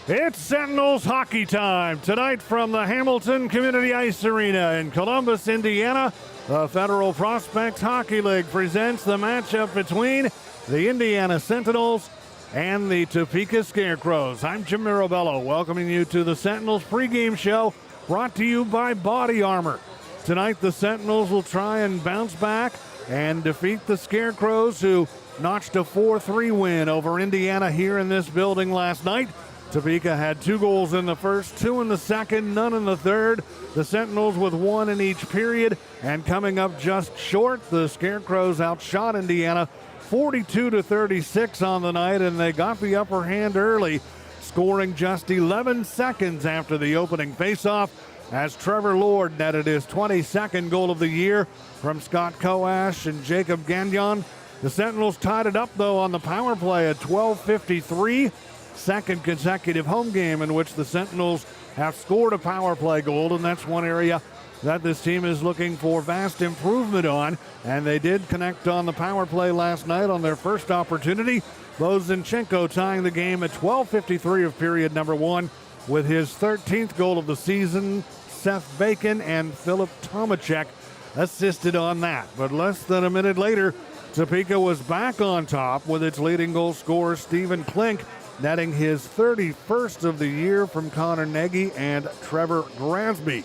It's Sentinels hockey time. Tonight from the Hamilton Community Ice Arena in Columbus, Indiana, the Federal Prospects Hockey League presents the matchup between the Indiana Sentinels and the Topeka Scarecrows. I'm Jim Mirabello, welcoming you to the Sentinels pregame show, brought to you by Body Armor. Tonight, the Sentinels will try and bounce back and defeat the Scarecrows, who notched a 4-3 win over Indiana here in this building last night. Topeka had 2 goals in the first, 2 in the second, none in the third. The Sentinels with 1 in each period, and coming up just short, the Scarecrows outshot Indiana 42-36 on the night, and they got the upper hand early, scoring just 11 seconds after the opening faceoff as Trevor Lord netted his 22nd goal of the year from Scott Coash and Jacob Gagnon. The Sentinels tied it up, though, on the power play at 12:53. Second consecutive home game in which the Sentinels have scored a power play goal, and that's one area that this team is looking for vast improvement on. And they did connect on the power play last night on their first opportunity. Bozinchenko tying the game at 12:53 of period number 1 with his 13th goal of the season. Seth Bacon and Philip Tomichek assisted on that. But less than a minute later, Topeka was back on top with its leading goal scorer, Stephen Klink, netting his 31st of the year from Connor Nagy and Trevor Grasby.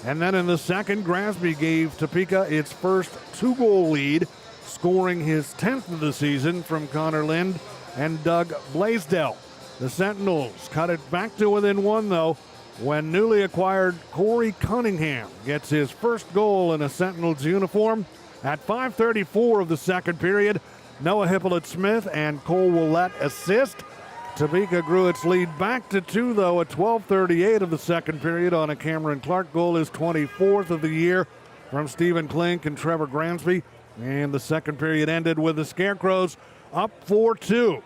And then in the second, Grasby gave Topeka its first 2-goal lead, scoring his 10th of the season from Connor Lind and Doug Blaisdell. The Sentinels cut it back to within 1, though, when newly acquired Corey Cunningham gets his first goal in a Sentinels uniform. At 5:34 of the second period, Noah Hippolyte-Smith and Cole Wlette assist. Topeka grew its lead back to 2, though, at 12:38 of the second period on a Cameron Clark goal, his 24th of the year from Stephen Klink and Trevor Grasby. And the second period ended with the Scarecrows up 4-2.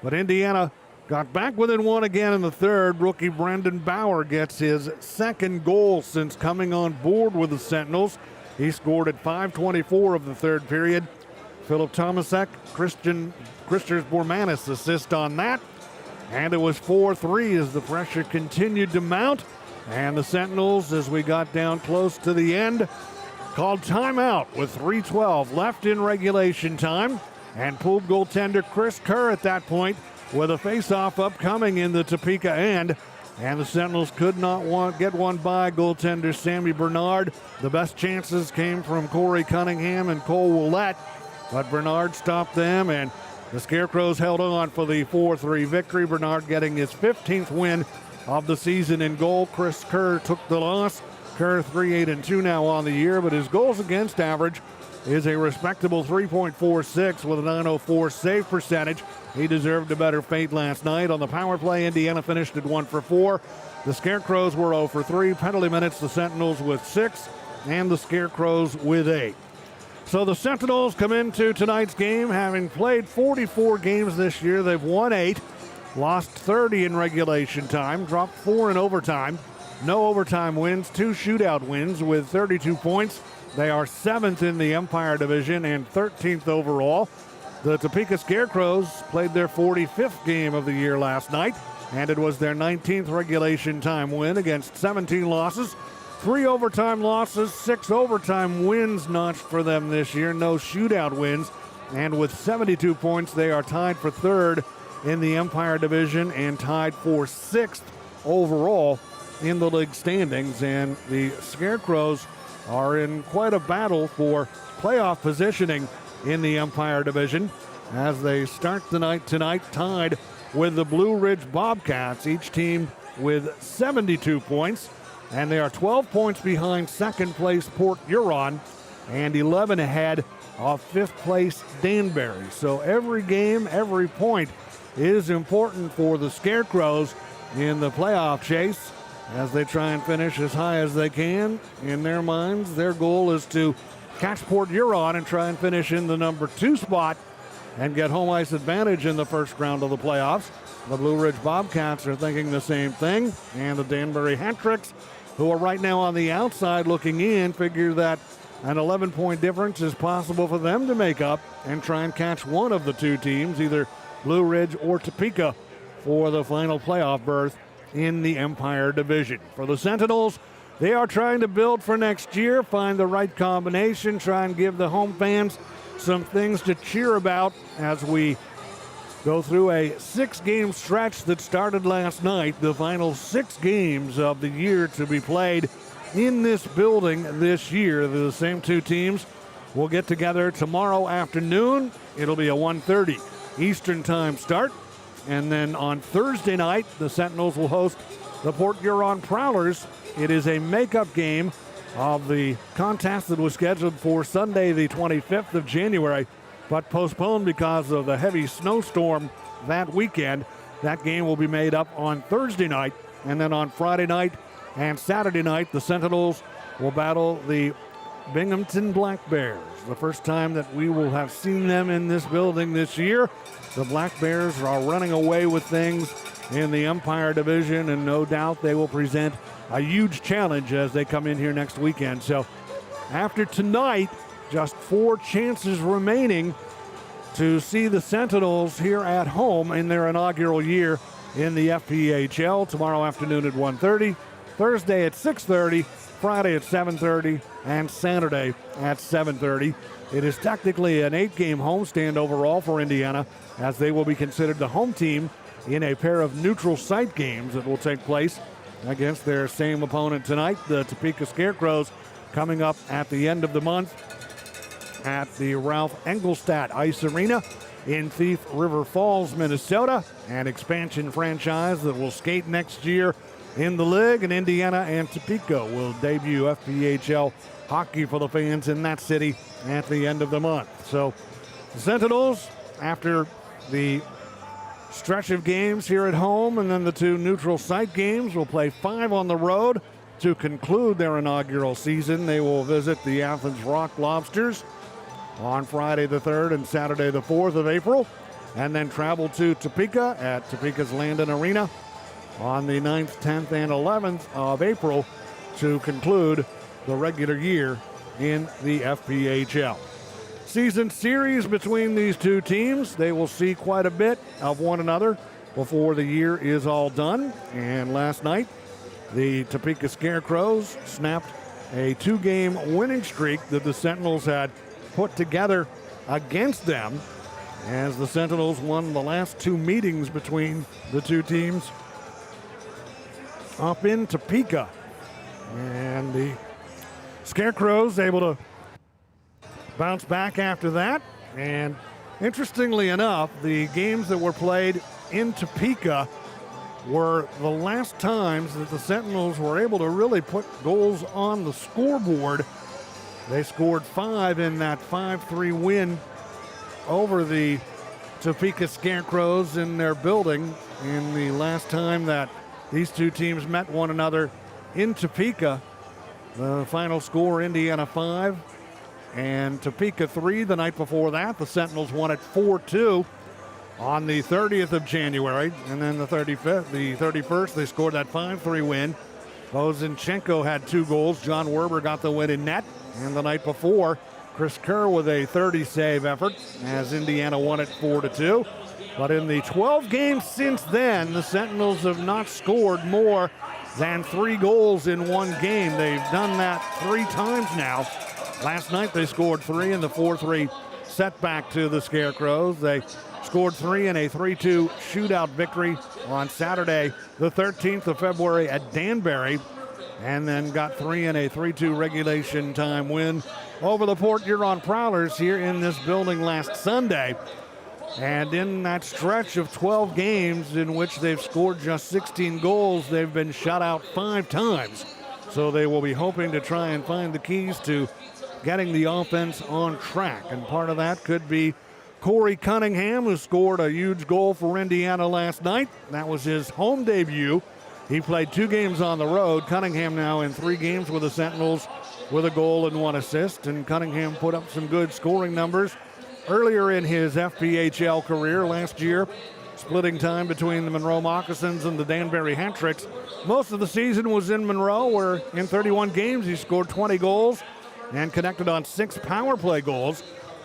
But Indiana got back within 1 again in the third. Rookie Brendan Bauer gets his second goal since coming on board with the Sentinels. He scored at 5:24 of the third period. Philip Tomasek, Christian Bormanis assist on that. And it was 4-3 as the pressure continued to mount. And the Sentinels, as we got down close to the end, called timeout with 3:12 left in regulation time. And pulled goaltender Chris Kerr at that point with a face-off upcoming in the Topeka end. And the Sentinels could not get one by goaltender Sammy Bernard. The best chances came from Corey Cunningham and Cole Wlette, but Bernard stopped them, and the Scarecrows held on for the 4-3 victory. Bernard getting his 15th win of the season in goal. Chris Kerr took the loss. Kerr 3-8-2 now on the year, but his goals against average is a respectable 3.46 with a .904 save percentage. He deserved a better fate last night. On the power play, Indiana finished at 1 for 4. The Scarecrows were 0 for 3. Penalty minutes, the Sentinels with 6, and the Scarecrows with 8. So the Sentinels come into tonight's game having played 44 games this year. They've won 8, lost 30 in regulation time, dropped 4 in overtime. No overtime wins, 2 shootout wins with 32 points. They are 7th in the Empire Division and 13th overall. The Topeka Scarecrows played their 45th game of the year last night, and it was their 19th regulation time win against 17 losses. 3 overtime losses, 6 overtime wins notched for them this year, no shootout wins. And with 72 points, they are tied for 3rd in the Empire Division and tied for 6th overall in the league standings. And the Scarecrows are in quite a battle for playoff positioning in the Empire Division as they start the night tonight tied with the Blue Ridge Bobcats, each team with 72 points. And they are 12 points behind second place Port Huron and 11 ahead of 5th place Danbury. So every game, every point is important for the Scarecrows in the playoff chase as they try and finish as high as they can. In their minds, their goal is to catch Port Huron and try and finish in the number 2 spot and get home ice advantage in the first round of the playoffs. The Blue Ridge Bobcats are thinking the same thing, and the Danbury Hat-Tricks, who are right now on the outside looking in, figure that an 11-point difference is possible for them to make up and try and catch one of the 2 teams, either Blue Ridge or Topeka, for the final playoff berth in the Empire Division. For the Sentinels, they are trying to build for next year, find the right combination, try and give the home fans some things to cheer about as we go through a 6-game stretch that started last night, the final 6 games of the year to be played in this building this year. The same 2 teams will get together tomorrow afternoon. It'll be a 1:30 Eastern time start. And then on Thursday night, the Sentinels will host the Port Huron Prowlers. It is a makeup game of the contest that was scheduled for Sunday, the 25th of January, but postponed because of the heavy snowstorm that weekend. That game will be made up on Thursday night, and then on Friday night and Saturday night, the Sentinels will battle the Binghamton Black Bears. The first time that we will have seen them in this building this year. The Black Bears are running away with things in the Empire Division, and no doubt they will present a huge challenge as they come in here next weekend. So after tonight, just 4 chances remaining to see the Sentinels here at home in their inaugural year in the FPHL. Tomorrow afternoon at 1:30, Thursday at 6:30, Friday at 7:30, and Saturday at 7:30. It is technically an 8-game homestand overall for Indiana, as they will be considered the home team in a pair of neutral site games that will take place against their same opponent tonight, the Topeka Scarecrows, coming up at the end of the month at the Ralph Engelstadt Ice Arena in Thief River Falls, Minnesota, an expansion franchise that will skate next year in the league, and Indiana and Topeka will debut FPHL hockey for the fans in that city at the end of the month. So the Sentinels, after the stretch of games here at home and then the 2 neutral site games, will play 5 on the road to conclude their inaugural season. They will visit the Athens Rock Lobsters on Friday the 3rd and Saturday the 4th of April, and then travel to Topeka at Topeka's Landon Arena on the 9th, 10th, and 11th of April to conclude the regular year in the FPHL. Season series between these 2 teams, they will see quite a bit of one another before the year is all done. And last night, the Topeka Scarecrows snapped a 2-game winning streak that the Sentinels had put together against them, as the Sentinels won the last 2 meetings between the 2 teams up in Topeka. And the Scarecrows able to bounce back after that. And interestingly enough, the games that were played in Topeka were the last times that the Sentinels were able to really put goals on the scoreboard. They scored 5 in that 5-3 win over the Topeka Scarecrows in their building in the last time that these 2 teams met one another in Topeka. The final score, Indiana 5 and Topeka 3 the night before that. The Sentinels won it 4-2 on the 30th of January. And then the 31st, they scored that 5-3 win. Bozinchenko had 2 goals. John Werber got the win in net. And the night before, Chris Kerr with a 30-save effort as Indiana won it 4-2. But in the 12 games since then, the Sentinels have not scored more than 3 goals in one game. They've done that 3 times now. Last night they scored 3 in the 4-3 setback to the Scarecrows. They scored 3 in a 3-2 shootout victory on Saturday, the 13th of February at Danbury, and then got 3 in a 3-2 regulation time win over the Port Huron Prowlers here in this building last Sunday. And in that stretch of 12 games in which they've scored just 16 goals, they've been shut out 5 times. So they will be hoping to try and find the keys to getting the offense on track. And part of that could be Corey Cunningham, who scored a huge goal for Indiana last night. That was his home debut. He played 2 games on the road. Cunningham now in 3 games with the Sentinels with a goal and 1 assist. And Cunningham put up some good scoring numbers earlier in his FPHL career last year, splitting time between the Monroe Moccasins and the Danbury Hat-Tricks. Most of the season was in Monroe, where in 31 games he scored 20 goals and connected on 6 power play goals.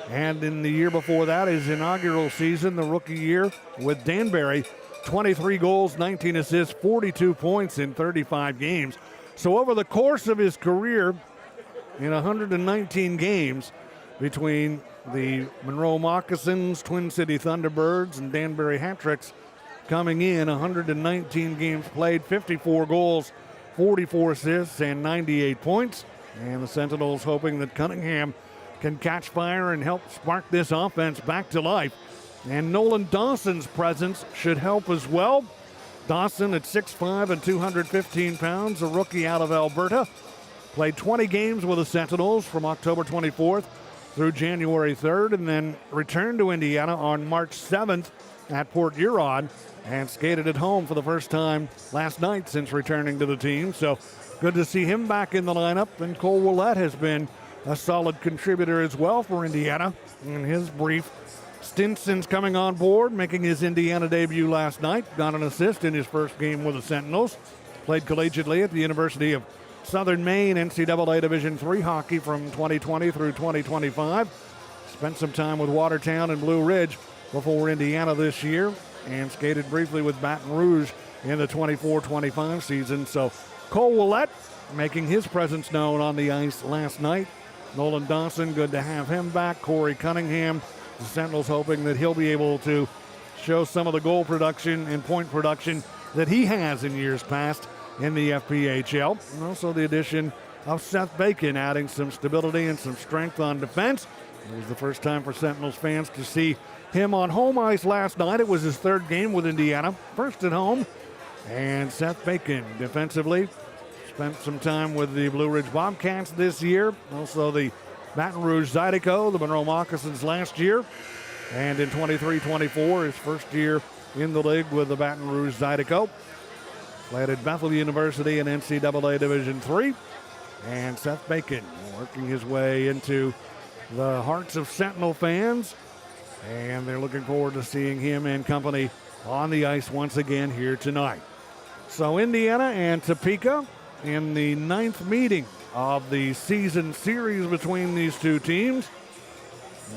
And in the year before that, his inaugural season, the rookie year with Danbury, 23 goals, 19 assists, 42 points in 35 games. So over the course of his career, in 119 games between the Monroe Moccasins, Twin City Thunderbirds, and Danbury Hat-Tricks, coming in 119 games played, 54 goals, 44 assists, and 98 points. And the Sentinels hoping that Cunningham can catch fire and help spark this offense back to life. And Nolan Dawson's presence should help as well. Dawson at 6'5" and 215 pounds, a rookie out of Alberta. Played 20 games with the Sentinels from October 24th through January 3rd, and then returned to Indiana on March 7th at Port Huron and skated at home for the first time last night since returning to the team. So good to see him back in the lineup. And Cole Wlette has been a solid contributor as well for Indiana in his brief stint since coming on board, making his Indiana debut last night. Got an assist in his first game with the Sentinels. Played collegiately at the University of Southern Maine NCAA Division III hockey from 2020 through 2025. Spent some time with Watertown and Blue Ridge before Indiana this year, and skated briefly with Baton Rouge in the 24-25 season. So Cole Wlette making his presence known on the ice last night. Nolan Dawson, good to have him back. Corey Cunningham, the Sentinels hoping that he'll be able to show some of the goal production and point production that he has in years past in the FPHL. And also the addition of Seth Bacon, adding some stability and some strength on defense. It was the first time for Sentinels fans to see him on home ice last night. It was his third game with Indiana, first at home. And Seth Bacon defensively spent some time with the Blue Ridge Bobcats this year. Also the Baton Rouge Zydeco, the Monroe Moccasins last year. And in 23-24, his first year in the league with the Baton Rouge Zydeco. Played at Bethel University in NCAA Division III. And Seth Bacon working his way into the hearts of Sentinel fans. And they're looking forward to seeing him and company on the ice once again here tonight. So Indiana and Topeka in the 9th meeting of the season series between these two teams.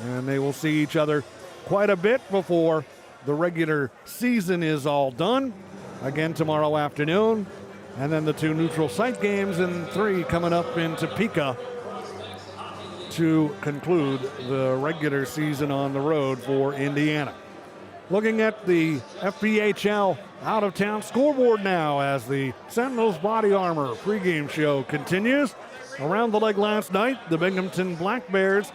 And they will see each other quite a bit before the regular season is all done. Again tomorrow afternoon. And then the two neutral site games and 3 coming up in Topeka to conclude the regular season on the road for Indiana. Looking at the FPHL out-of-town scoreboard now as the Sentinels Body Armor pregame show continues. Around the leg last night, the Binghamton Black Bears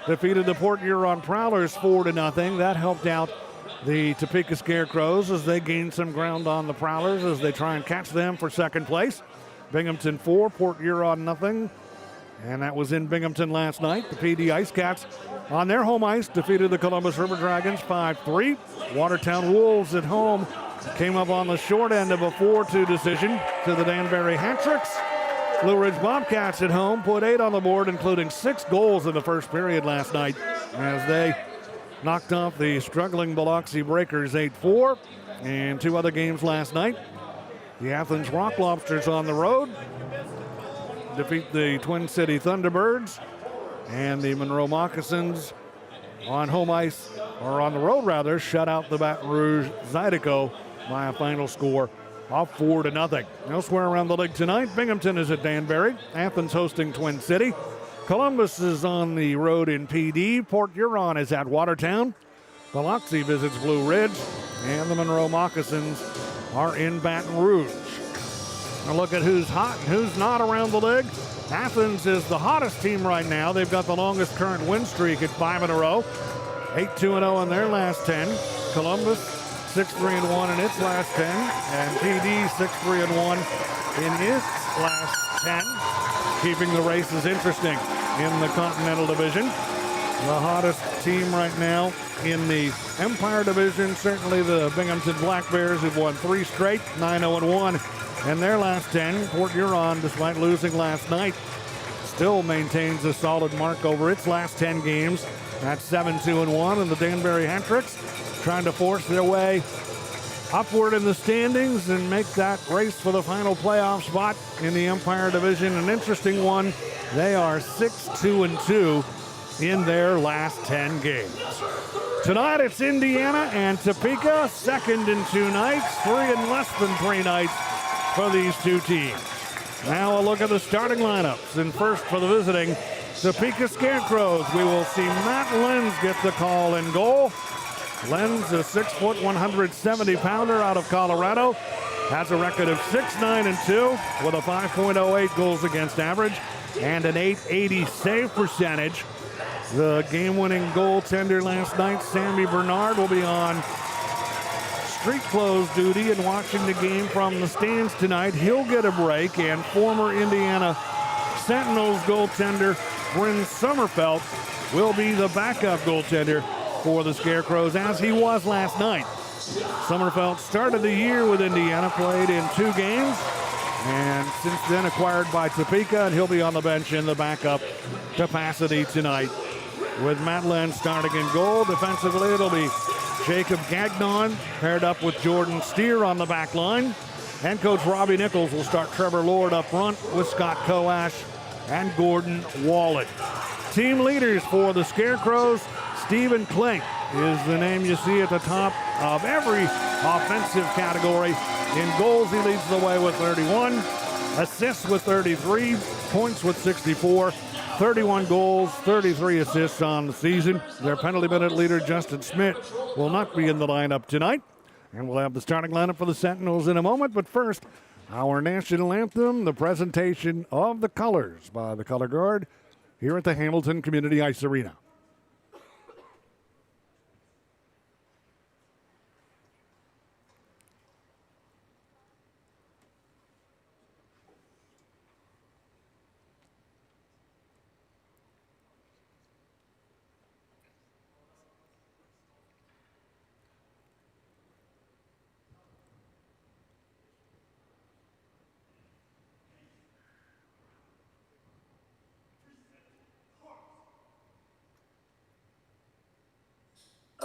defeated the Port Huron Prowlers 4-0. That helped out the Topeka Scarecrows as they gained some ground on the Prowlers as they try and catch them for second place. Binghamton 4, Port Huron 0. And that was in Binghamton last night. The PD Ice Cats on their home ice defeated the Columbus River Dragons 5-3. Watertown Wolves at home came up on the short end of a 4-2 decision to the Danbury Hat-Tricks. Blue Ridge Bobcats at home put 8 on the board, including 6 goals in the first period last night as they knocked off the struggling Biloxi Breakers 8-4. And 2 other games last night. The Athens Rock Lobsters on the road defeat the Twin City Thunderbirds, and the Monroe Moccasins on home ice, or on the road rather, shut out the Baton Rouge Zydeco by a final score of 4-0. Elsewhere around the league tonight, Binghamton is at Danbury, Athens hosting Twin City, Columbus is on the road in PD, Port Huron is at Watertown, Biloxi visits Blue Ridge, and the Monroe Moccasins are in Baton Rouge. A look at who's hot and who's not around the league. Athens is the hottest team right now. They've got the longest current win streak at 5 in a row. 8-2-0 in their last 10. Columbus 6-3-1 in its last 10. And PD 6-3-1 in its last 10. Keeping the races interesting in the Continental Division. The hottest team right now in the Empire Division, certainly the Binghamton Black Bears, who've won 3 straight, 9-0-1. In their last 10, Port Huron, despite losing last night, still maintains a solid mark over its last 10 games at 7-2-1. And the Danbury Hat-Tricks trying to force their way upward in the standings and make that race for the final playoff spot in the Empire Division. An interesting one. They are 6-2-2 in their last 10 games. Tonight it's Indiana and Topeka, second in 2 nights, 3 in less than 3 nights for these two teams. Now a look at the starting lineups. And first for the visiting Topeka Scarecrows, we will see Matt Lenz get the call in goal. Lenz, a 6-foot, 170-pounder out of Colorado, has a record of 6-9-2 with a 5.08 goals against average and an .880 save percentage. The game-winning goaltender last night, Sammy Bernard, will be on street clothes duty and watching the game from the stands tonight. He'll get a break, and former Indiana Sentinels goaltender Bryn Sommerfeld will be the backup goaltender for the Scarecrows, as he was last night. Sommerfeld started the year with Indiana, played in 2 games, and since then acquired by Topeka, and he'll be on the bench in the backup capacity tonight. With Matt Lenz starting in goal, defensively it'll be Jacob Gagnon paired up with Jordan Steer on the back line. And coach Robbie Nichols will start Trevor Lord up front with Scott Koash and Gordon Wlette. Team leaders for the Scarecrows, Stephen Klink is the name you see at the top of every offensive category. In goals, he leads the way with 31, assists with 33, points with 64, 31 goals, 33 assists on the season. Their penalty minute leader, Justin Schmidt, will not be in the lineup tonight. And we'll have the starting lineup for the Sentinels in a moment. But first, our national anthem, the presentation of the colors by the color guard here at the Hamilton Community Ice Arena.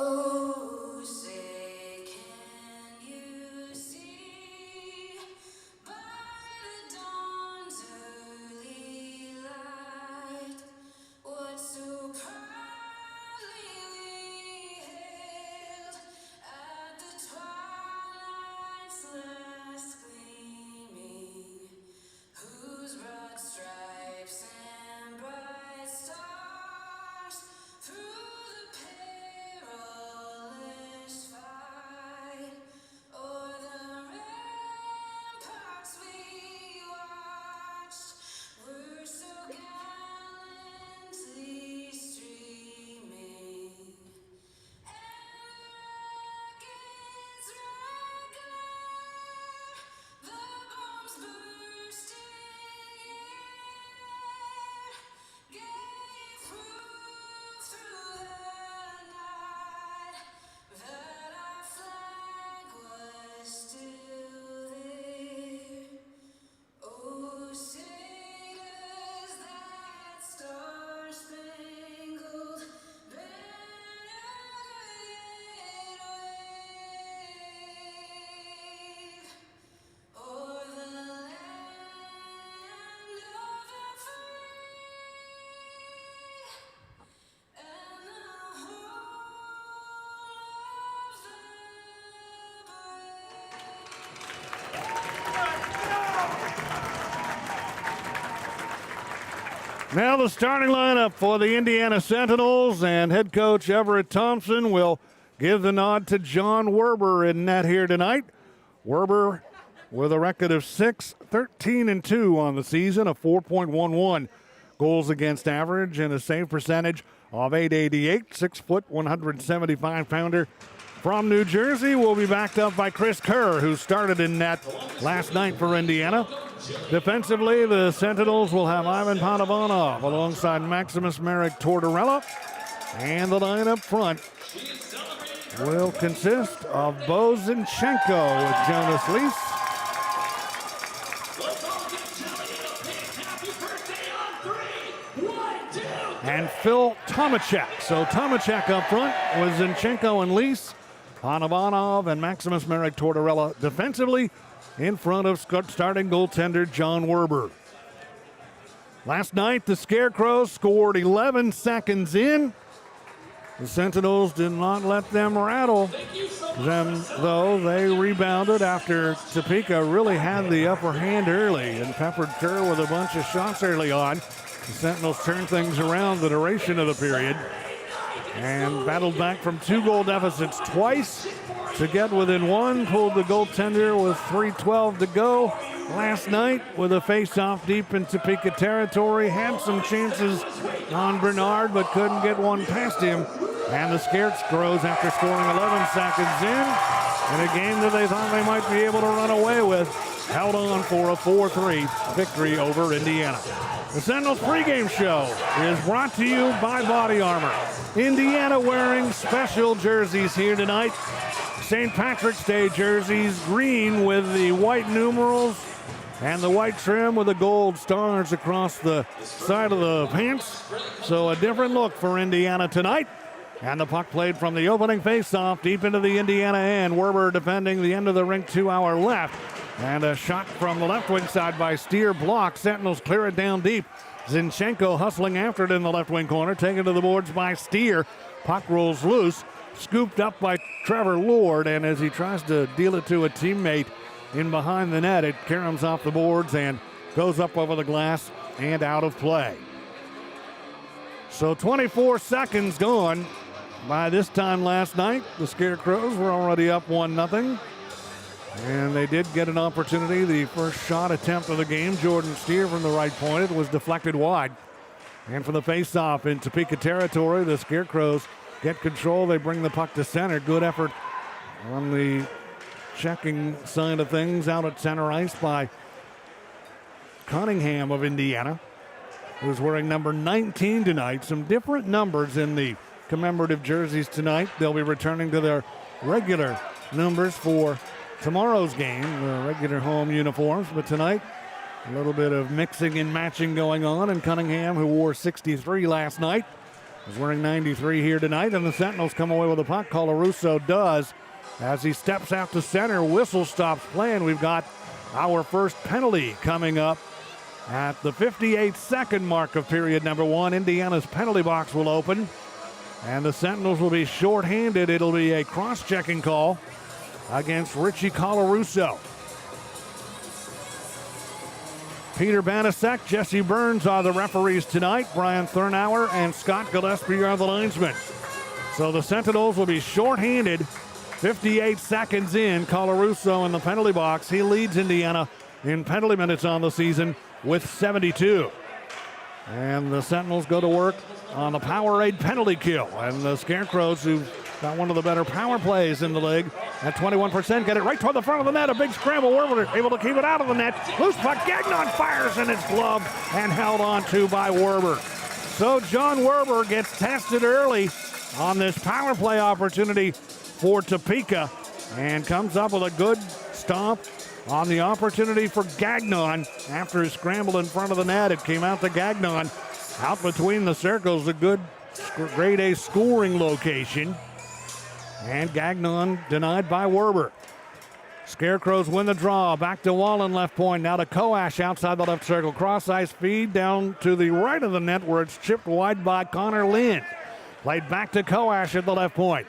Oh, say can you see by the dawn's early light what so proudly we hailed at the twilight's last gleaming, whose broad stripes and bright stars through the perilous fight o'er the ramparts we watched were so gallantly streaming, and rockets regular, the bombs bursting in air, gave proof through the night that our flag was still there. Oh, say does that star-spangled banner yet wave o'er the land of the free and the home of the brave. Now the starting lineup for the Indiana Sentinels, and head coach Everett Thompson will give the nod to John Werber in net here tonight. Werber with a record of 6-13-2 on the season, a 4.11 goals against average and a save percentage of .888, 6-foot, 175-pounder from New Jersey. Will be backed up by Chris Kerr, who started in net last night for Indiana. Defensively, the Sentinels will have Ivan Panovanov alongside Maximus Merrick Tortoella. And the line up front will consist of Bo Zinchenko with Jonas Lees, and Phil Tomichek. So Tomichek up front with Zinchenko and Lees, Panovanov and Maximus Merrick Tortoella defensively in front of starting goaltender John Werber. Last night, the Scarecrows scored 11 seconds in. The Sentinels did not let them rattle them, though. They rebounded after Topeka really had the upper hand early and peppered Kerr with a bunch of shots early on. The Sentinels turned things around the duration of the period and battled back from 2-goal deficits twice to get within one, pulled the goaltender with 3:12 to go. Last night with a face-off deep in Topeka territory, had some chances on Bernard but couldn't get one past him. And the Scarecrows, after scoring 11 seconds in a game that they thought they might be able to run away with, held on for a 4-3 victory over Indiana. The Sentinels pregame show is brought to you by Body Armor. Indiana wearing special jerseys here tonight. St. Patrick's Day jerseys, green with the white numerals and the white trim with the gold stars across the side of the pants. So a different look for Indiana tonight. And the puck played from the opening faceoff deep into the Indiana end. Werber defending the end of the rink, 2-hour left. And a shot from the left wing side by Steer blocked. Sentinels clear it down deep. Zinchenko hustling after it in the left wing corner. Taken to the boards by Steer. Puck rolls loose. Scooped up by Trevor Lord. And as he tries to deal it to a teammate in behind the net, it caroms off the boards and goes up over the glass and out of play. So 24 seconds gone. By this time last night, the Scarecrows were already up 1-0. And they did get an opportunity. The first shot attempt of the game, Jordan Steer from the right point. It was deflected wide. And for the face-off in Topeka territory, the Scarecrows get control. They bring the puck to center. Good effort on the checking side of things out at center ice by Cunningham of Indiana, who's wearing number 19 tonight. Some different numbers in the commemorative jerseys tonight. They'll be returning to their regular numbers for tomorrow's game, the regular home uniforms. But tonight, a little bit of mixing and matching going on. And Cunningham, who wore 63 last night, is wearing 93 here tonight. And the Sentinels come away with a puck. Colarusso does. As he steps out to center, whistle stops playing. We've got our first penalty coming up at the 58-second mark of period number one. Indiana's penalty box will open, and the Sentinels will be shorthanded. It'll be a cross-checking call against Richie Colarusso. Peter Banasek, Jesse Burns are the referees tonight. Brian Thurnauer and Scott Gillespie are the linesmen. So the Sentinels will be shorthanded. 58 seconds in, Colarusso in the penalty box. He leads Indiana in penalty minutes on the season with 72. And the Sentinels go to work on the Powerade penalty kill. And the Scarecrows, who've got one of the better power plays in the league at 21%, get it right toward the front of the net. A big scramble. Werber able to keep it out of the net. Loose puck. Gagnon fires in its glove and held on to by Werber. So John Werber gets tested early on this power play opportunity for Topeka and comes up with a good stop on the opportunity for Gagnon. After his scramble in front of the net, it came out to Gagnon. Out between the circles, a good grade A scoring location. And Gagnon denied by Werber. Scarecrows win the draw. Back to Wallen, left point. Now to Koash outside the left circle. Cross ice feed down to the right of the net where it's chipped wide by Connor Lind. Played back to Koash at the left point.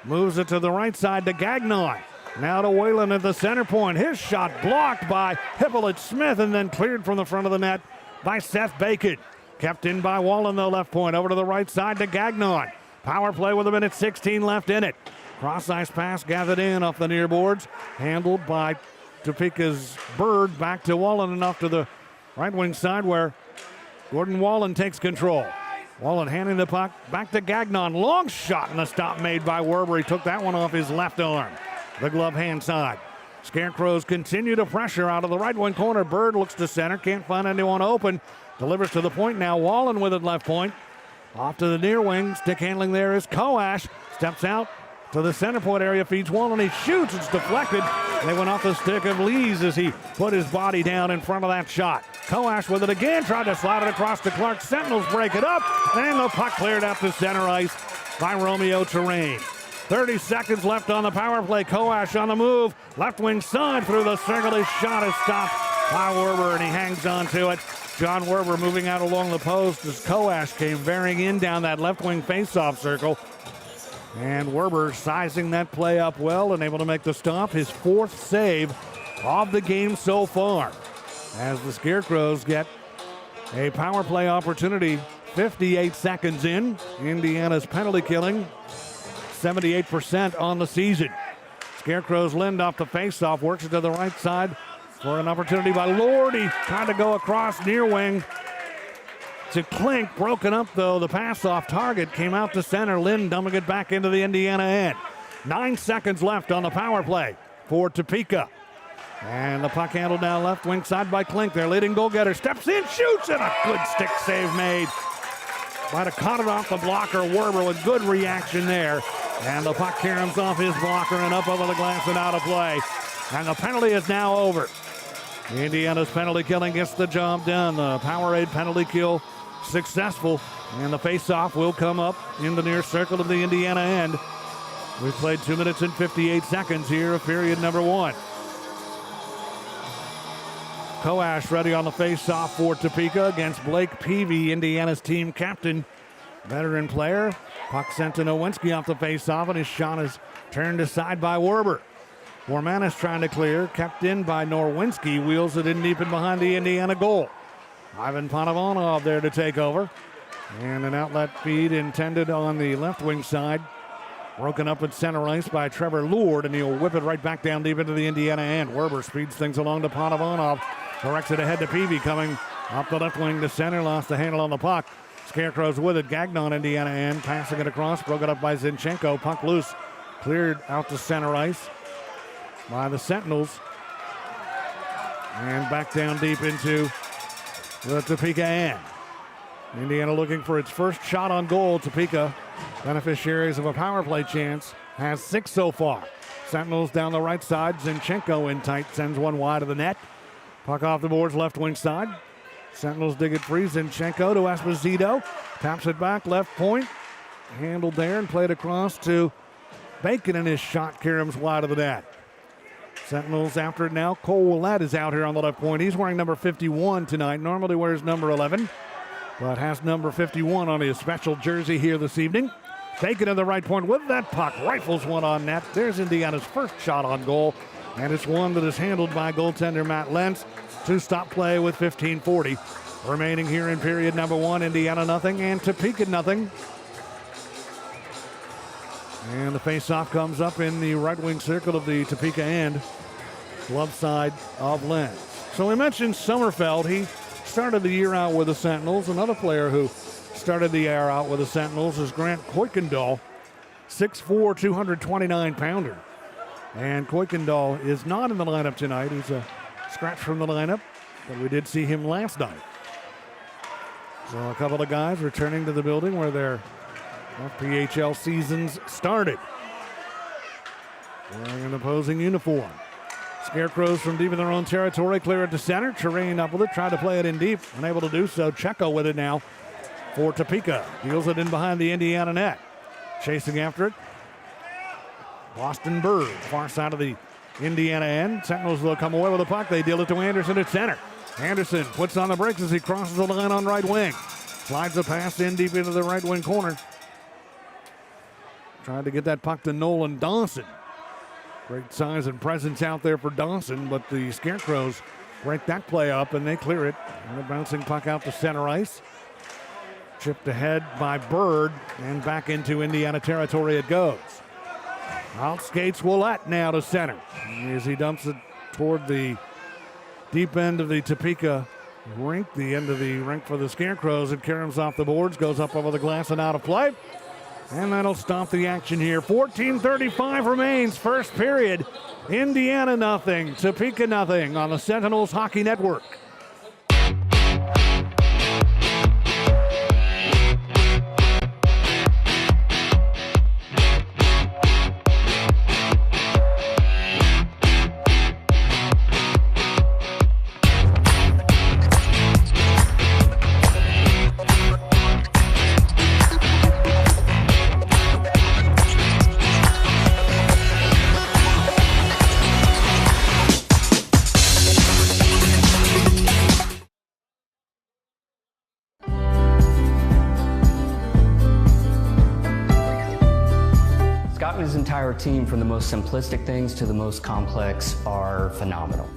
Moves it to the right side to Gagnon. Now to Whalen at the center point. His shot blocked by Hippolyte Smith and then cleared from the front of the net by Seth Bacon. Kept in by Wallen, the left point. Over to the right side to Gagnon. Power play with a minute 16 left in it. Cross ice pass gathered in off the near boards. Handled by Topeka's Bird. Back to Wallen and off to the right wing side where Gordon Wallen takes control. Wallen handing the puck back to Gagnon. Long shot and a stop made by Werber. He took that one off his left arm. The glove hand side. Scarecrows continue to pressure out of the right wing corner. Bird looks to center. Can't find anyone open. Delivers to the point now. Wallen with it left point. Off to the near wing. Stick handling there is Koash. Steps out to the center point area. Feeds Wallen. He shoots. It's deflected. They went off the stick of Lees as he put his body down in front of that shot. Koash with it again. Tried to slide it across to Clark. Sentinels break it up. And the puck cleared out to center ice by Romeo Terrain. 30 seconds left on the power play. Koash on the move. Left wing side through the circle. His shot is stopped by Werber, and he hangs on to it. John Werber moving out along the post as Koash came bearing in down that left wing faceoff circle. And Werber sizing that play up well and able to make the stop. His 4th save of the game so far. As the Scarecrows get a power play opportunity 58 seconds in. Indiana's penalty killing 78% on the season. Scarecrows Lind off the faceoff, works it to the right side for an opportunity by Lordy. Trying to go across near wing to Klink. Broken up though. The pass off target came out to center. Lind dumping it back into the Indiana end. 9 seconds left on the power play for Topeka. And the puck handled now left wing side by Klink. Their leading goal getter steps in, shoots, and a good stick save made. Might have caught it off the blocker. Werber with good reaction there. And the puck caroms off his blocker and up over the glass and out of play. And the penalty is now over. Indiana's penalty killing gets the job done. The Powerade penalty kill successful. And the face-off will come up in the near circle of the Indiana end. We've played 2 minutes and 58 seconds here of period number 1. Koash ready on the face-off for Topeka against Blake Peavy, Indiana's team captain, veteran player. Puck sent to Nowinski off the face-off, and his shot is turned aside by Werber. Wormanis trying to clear, kept in by Norwinski, wheels it in deep and behind the Indiana goal. Ivan Panavonov there to take over. And an outlet feed intended on the left wing side. Broken up at center ice by Trevor Lord, and he'll whip it right back down deep into the Indiana end. Werber speeds things along to Panavonov. Corrects it ahead to Peavy, coming up the left wing to center. Lost the handle on the puck. Scarecrows with it. Gagnon, Indiana end. Passing it across. Broken up by Zinchenko. Puck loose. Cleared out to center ice by the Sentinels. And back down deep into the Topeka end. Indiana looking for its first shot on goal. Topeka, beneficiaries of a power play chance, has 6 so far. Sentinels down the right side. Zinchenko in tight. Sends one wide of the net. Puck off the boards, left wing side. Sentinels dig it free. Zinchenko to Esposito. Taps it back, left point. Handled there and played across to Bacon, and his shot caroms wide of the net. Sentinels after it now. Cole Wlette is out here on the left point. He's wearing number 51 tonight. Normally wears number 11, but has number 51 on his special jersey here this evening. Taken to the right point with that puck. Rifles one on net. There's Indiana's first shot on goal. And it's one that is handled by goaltender Matt Lentz. 2-stop play with 15:40 remaining here in period number 1. Indiana nothing and Topeka nothing. And the face-off comes up in the right wing circle of the Topeka end. Glove side of Lentz. So we mentioned Sommerfeld. He started the year out with the Sentinels. Another player who started the year out with the Sentinels is Grant Kuykendall. 6'4", 229-pounder. And Kuykendall is not in the lineup tonight. He's a scratch from the lineup, but we did see him last night. So a couple of guys returning to the building where their FPHL seasons started. Wearing an opposing uniform. Scarecrows from deep in their own territory clear it to center. Terrain up with it, tried to play it in deep. Unable to do so. Checo with it now for Topeka. Deals it in behind the Indiana net. Chasing after it. Boston Bird, far side of the Indiana end. Sentinels will come away with the puck. They deal it to Anderson at center. Anderson puts on the brakes as he crosses the line on right wing. Slides the pass in deep into the right wing corner. Trying to get that puck to Nolan Dawson. Great size and presence out there for Dawson, but the Scarecrows break that play up and they clear it. And a bouncing puck out to center ice. Chipped ahead by Bird, and back into Indiana territory it goes. Out skates Wlette now to center as he dumps it toward the deep end of the Topeka rink, the end of the rink for the Scarecrows. It caroms off the boards, goes up over the glass and out of play. And that'll stop the action here. 14:35 remains, first period. Indiana nothing, Topeka nothing on the Sentinels Hockey Network. entire team, from the most simplistic things to the most complex, are phenomenal.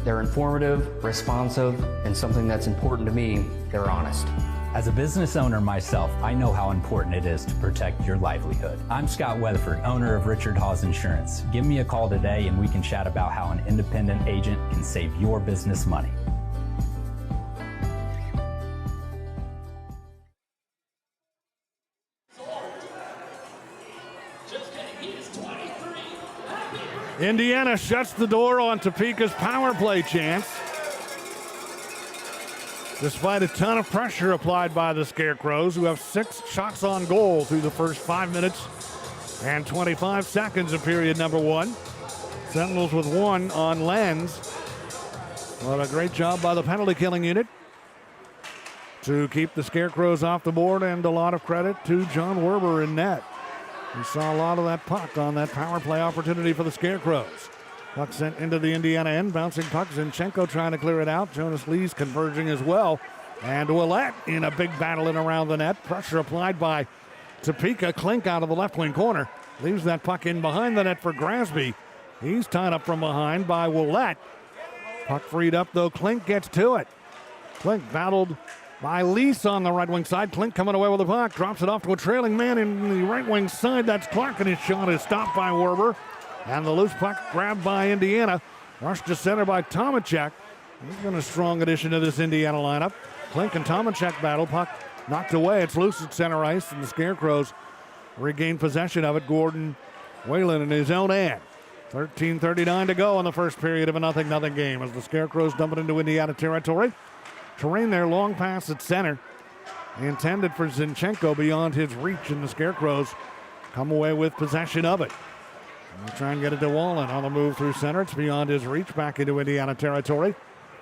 They're informative, responsive, and something that's important to me, they're honest. As a business owner myself, I know how important it is to protect your livelihood. I'm Scott Weatherford, owner of Richard Hawes Insurance. Give me a call today and we can chat about how an independent agent can save your business money. Indiana shuts the door on Topeka's power play chance. Despite a ton of pressure applied by the Scarecrows, who have 6 shots on goal through the first 5 minutes and 25 seconds of period number 1. Sentinels with 1 on Lens. What a great job by the penalty killing unit to keep the Scarecrows off the board, and a lot of credit to John Werber in net. We saw a lot of that puck on that power play opportunity for the Scarecrows. Puck sent into the Indiana end. Bouncing puck. Zinchenko trying to clear it out. Jonas Lee's converging as well. And Wlette in a big battle in around the net. Pressure applied by Topeka. Klink out of the left wing corner. Leaves that puck in behind the net for Grasby. He's tied up from behind by Wlette. Puck freed up though. Klink gets to it. Klink battled by Lease on the right wing side. Klink coming away with the puck. Drops it off to a trailing man in the right wing side. That's Clark, and his shot is stopped by Werber. And the loose puck grabbed by Indiana. Rushed to center by Tomichek. He's been a strong addition to this Indiana lineup. Klink and Tomichek battle. Puck knocked away. It's loose at center ice, and the Scarecrows regain possession of it. Gordon Whalen in his own end. 13:39 to go in the first period of a 0-0 game as the Scarecrows dump it into Indiana territory. Terrain there, long pass at center. Intended for Zinchenko beyond his reach, and the Scarecrows come away with possession of it. We'll try and get it to Wallen on the move through center. It's beyond his reach, back into Indiana territory.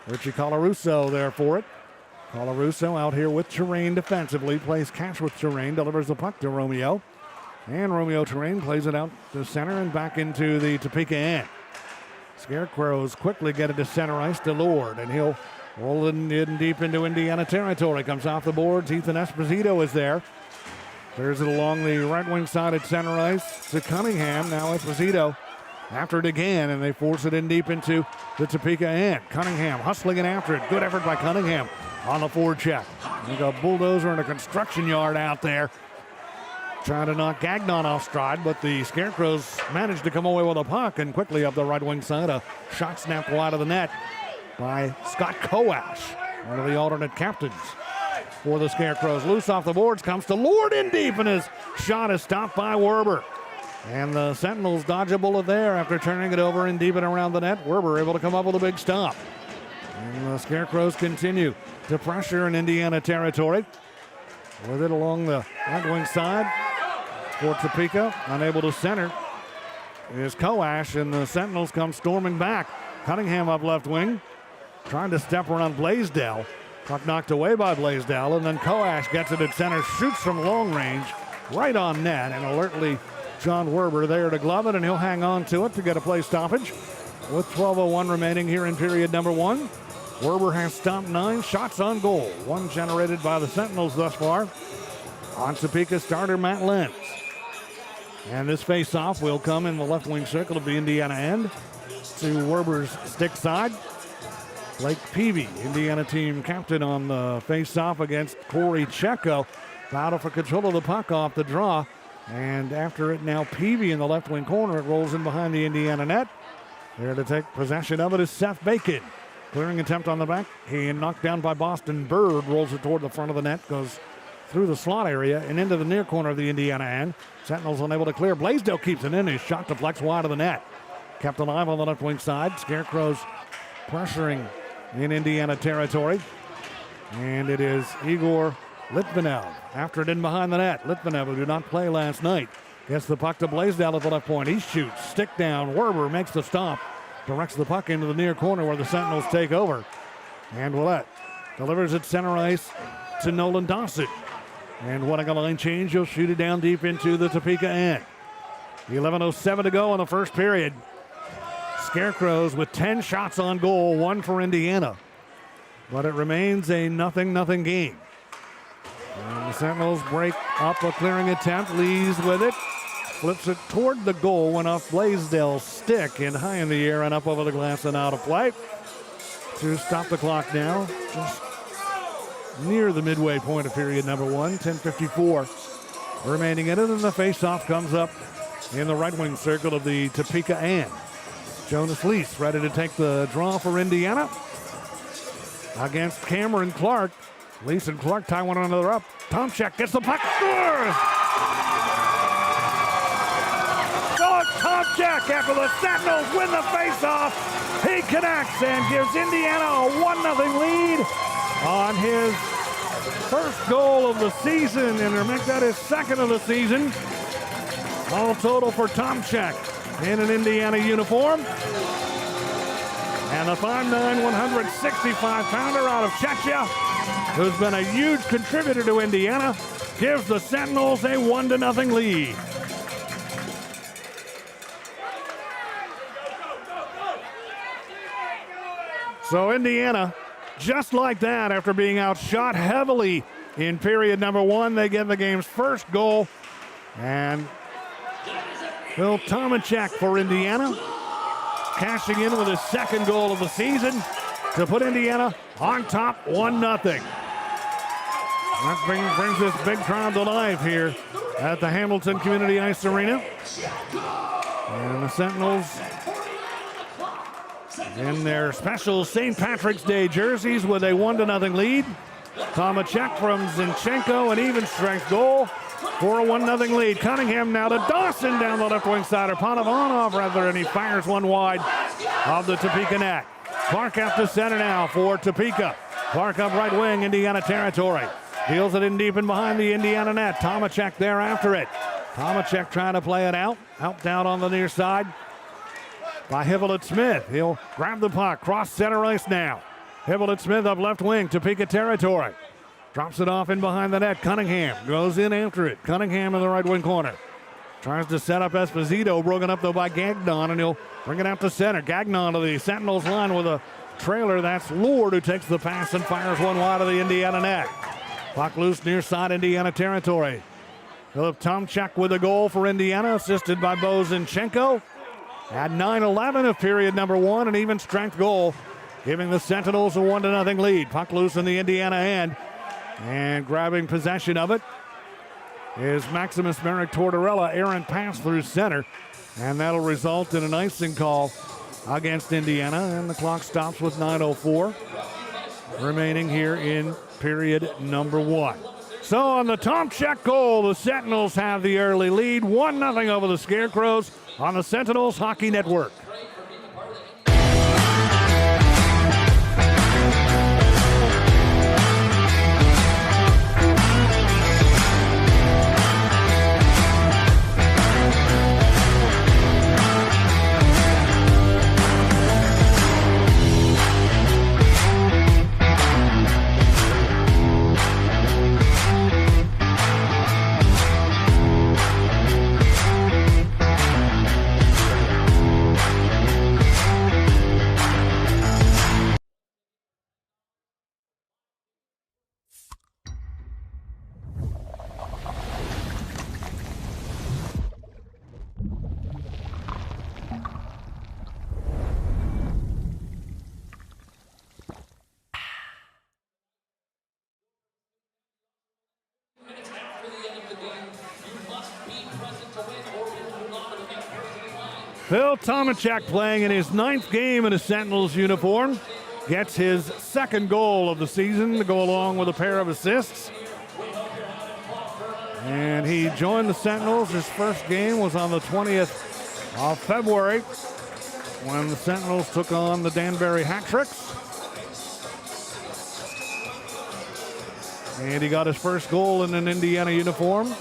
Richie Colarusso there for it. Colarusso out here with Terrain defensively. Plays catch with Terrain, delivers the puck to Romeo. And Romeo Terrain plays it out to center and back into the Topeka end. Scarecrows quickly get it to center ice to Lord, and he'll roll it in deep into Indiana territory. Comes off the boards. Ethan Esposito is there. Clears it along the right wing side at center ice to Cunningham. Now Esposito after it again, and they force it in deep into the Topeka end. Cunningham hustling it after it. Good effort by Cunningham on the forward check. Like a bulldozer in a construction yard out there, trying to knock Gagnon off stride, but the Scarecrows managed to come away with a puck, and quickly up the right wing side, a shot snapped wide of the net by Scott Kowash, one of the alternate captains for the Scarecrows. Loose off the boards, comes to Lord in deep, and his shot is stopped by Werber. And the Sentinels dodge a bullet there after turning it over in deep and around the net. Werber able to come up with a big stop. And the Scarecrows continue to pressure in Indiana territory. With it along the right wing side for Topeka. Unable to center is Kowash, and the Sentinels come storming back. Cunningham up left wing, trying to step around Blaisdell. Puck knocked away by Blaisdell, and then Kowash gets it at center, shoots from long range, right on net, and alertly John Werber there to glove it, and he'll hang on to it to get a play stoppage. With 12:01 remaining here in period number 1, Werber has stopped 9 shots on goal, 1 generated by the Sentinels thus far on Topeka starter Matt Lenz. And this face-off will come in the left wing circle of the Indiana end to Werber's stick side. Blake Peavy, Indiana team captain, on the face-off against Corey Checo. Battle for control of the puck off the draw. And after it now, Peavy in the left wing corner. It rolls in behind the Indiana net. There to take possession of it is Seth Bacon. Clearing attempt on the back. He knocked down by Boston Bird. Rolls it toward the front of the net. Goes through the slot area and into the near corner of the Indiana end. Sentinels unable to clear. Blaisdell keeps it in. His shot deflects wide of the net. Kept alive on the left wing side. Scarecrows pressuring in Indiana territory. And it is Igor Litvinov after it in behind the net. Litvinov, who did not play last night, gets the puck to Blaisdell at the left point. He shoots, stick down. Werber makes the stop, directs the puck into the near corner where the Sentinels take over. And Wlette delivers it center ice to Nolan Dawson. And wanting a line change, he'll shoot it down deep into the Topeka end. 11:07 to go in the first period. Scarecrows with 10 shots on goal, 1 for Indiana. But it remains a 0-0 game. And the Sentinels break up a clearing attempt. Lees with it. flips it toward the goal, went off Blaisdell's stick and high in the air and up over the glass and out of play. To stop the clock now, just near the midway point of period number 1, 10:54 remaining in it, and the faceoff comes up in the right wing circle of the Topeka and Jonas Lease ready to take the draw for Indiana against Cameron Clark. Lease and Clark tie one another up. Tomichek gets the puck, scores! Philip Tomichek, after the Sentinels win the faceoff, he connects and gives Indiana a 1-0 lead on his first goal of the season, and to make that his second of the season. All total for Tomichek in an Indiana uniform. And the 5'9", 165-pounder out of Czechia, who's been a huge contributor to Indiana, gives the Sentinels a 1-0 lead. So Indiana, just like that, after being outshot heavily in period number 1, they get the game's first goal. And Phil Tomichek for Indiana, cashing in with his second goal of the season to put Indiana on top 1-0. That brings this big crowd to life here at the Hamilton Community Ice Arena. And the Sentinels in their special St. Patrick's Day jerseys with a 1-0 lead. Tomichek from Zinchenko, an even strength goal for a 1-0 lead. Cunningham now to Dawson down the left wing side, or Panovanov rather, and he fires one wide of the Topeka net. Clark up to center now for Topeka. Clark up right wing, Indiana territory. Deals it in deep and behind the Indiana net. Tomichek there after it. Tomichek trying to play it out down on the near side by Wlette Smith. He'll grab the puck, cross center ice now. Wlette Smith up left wing, Topeka territory. Drops it off in behind the net. Cunningham goes in after it. Cunningham in the right wing corner. Tries to set up Esposito, broken up though by Gagnon, and he'll bring it out to center. Gagnon to the Sentinels line with a trailer. That's Lord who takes the pass and fires one wide of the Indiana net. Puck loose near side Indiana territory. Philip Tomichek with a goal for Indiana, assisted by Bo Zinchenko. At 9:11 of period number 1, an even strength goal, giving the Sentinels a 1-0 lead. Puck loose in the Indiana end, and grabbing possession of it is Maximus Merrick Tortoella. Errant pass through center, and that'll result in an icing call against Indiana, and the clock stops with 9:04 remaining here in period number 1. So on the Tomichek goal, the Sentinels have the early lead, 1-0 over the Scarecrows on the Sentinels Hockey Network. Phil Tomichek, playing in his 9th game in a Sentinels uniform, gets his second goal of the season to go along with a pair of assists. And he joined the Sentinels. His first game was on the 20th of February when the Sentinels took on the Danbury Hat-Tricks. And he got his first goal in an Indiana uniform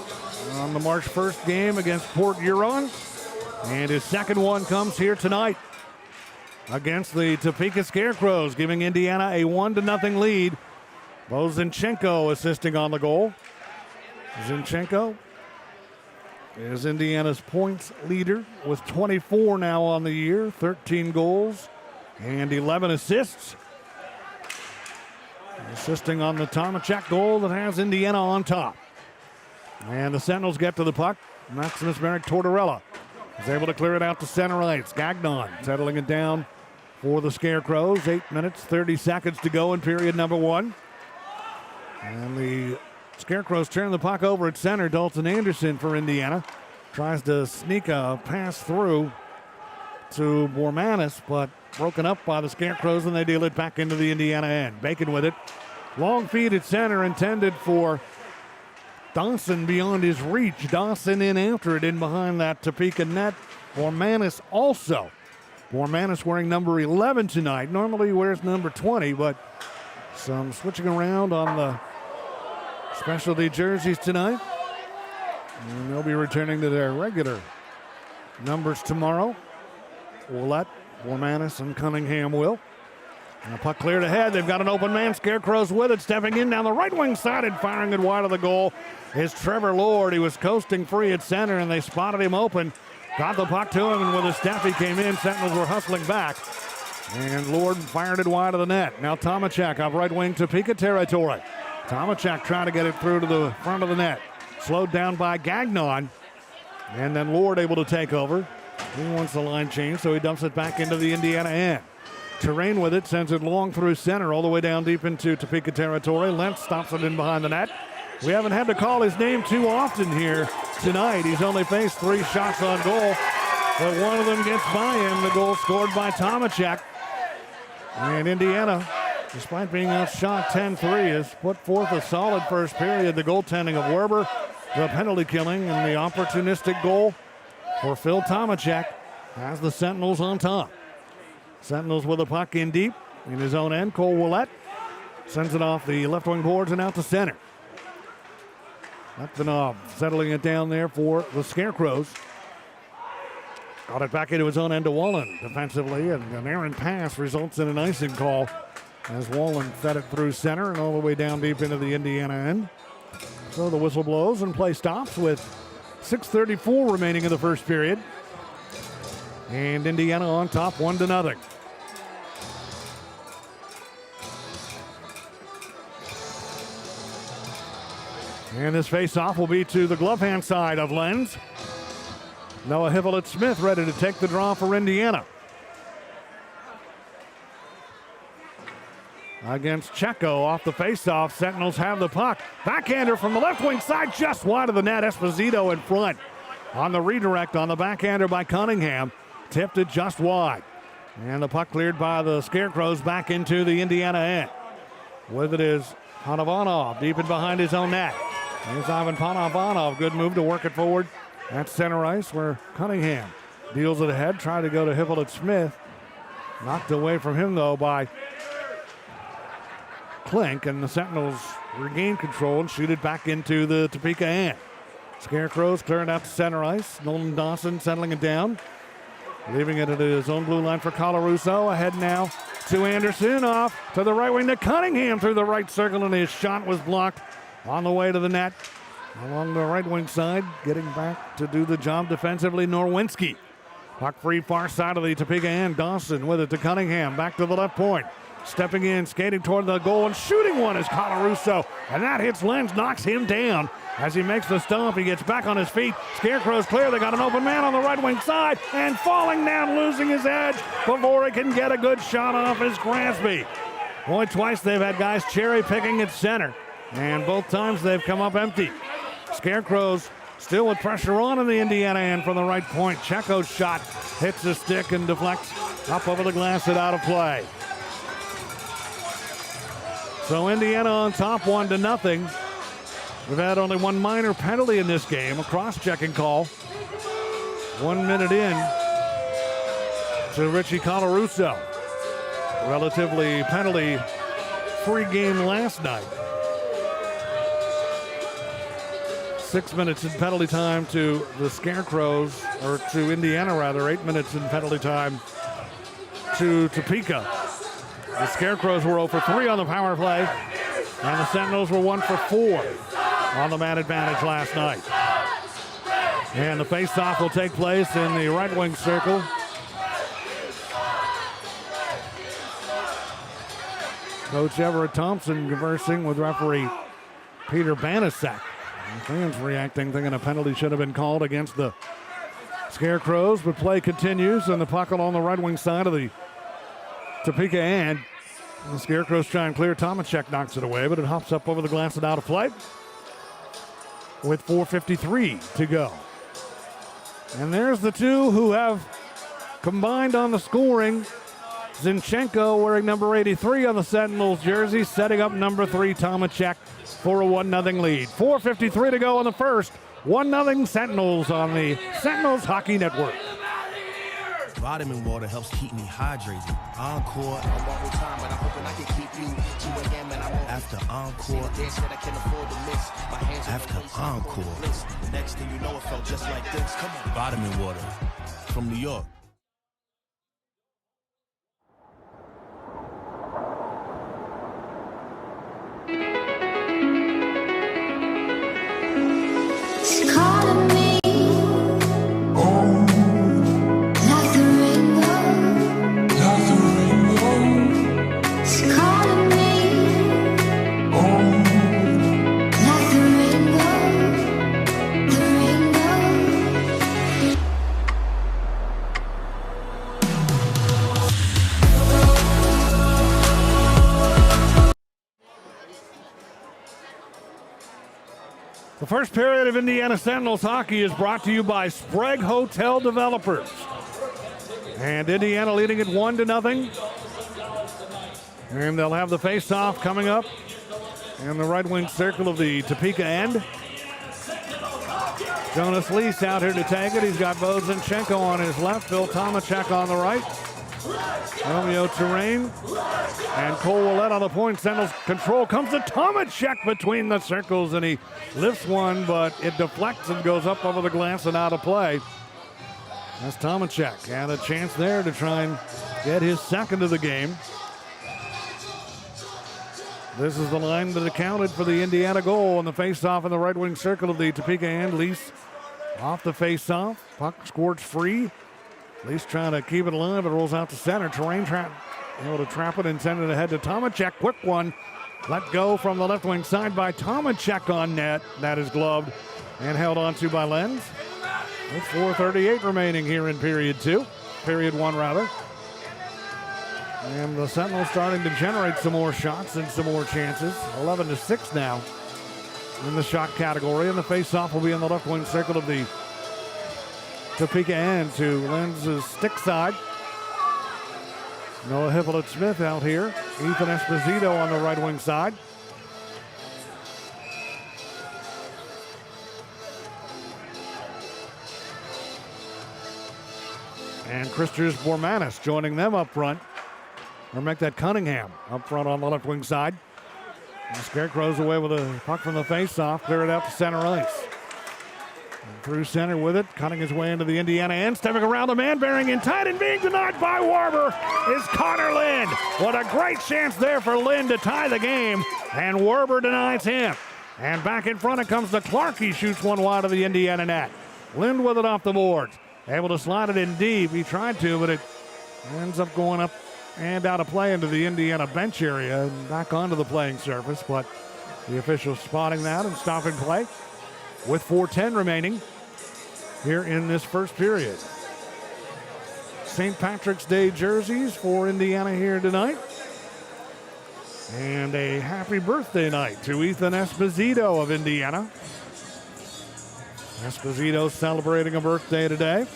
on the March 1st game against Port Huron. And his second one comes here tonight against the Topeka Scarecrows, giving Indiana a 1-0 lead. Bo Zinchenko assisting on the goal. Zinchenko is Indiana's points leader with 24 now on the year, 13 goals and 11 assists. Assisting on the Tomichek goal that has Indiana on top. And the Sentinels get to the puck. Maximus Merrick Tortoella is able to clear it out to center ice. Gagnon settling it down for the Scarecrows. 8 minutes, 30 seconds to go in period number 1. And the Scarecrows turn the puck over at center. Dalton Anderson for Indiana tries to sneak a pass through to Bormanis, but broken up by the Scarecrows, and they deal it back into the Indiana end. Bacon with it. Long feed at center intended for Dawson beyond his reach. Dawson in after it, in behind that Topeka net. Bormanis also. Bormanis wearing number 11 tonight. Normally he wears number 20, but some switching around on the specialty jerseys tonight. And they'll be returning to their regular numbers tomorrow. Wlette, Bormanis, and Cunningham will. And the puck cleared ahead. They've got an open man. Scarecrows with it. Stepping in down the right wing side and firing it wide of the goal is Trevor Lord. He was coasting free at center, and they spotted him open. Got the puck to him, and with a step he came in. Sentinels were hustling back. And Lord fired it wide of the net. Now Tomichek off right wing, Topeka territory. Tomichek trying to get it through to the front of the net. Slowed down by Gagnon. And then Lord able to take over. He wants the line change, so he dumps it back into the Indiana end. Terrain with it, sends it long through center, all the way down deep into Topeka territory. Lentz stops it in behind the net. We haven't had to call his name too often here tonight. He's only faced 3 shots on goal, but one of them gets by him. The goal scored by Tomichek. And Indiana, despite being outshot 10-3, has put forth a solid first period. The goaltending of Werber, the penalty killing, and the opportunistic goal for Phil Tomichek has the Sentinels on top. Sentinels with a puck in deep in his own end. Cole Wlette sends it off the left wing boards and out to center. Leptinov settling it down there for the Scarecrows. Got it back into his own end to Wallen defensively, and an errant pass results in an icing call as Wallen fed it through center and all the way down deep into the Indiana end. So the whistle blows and play stops with 6:34 remaining in the first period. And Indiana on top 1-0. And this face-off will be to the glove hand side of Lenz. Noah Hivellett-Smith ready to take the draw for Indiana. Against Checo off the face-off. Sentinels have the puck. Backhander from the left wing side, just wide of the net. Esposito in front. On the redirect on the backhander by Cunningham. Tipped it just wide. And the puck cleared by the Scarecrows back into the Indiana end. With it is Panovanov deep in behind his own net. There's Ivan Panovanov. Good move to work it forward at center ice where Cunningham deals it ahead. Trying to go to Hivellett-Smith. Knocked away from him though by Klink, and the Sentinels regain control and shoot it back into the Topeka end. Scarecrows clearing out to center ice. Nolan Dawson settling it down. Leaving it at his own blue line for Colarusso. Ahead now to Anderson. Off to the right wing to Cunningham through the right circle, and his shot was blocked on the way to the net. Along the right wing side, getting back to do the job defensively, Norwinski. Puck free far side of the Topeka end. Dawson with it to Cunningham. Back to the left point. Stepping in, skating toward the goal, and shooting one is Colarusso. And that hits Lenz, knocks him down. As he makes the stomp, he gets back on his feet. Scarecrow's clear. They got an open man on the right wing side, and falling down, losing his edge before he can get a good shot off is Gransby. Only twice they've had guys cherry picking at center, and both times they've come up empty. Scarecrows still with pressure on in the Indiana end from the right point. Checo's shot hits the stick and deflects up over the glass and out of play. So Indiana on top 1-0. We've had only one minor penalty in this game, a cross-checking call. 1 minute in to Richie Colarusso. Relatively penalty-free game last night. 6 minutes in penalty time to the Scarecrows, or to Indiana rather. 8 minutes in penalty time to Topeka. The Scarecrows were 0 for 3 on the power play, and the Sentinels were 1 for 4 on the man advantage last night. And the face-off will take place in the right wing circle. Coach Everett Thompson conversing with referee Peter Banaszak The fans reacting, thinking a penalty should have been called against the Scarecrows, but play continues, and the puck on the right wing side of the Topeka end. The Scarecrows try and clear. Tomichek knocks it away, but it hops up over the glass and out of play with 4:53 to go. And there's the two who have combined on the scoring. Zinchenko wearing number 83 on the Sentinels jersey, setting up number 3 Tomichek for a 1-0 lead. 4:53 to go in the first. 1-0 Sentinels on the Sentinels Hockey Network. Vitamin water helps keep me hydrated. Encore. After encore. After encore. Next thing you know, it felt just like this. Come on. Vitamin water from New York. It's calling me like the rainbow. It's calling me like the rainbow. The rainbow. The first period of Indiana Sentinels hockey is brought to you by Sprague Hotel Developers. And Indiana leading it 1-0. And they'll have the face-off coming up in the right wing circle of the Topeka end. Jonas Lease out here to take it. He's got Bo Zinchenko on his left, Phil Tomichek on the right. Romeo Terrain and Cole Wlette on the point. Sentinels control. Comes to Tomichek between the circles, and he lifts one, but it deflects and goes up over the glass and out of play. That's Tomichek, and a chance there to try and get his second of the game. This is the line that accounted for the Indiana goal on the face-off in the right wing circle of the Topeka end. Lease off the face-off. Puck scored free. Lease trying to keep it alive. It rolls out to center. Terrain able to trap it and send it ahead to Tomichek. Quick one. Let go from the left wing side by Tomichek on net. That is gloved and held onto by Lenz. With 4:38 remaining here in period 2. Period 1 rather. And the Sentinels starting to generate some more shots and some more chances. 11-6 now in the shot category. And the face-off will be in the left wing circle of the Topeka end to Lenz's stick side. Noah Hippolyte-Smith out here. Ethan Esposito on the right wing side. And Christopher Bormanis joining them up front. Or make that Cunningham up front on the left wing side. And the Scarecrows away with a puck from the face-off. Clear it out to center ice. And through center with it, cutting his way into the Indiana end. Stepping around the man, bearing in tight and being denied by Warber is Connor Lind. What a great chance there for Lind to tie the game. And Warber denies him. And back in front it comes to Clark. He shoots one wide of the Indiana net. Lind with it off the boards. Able to slide it in deep. He tried to, but it ends up going up and out of play into the Indiana bench area and back onto the playing surface. But the officials spotting that and stopping play with 4:10 remaining here in this first period. St. Patrick's Day jerseys for Indiana here tonight. And a happy birthday night to Ethan Esposito of Indiana. Esposito celebrating a birthday today.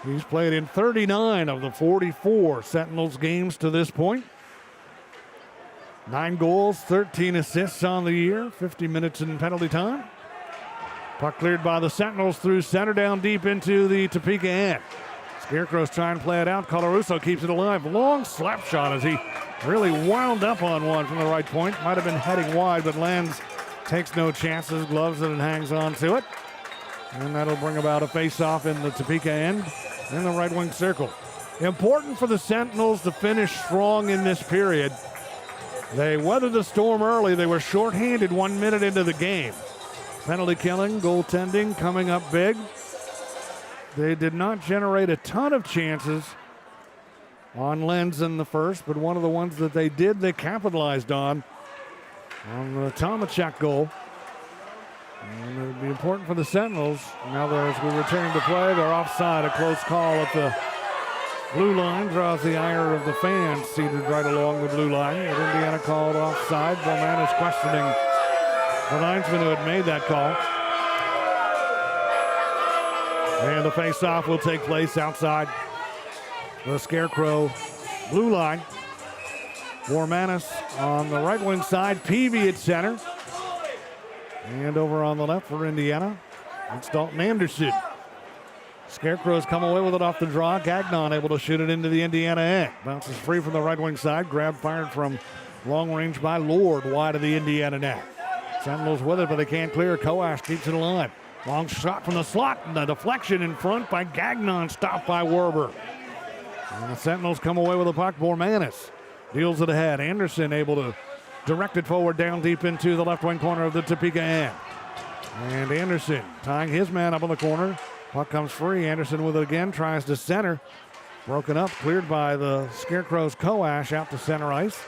He's played in 39 of the 44 Sentinels games to this point. 9 goals, 13 assists on the year, 50 minutes in penalty time. Puck cleared by the Sentinels through center, down deep into the Topeka end. Scarecrows trying to play it out. Colarusso keeps it alive. Long slap shot as he really wound up on one from the right point. Might have been heading wide, but Lenz takes no chances, gloves it and hangs on to it. And that'll bring about a face-off in the Topeka end in the right wing circle. Important for the Sentinels to finish strong in this period. They weathered the storm early. They were shorthanded 1 minute into the game. Penalty killing, goaltending coming up big. They did not generate a ton of chances on Lenz in the first, but one of the ones that they did, they capitalized on the Tomichek goal. And it would be important for the Sentinels. Now as we return to play, they're offside. A close call at the blue line draws the ire of the fans seated right along the blue line. With Indiana called offside. Bowman is questioning the linesman who had made that call. And the face-off will take place outside the Scarecrow blue line. Bormanis on the right wing side, Peavy at center. And over on the left for Indiana, it's Dalton Anderson. Scarecrows come away with it off the draw. Gagnon able to shoot it into the Indiana end. Bounces free from the right wing side. Grab fired from long range by Lord, wide of the Indiana net. Sentinels with it, but they can't clear. Koash keeps it alive. Long shot from the slot, and the deflection in front by Gagnon, stopped by Werber. And the Sentinels come away with the puck. Bormanis deals it ahead. Anderson able to direct it forward down deep into the left wing corner of the Topeka end. And Anderson tying his man up in the corner. Puck comes free. Anderson with it again, tries to center. Broken up, cleared by the Scarecrows. Koash out to center ice.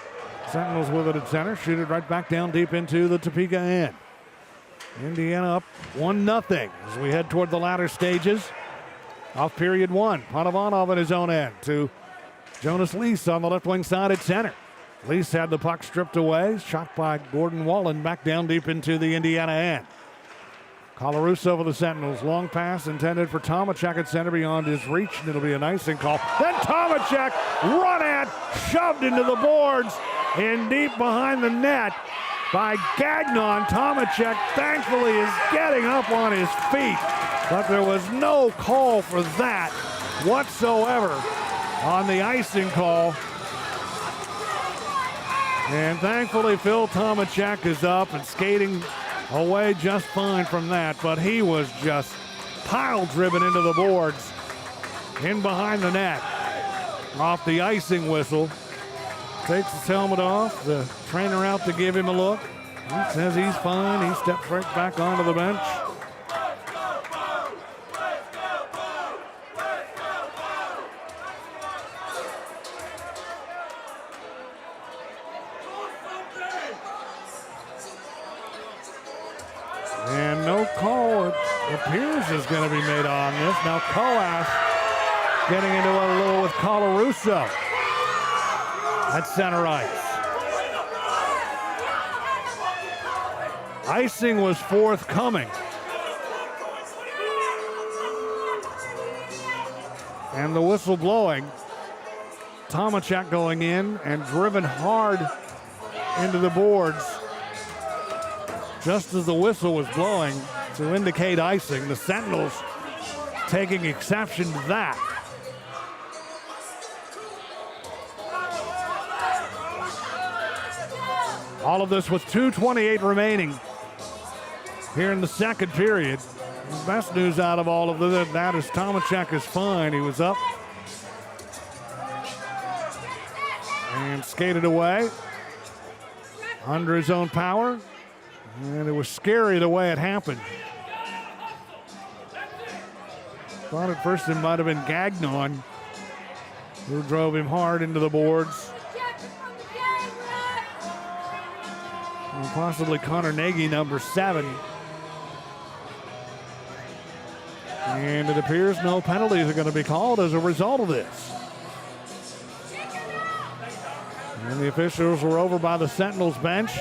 Sentinels with it at center. Shoot it right back down deep into the Topeka end. Indiana up 1-0 as we head toward the latter stages of period one. Panovanov at his own end to Jonas Lease on the left wing side at center. Lease had the puck stripped away. Shot by Gordon Wallen back down deep into the Indiana end. Colarusso for the Sentinels. Long pass intended for Tomichek at center beyond his reach, and it'll be an icing call. Then Tomichek run at, shoved into the boards, in deep behind the net by Gagnon. Tomichek thankfully is getting up on his feet, but there was no call for that whatsoever on the icing call. And thankfully Phil Tomichek is up and skating away just fine from that, but he was just pile driven into the boards in behind the net off the icing whistle. Takes his helmet off, the trainer out to give him a look. He says he's fine. He steps right back onto the bench. And no call, it appears, is going to be made on this. Now Koash getting into a little with Colarusso at center ice. Icing was forthcoming. And the whistle blowing. Tomichek going in and driven hard into the boards just as the whistle was blowing to indicate icing. The Sentinels taking exception to that. All of this with 2:28 remaining here in the second period. The best news out of all of that is Tomichek is fine. He was up and skated away under his own power. And it was scary the way it happened. Thought at first it might have been Gagnon who drove him hard into the boards. And possibly Connor Nagy, number 7. And it appears no penalties are going to be called as a result of this. And the officials were over by the Sentinels bench.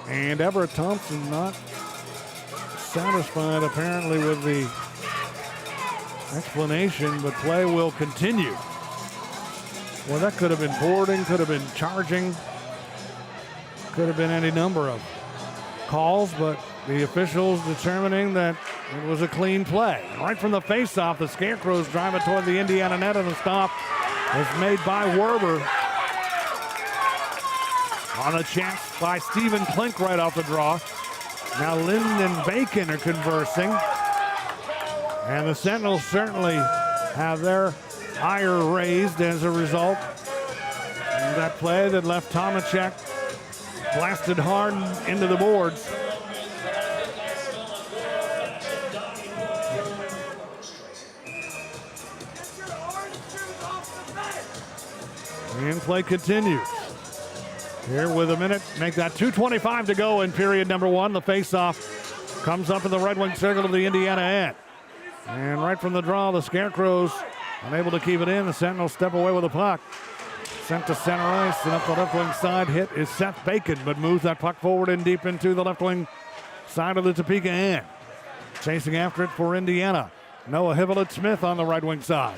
And Everett Thompson not satisfied apparently with the explanation, but play will continue. Well, that could have been boarding, could have been charging, could have been any number of calls, but the officials determining that it was a clean play. Right from the faceoff, the Scarecrows drive it toward the Indiana net, and the stop was made by Werber. On a chance by Stephen Klink right off the draw. Now Linden and Bacon are conversing. And the Sentinels certainly have their ire raised as a result of that play that left Tomichek blasted hard into the boards. And play continues. Here with a minute, make that 2:25 to go in period number one. The faceoff comes up in the right wing circle of the Indiana end. And right from the draw, the Scarecrows unable to keep it in. The Sentinels step away with the puck. Sent to center ice and up the left wing side. Hit is Seth Bacon, but moves that puck forward and deep into the left wing side of the Topeka end. Chasing after it for Indiana. Noah Wlette-Smith on the right wing side.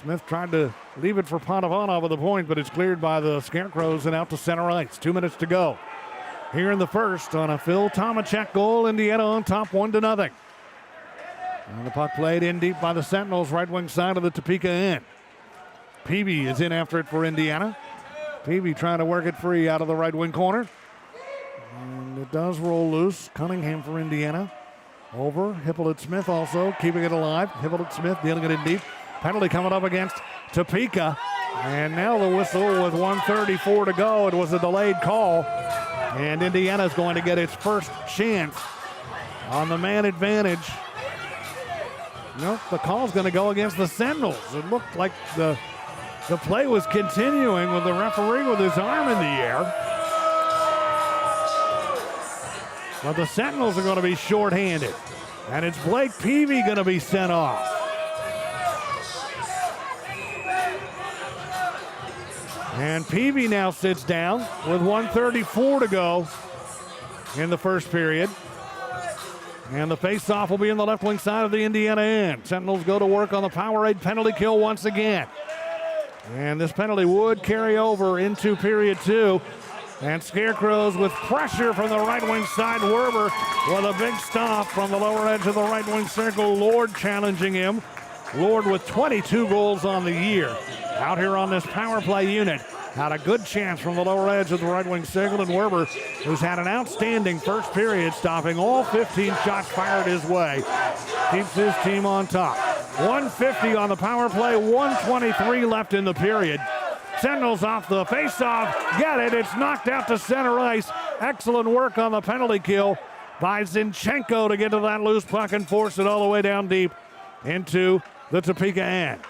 Smith tried to leave it for Pontavanov with the point, but it's cleared by the Scarecrows and out to center ice. 2 minutes to go. Here in the first on a Phil Tomichek goal. Indiana on top 1-0. And the puck played in deep by the Sentinels, right wing side of the Topeka end. Peavy is in after it for Indiana. Peavy trying to work it free out of the right wing corner. And it does roll loose. Cunningham for Indiana. Over. Wlette-Smith also keeping it alive. Wlette-Smith dealing it in deep. Penalty coming up against Topeka. And now the whistle with 1:34 to go. It was a delayed call. And Indiana's going to get its first chance on the man advantage. Nope, the call's going to go against the Sentinels. It looked like the play was continuing with the referee with his arm in the air. But the Sentinels are going to be shorthanded. And it's Blake Peavy going to be sent off. And Peavy now sits down with 1:34 to go in the first period. And the face-off will be in the left wing side of the Indiana end. Sentinels go to work on the Powerade penalty kill once again. And this penalty would carry over into period two. And Scarecrows with pressure from the right wing side. Werber with a big stop from the lower edge of the right wing circle. Lord challenging him. Lord with 22 goals on the year. Out here on this power play unit. Had a good chance from the lower edge of the right wing circle. And Werber, who's had an outstanding first period, stopping all 15 shots fired his way, keeps his team on top. 150 on the power play, 1:23 left in the period. Sentinels off the face-off, get it, it's knocked out to center ice. Excellent work on the penalty kill by Zinchenko to get to that loose puck and force it all the way down deep into the Topeka end.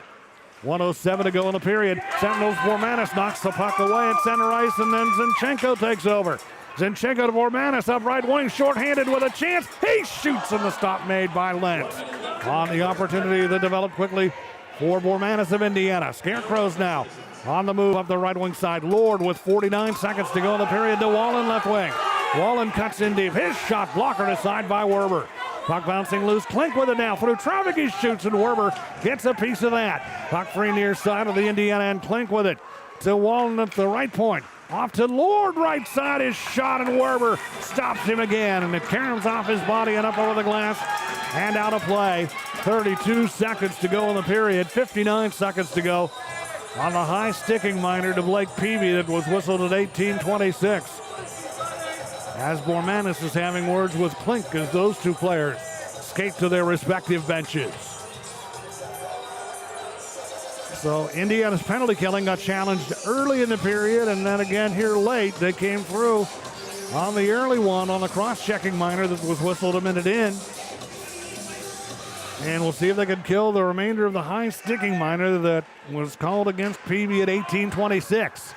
1:07 to go in the period. Sentinels, Bormanis knocks the puck away at center ice, and then Zinchenko takes over. Zinchenko to Bormanis up right wing, shorthanded with a chance. He shoots, and the stop made by Lentz. On the opportunity that developed quickly for Bormanis of Indiana. Scarecrows now on the move up the right wing side. Lord with 49 seconds to go in the period to Wallen left wing. Wallen cuts in deep. His shot blockered aside by Werber. Puck bouncing loose. Klink with it now. Through traffic he shoots, and Werber gets a piece of that. Puck free near side of the Indiana end. Klink with it to Wallen at the right point. Off to Lord, right side, his shot, and Werber stops him again. And it caroms off his body and up over the glass and out of play. 32 seconds to go in the period. 59 seconds to go on the high sticking minor to Blake Peavy that was whistled at 18:26. As Bormanis is having words with Klink as those two players skate to their respective benches. So Indiana's penalty killing got challenged early in the period, and then again here late. They came through on the early one on the cross-checking minor that was whistled a minute in. And we'll see if they can kill the remainder of the high-sticking minor that was called against Peavy at 18:26.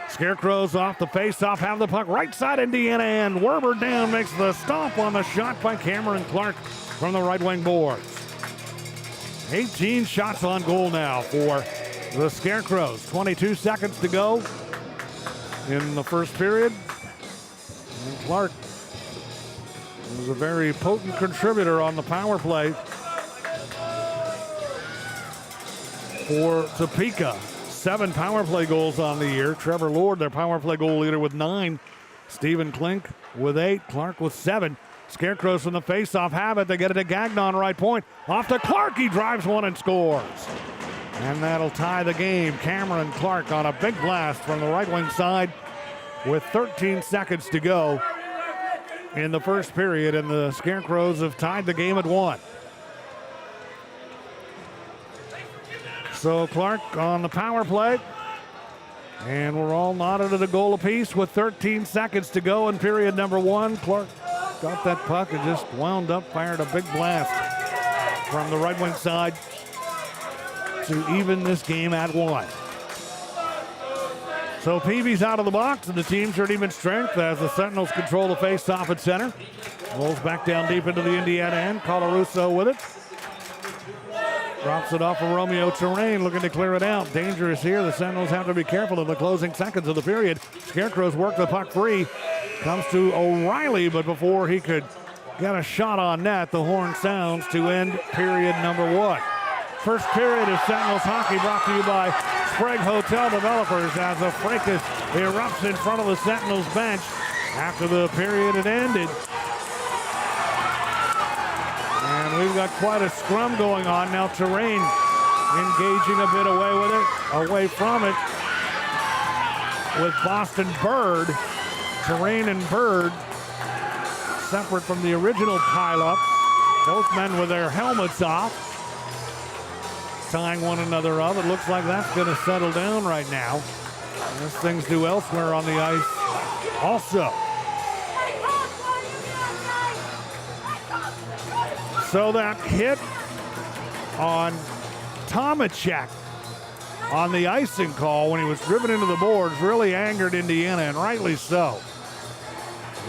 Scarecrows off the face-off, have the puck right side Indiana end. Werber down, makes the stop on the shot by Cameron Clark from the right wing boards. 18 shots on goal now for the Scarecrows. 22 seconds to go in the first period. And Clark was a very potent contributor on the power play for Topeka. 7 power play goals on the year. Trevor Lord, their power play goal leader, with 9. Stephen Klink with 8. Clark with 7. Scarecrows from the face-off have it. They get it to Gagnon right point. Off to Clark. He drives one and scores. And that'll tie the game. Cameron Clark on a big blast from the right wing side with 13 seconds to go in the first period. And the Scarecrows have tied the game at 1. So Clark on the power play. And we're all knotted at a goal apiece with 13 seconds to go in period number 1. Clark got that puck and just wound up, fired a big blast from the right wing side to even this game at 1. So Peavy's out of the box, and the team's at even strength as the Sentinels control the face-off at center. Rolls back down deep into the Indiana end. Colarusso with it. Drops it off of Romeo Terrain, looking to clear it out. Dangerous here. The Sentinels have to be careful in the closing seconds of the period. Scarecrows work the puck free. Comes to O'Reilly, but before he could get a shot on net, the horn sounds to end period number 1. First period of Sentinels hockey brought to you by Sprague Hotel Developers as a fracas erupts in front of the Sentinels bench after the period had ended. And we've got quite a scrum going on now. Terrain engaging a bit away from it with Boston Bird. Terrain and Bird separate from the original pileup. Both men with their helmets off, tying one another up. It looks like that's going to settle down right now, as things do elsewhere on the ice also. So that hit on Tomichek on the icing call when he was driven into the boards really angered Indiana, and rightly so.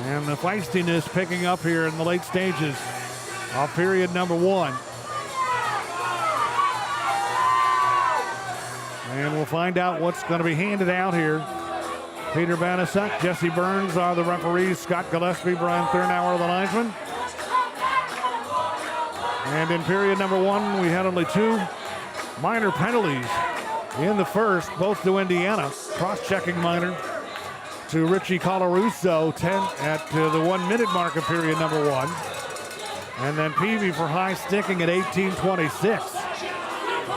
And the feistiness picking up here in the late stages of period number 1. And we'll find out what's going to be handed out here. Peter Banasek, Jesse Burns are the referees. Scott Gillespie, Brian Thurnauer, the linesman. And in period number 1, we had only 2 minor penalties in the first, both to Indiana. Cross-checking minor to Richie Colarusso, 10 at the 1 minute mark of period number 1. And then Peavy for high sticking at 18:26.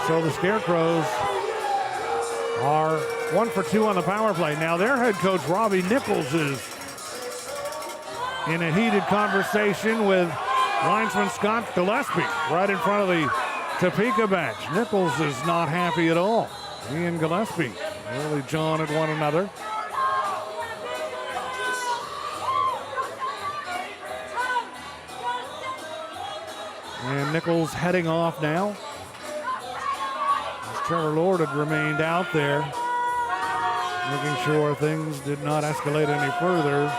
So the Scarecrows are 1 for 2 on the power play. Now their head coach, Robbie Nichols, is in a heated conversation with linesman Scott Gillespie right in front of the Topeka bench. Nichols is not happy at all. He and Gillespie really jawing at one another. And Nichols heading off now. As Trevor Lord had remained out there, making sure things did not escalate any further.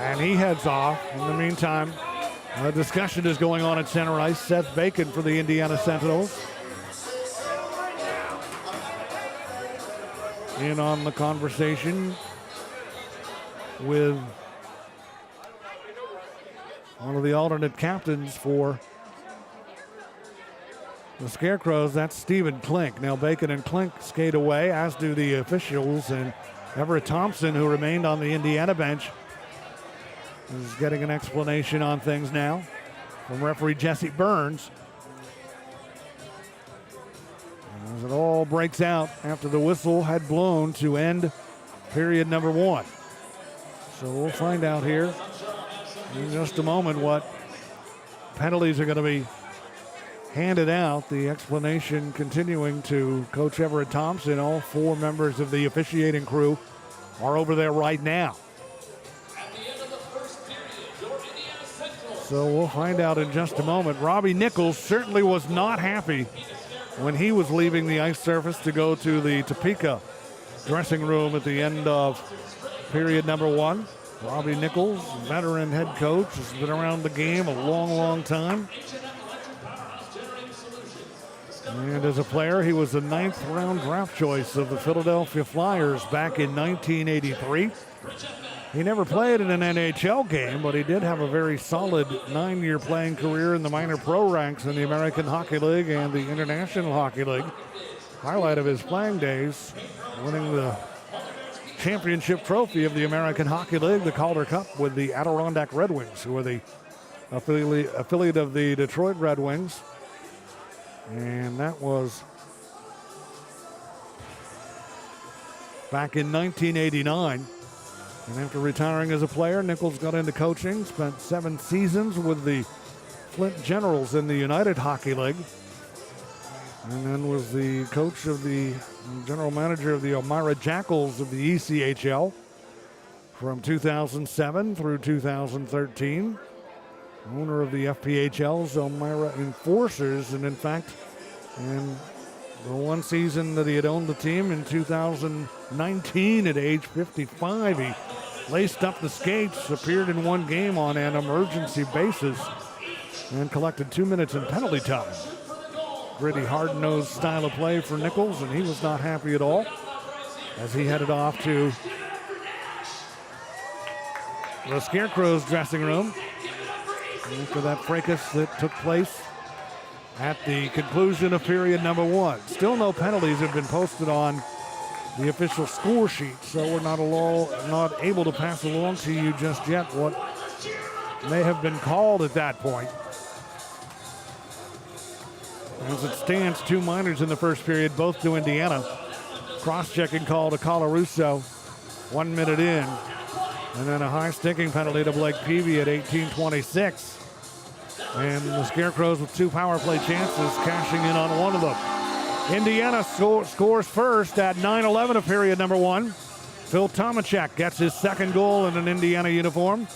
And he heads off. In the meantime, a discussion is going on at center ice. Seth Bacon for the Indiana Sentinels in on the conversation with one of the alternate captains for the Scarecrows. That's Stephen Klink. Now Bacon and Klink skate away, as do the officials, and Everett Thompson, who remained on the Indiana bench, is getting an explanation on things now from referee Jesse Burns. As it all breaks out after the whistle had blown to end period number 1. So we'll find out here in just a moment what penalties are going to be handed out. The explanation continuing to Coach Everett Thompson. All 4 members of the officiating crew are over there right now. So we'll find out in just a moment. Robbie Nichols certainly was not happy when he was leaving the ice surface to go to the Topeka dressing room at the end of period number 1. Robbie Nichols, veteran head coach, has been around the game a long, long time. And as a player, he was the 9th round draft choice of the Philadelphia Flyers back in 1983. He never played in an NHL game, but he did have a very solid 9-year playing career in the minor pro ranks in the American Hockey League and the International Hockey League. Highlight of his playing days, winning the championship trophy of the American Hockey League, the Calder Cup, with the Adirondack Red Wings, who are the affiliate of the Detroit Red Wings. And that was back in 1989. And after retiring as a player, Nichols got into coaching, spent 7 seasons with the Flint Generals in the United Hockey League, and then was the coach of the general manager of the Elmira Jackals of the ECHL from 2007 through 2013. Owner of the FPHL's Elmira Enforcers, and in fact, in The one season that he had owned the team in 2019 at age 55. He laced up the skates, appeared in one game on an emergency basis, and collected 2 minutes in penalty time. Gritty, hard-nosed style of play for Nichols, and he was not happy at all as he headed off to the Scarecrows dressing room after that fracas that took place at the conclusion of period number 1. Still no penalties have been posted on the official score sheet, so we're not able to pass along to you just yet what may have been called at that point. As it stands, 2 minors in the first period, both to Indiana. Cross-checking call to Colarusso 1 minute in. And then a high sticking penalty to Blake Peavy at 18:26. And the Scarecrows with 2 power play chances, cashing in on one of them. Indiana scores first at 9:11 of period number 1. Phil Tomichek gets his second goal in an Indiana uniform.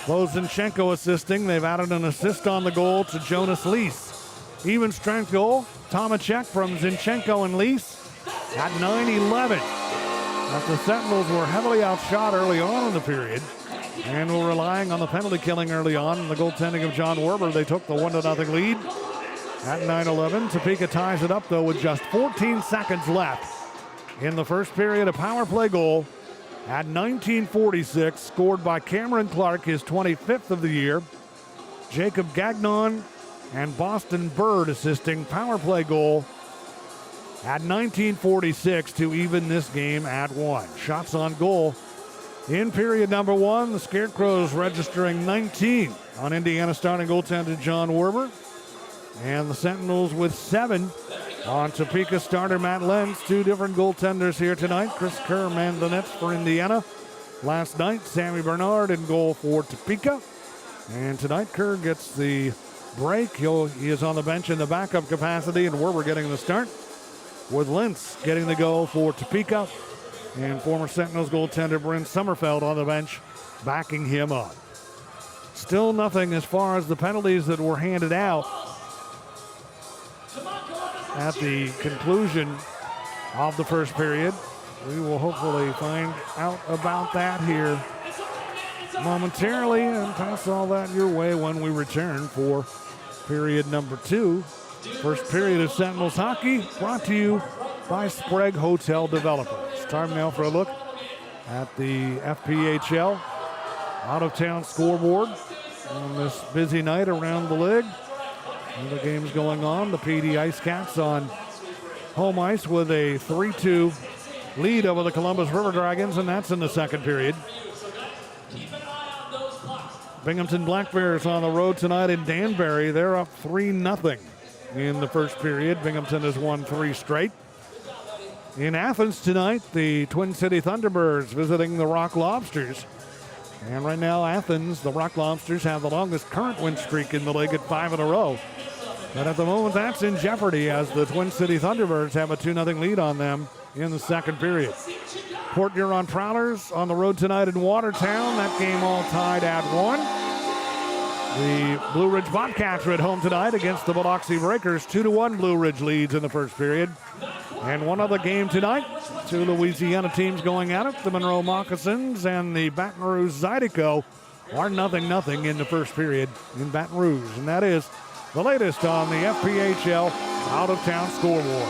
Bozinchenko assisting. They've added an assist on the goal to Jonas Lease. Even strength goal, Tomichek from Zinchenko and Lease at 9:11. As the Sentinels were heavily outshot early on in the period and were relying on the penalty killing early on and the goaltending of John Werber, they took the 1-0 lead at 9:11. Topeka ties it up, though, with just 14 seconds left in the first period. A power play goal at 19:46, scored by Cameron Clark, his 25th of the year. Jacob Gagnon and Boston Bird assisting. Power play goal at 19:46 to even this game at 1. Shots on goal in period number 1. The Scarecrows registering 19 on Indiana starting goaltender John Werber. And the Sentinels with 7 on Topeka starter Matt Lenz. 2 different goaltenders here tonight. Chris Kerr manned the nets for Indiana last night. Sammy Bernard in goal for Topeka. And tonight Kerr gets the break. He is on the bench in the backup capacity, and Werber getting the start, with Lentz getting the goal for Topeka, and former Sentinels goaltender Bryn Sommerfeld on the bench backing him up. Still nothing as far as the penalties that were handed out at the conclusion of the first period. We will hopefully find out about that here momentarily and pass all that your way when we return for period number 2. First period of Sentinels hockey brought to you by Sprague Hotel Developers. Time now for a look at the FPHL out-of-town scoreboard on this busy night around the league. The game's going on. The PD Ice Cats on home ice with a 3-2 lead over the Columbus River Dragons, and that's in the second period. Binghamton Black Bears on the road tonight in Danbury. They're up 3-0 in the first period. Binghamton has won 3 straight. In Athens tonight, the Twin City Thunderbirds visiting the Rock Lobsters. And right now, Athens, the Rock Lobsters, have the longest current win streak in the league at 5 in a row. But at the moment, that's in jeopardy as the Twin City Thunderbirds have a 2-0 lead on them in the second period. Port Huron Prowlers on the road tonight in Watertown. That game all tied at 1. The Blue Ridge Bobcats are at home tonight against the Biloxi Breakers. 2-1 Blue Ridge leads in the first period. And one other game tonight. 2 Louisiana teams going at it. The Monroe Moccasins and the Baton Rouge Zydeco are 0-0 in the first period in Baton Rouge. And that is the latest on the FPHL out-of-town scoreboard.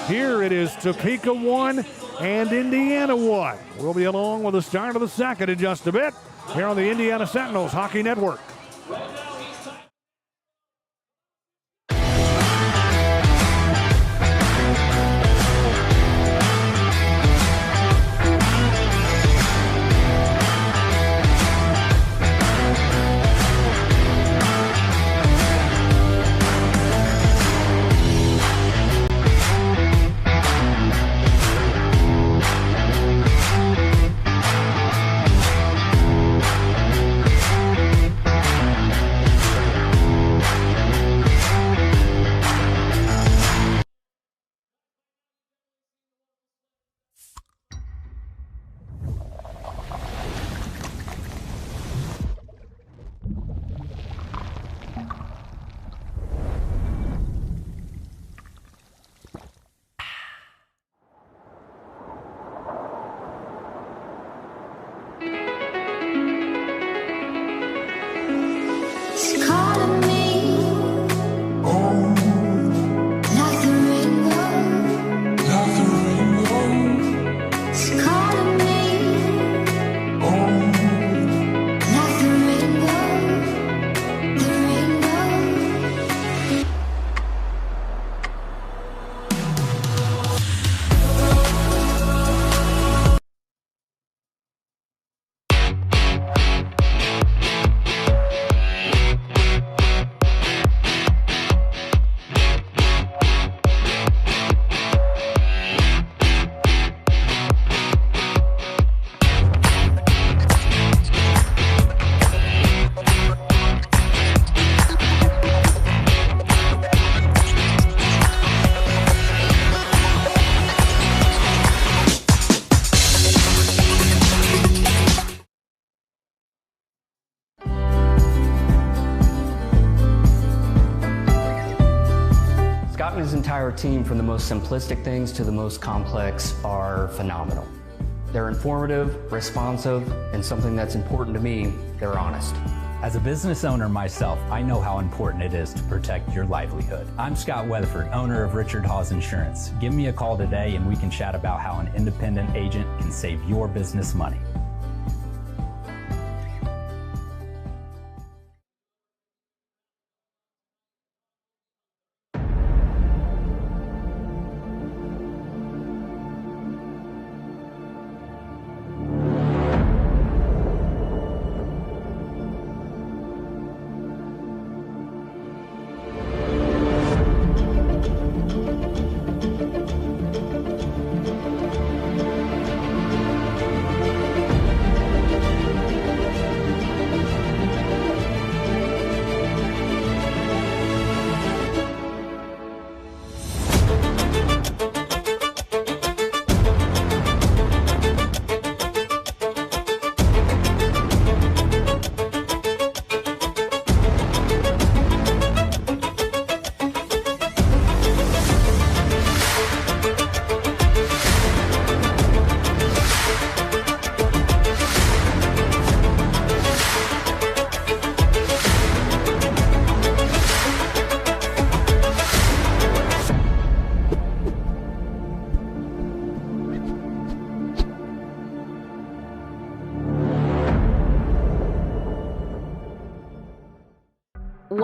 Here it is Topeka 1 and Indiana 1. We'll be along with the start of the second in just a bit here on the Indiana Sentinels Hockey Network. Scott and his entire team, from the most simplistic things to the most complex, are phenomenal. They're informative, responsive, and something that's important to me, they're honest. As a business owner myself, I know how important it is to protect your livelihood. I'm Scott Weatherford, owner of Richard Hawes Insurance. Give me a call today and we can chat about how an independent agent can save your business money.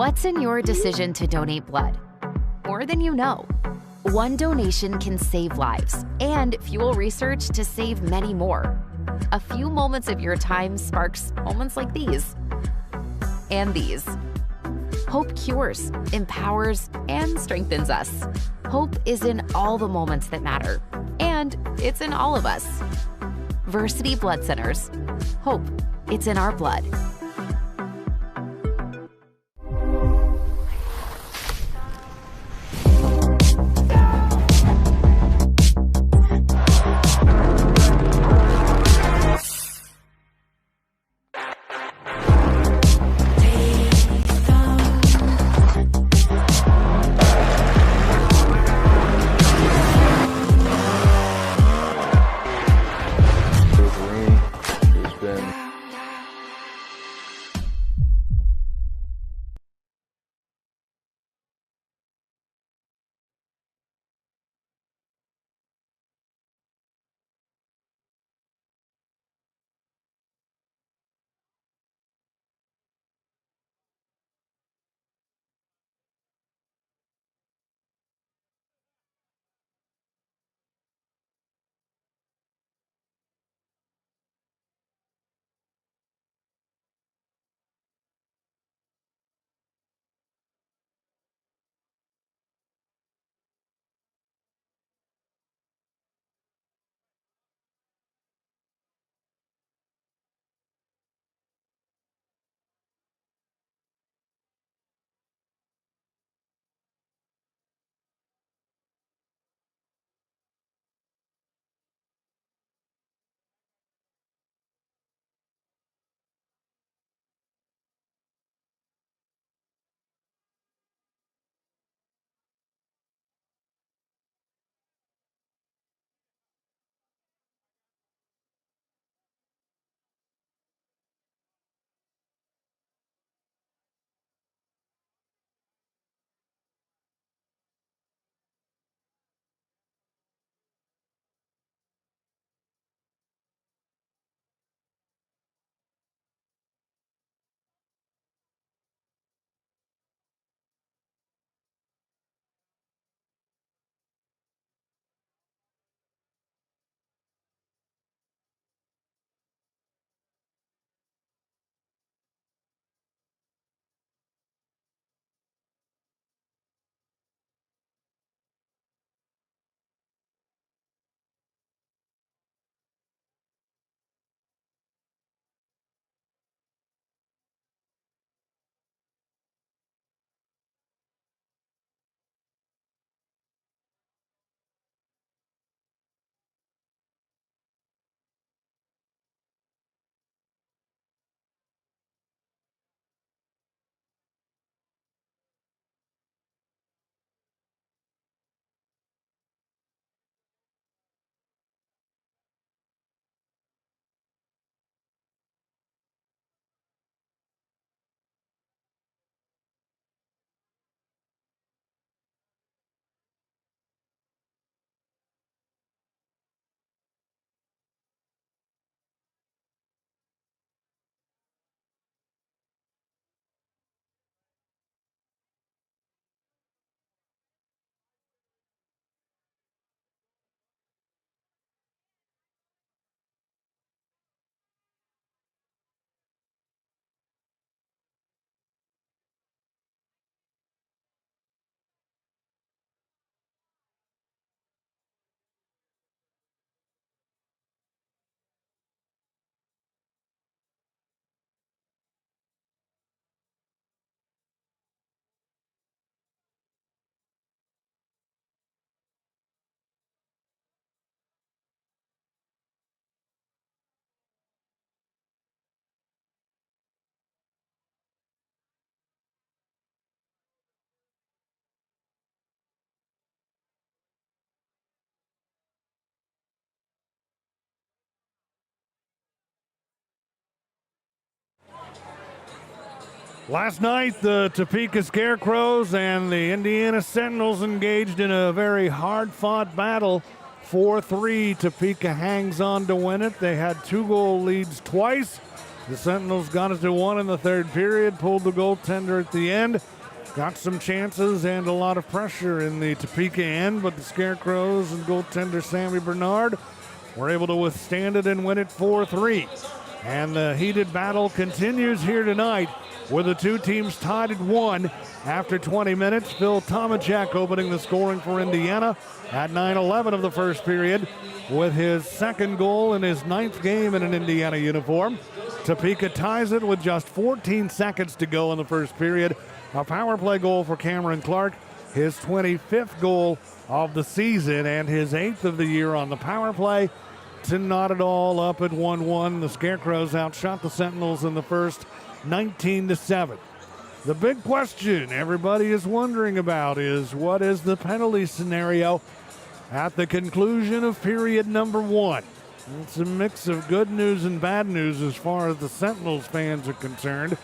What's in your decision to donate blood? More than you know. One donation can save lives and fuel research to save many more. A few moments of your time sparks moments like these. And these. Hope cures, empowers, and strengthens us. Hope is in all the moments that matter. And it's in all of us. Versity Blood Centers. Hope. It's in our blood. Last night, the Topeka Scarecrows and the Indiana Sentinels engaged in a very hard-fought battle. 4-3, Topeka hangs on to win it. They had 2-goal leads twice. The Sentinels got it to 1 in the third period, pulled the goaltender at the end. Got some chances and a lot of pressure in the Topeka end, but the Scarecrows and goaltender Sammy Bernard were able to withstand it and win it 4-3. And the heated battle continues here tonight with the two teams tied at 1 after 20 minutes. Phil Tomichek opening the scoring for Indiana at 9:11 of the first period with his second goal in his 9th game in an Indiana uniform. Topeka ties it with just 14 seconds to go in the first period. A power play goal for Cameron Clark, his 25th goal of the season and his 8th of the year on the power play to knot it all up at 1-1. The Scarecrows outshot the Sentinels in the first 19-7. The big question everybody is wondering about is what is the penalty scenario at the conclusion of period number 1? It's a mix of good news and bad news as far as the Sentinels fans are concerned.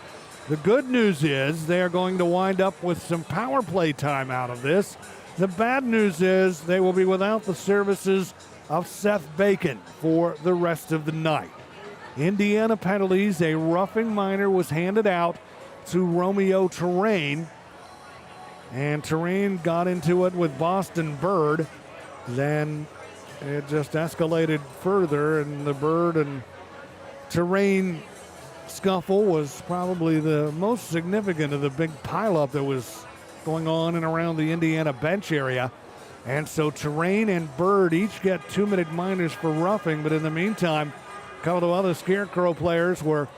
The good news is they are going to wind up with some power play time out of this. The bad news is they will be without the services of Seth Bacon for the rest of the night. Indiana penalties, a roughing minor was handed out to Romeo Terrain, and Terrain got into it with Boston Bird. Then it just escalated further, and the Bird and Terrain scuffle was probably the most significant of the big pileup that was going on and around the Indiana bench area. And so Terrain and Bird each get 2-minute minors for roughing, but in the meantime, a couple of other Scarecrow players were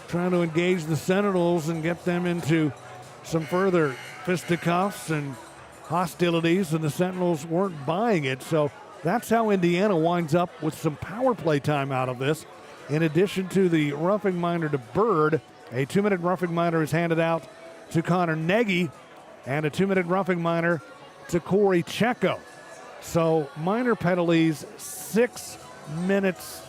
trying to engage the Sentinels and get them into some further fisticuffs and hostilities, and the Sentinels weren't buying it. So that's how Indiana winds up with some power play time out of this. In addition to the roughing minor to Bird, a 2-minute roughing minor is handed out to Connor Nagy and a 2-minute roughing minor to Corey Checo. So minor penalties, 6 minutes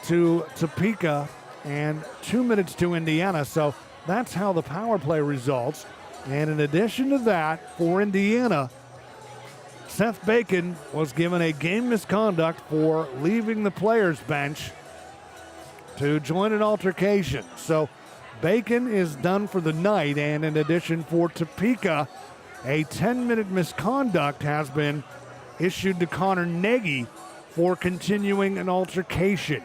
to Topeka and 2 minutes to Indiana. So that's how the power play results. And in addition to that, for Indiana, Seth Bacon was given a game misconduct for leaving the players' bench to join an altercation. So Bacon is done for the night, and in addition for Topeka, a 10-minute misconduct has been issued to Connor Nagy for continuing an altercation.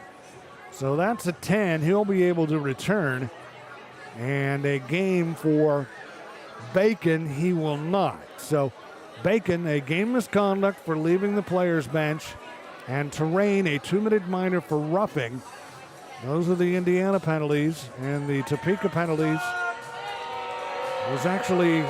So that's a 10. He'll be able to return. And a game for Bacon, he will not. So Bacon, a game misconduct for leaving the players' bench, and Terrain, a 2-minute minor for roughing. Those are the Indiana penalties, and the Topeka penalties was actually,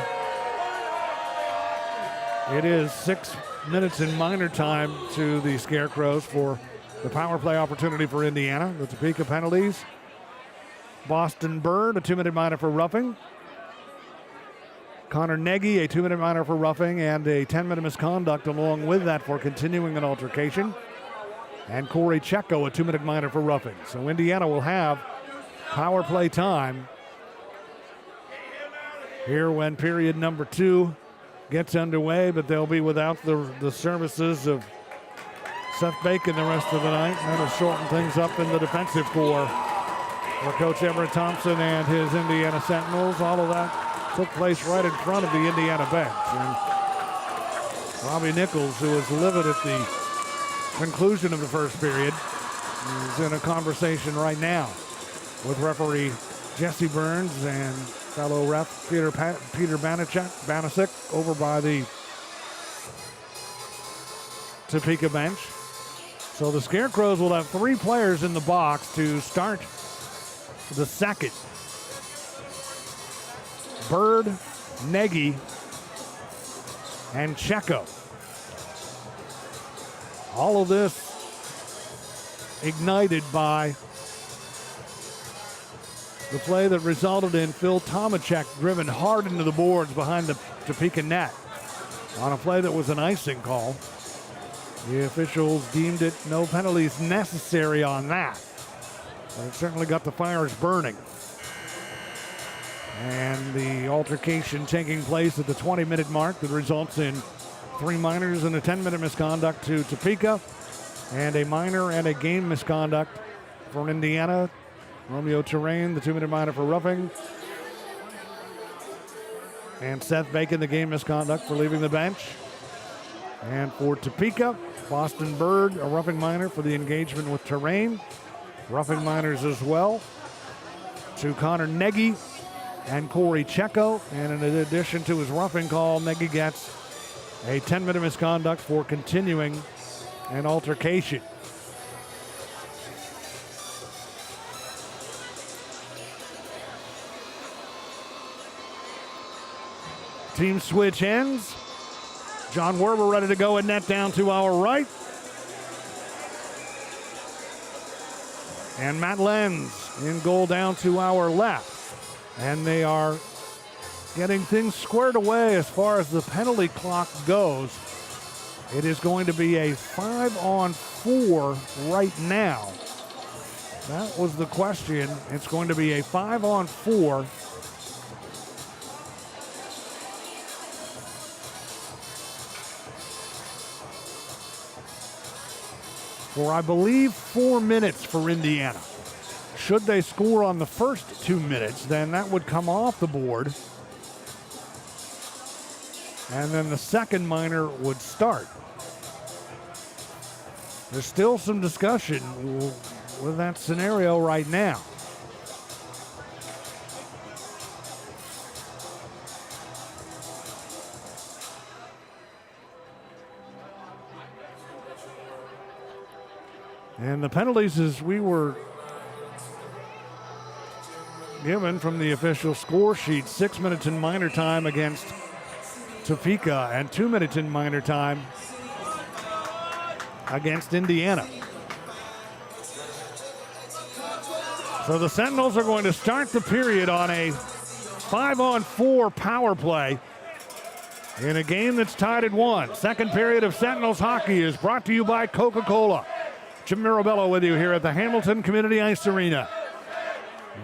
it is 6 minutes in minor time to the Scarecrows for the power play opportunity for Indiana. The Topeka penalties, Boston Bird, a 2-minute minor for roughing. Connor Nagy, a 2-minute minor for roughing, and a 10-minute misconduct along with that for continuing an altercation. And Corey Checo, a 2-minute minor for roughing. So Indiana will have power play time here when period number 2 gets underway, but they'll be without the services of Seth Bacon the rest of the night. That'll shorten things up in the defensive core for Coach Everett Thompson and his Indiana Sentinels. All of that took place right in front of the Indiana bench. And Robbie Nichols, who was livid at the conclusion of the first period, is in a conversation right now with referee Jesse Burns and fellow ref Peter Banasek over by the Topeka bench. So the Scarecrows will have 3 players in the box to start the second. Bird, Nagy, and Checo. All of this ignited by the play that resulted in Phil Tomichek driven hard into the boards behind the Topeka net on a play that was an icing call. The officials deemed it no penalties necessary on that, but it certainly got the fires burning. And the altercation taking place at the 20-minute mark that results in 3 minors and a 10-minute misconduct to Topeka, and a minor and a game misconduct for Indiana. Romeo Terrain, the 2-minute minor for roughing. And Seth Bacon, the game misconduct for leaving the bench. And for Topeka, Boston Bird, a roughing minor for the engagement with Terrain. Roughing minors as well to Connor Nagy and Corey Checo. And in addition to his roughing call, Nagy gets a 10-minute misconduct for continuing an altercation. Team switch ends. John Werber ready to go at net down to our right. And Matt Lenz in goal down to our left. And they are getting things squared away as far as the penalty clock goes. It is going to be a 5-on-4 right now. That was the question. It's going to be a 5-on-4. For, I believe, 4 minutes for Indiana. Should they score on the first 2 minutes, then that would come off the board. And then the second minor would start. There's still some discussion with that scenario right now. And the penalties, as we were given from the official score sheet, 6 minutes in minor time against Topeka and 2 minutes in minor time against Indiana. So the Sentinels are going to start the period on a 5-on-4 power play in a game that's tied at 1. Second period of Sentinels hockey is brought to you by Coca-Cola. Jim Mirabello with you here at the Hamilton Community Ice Arena.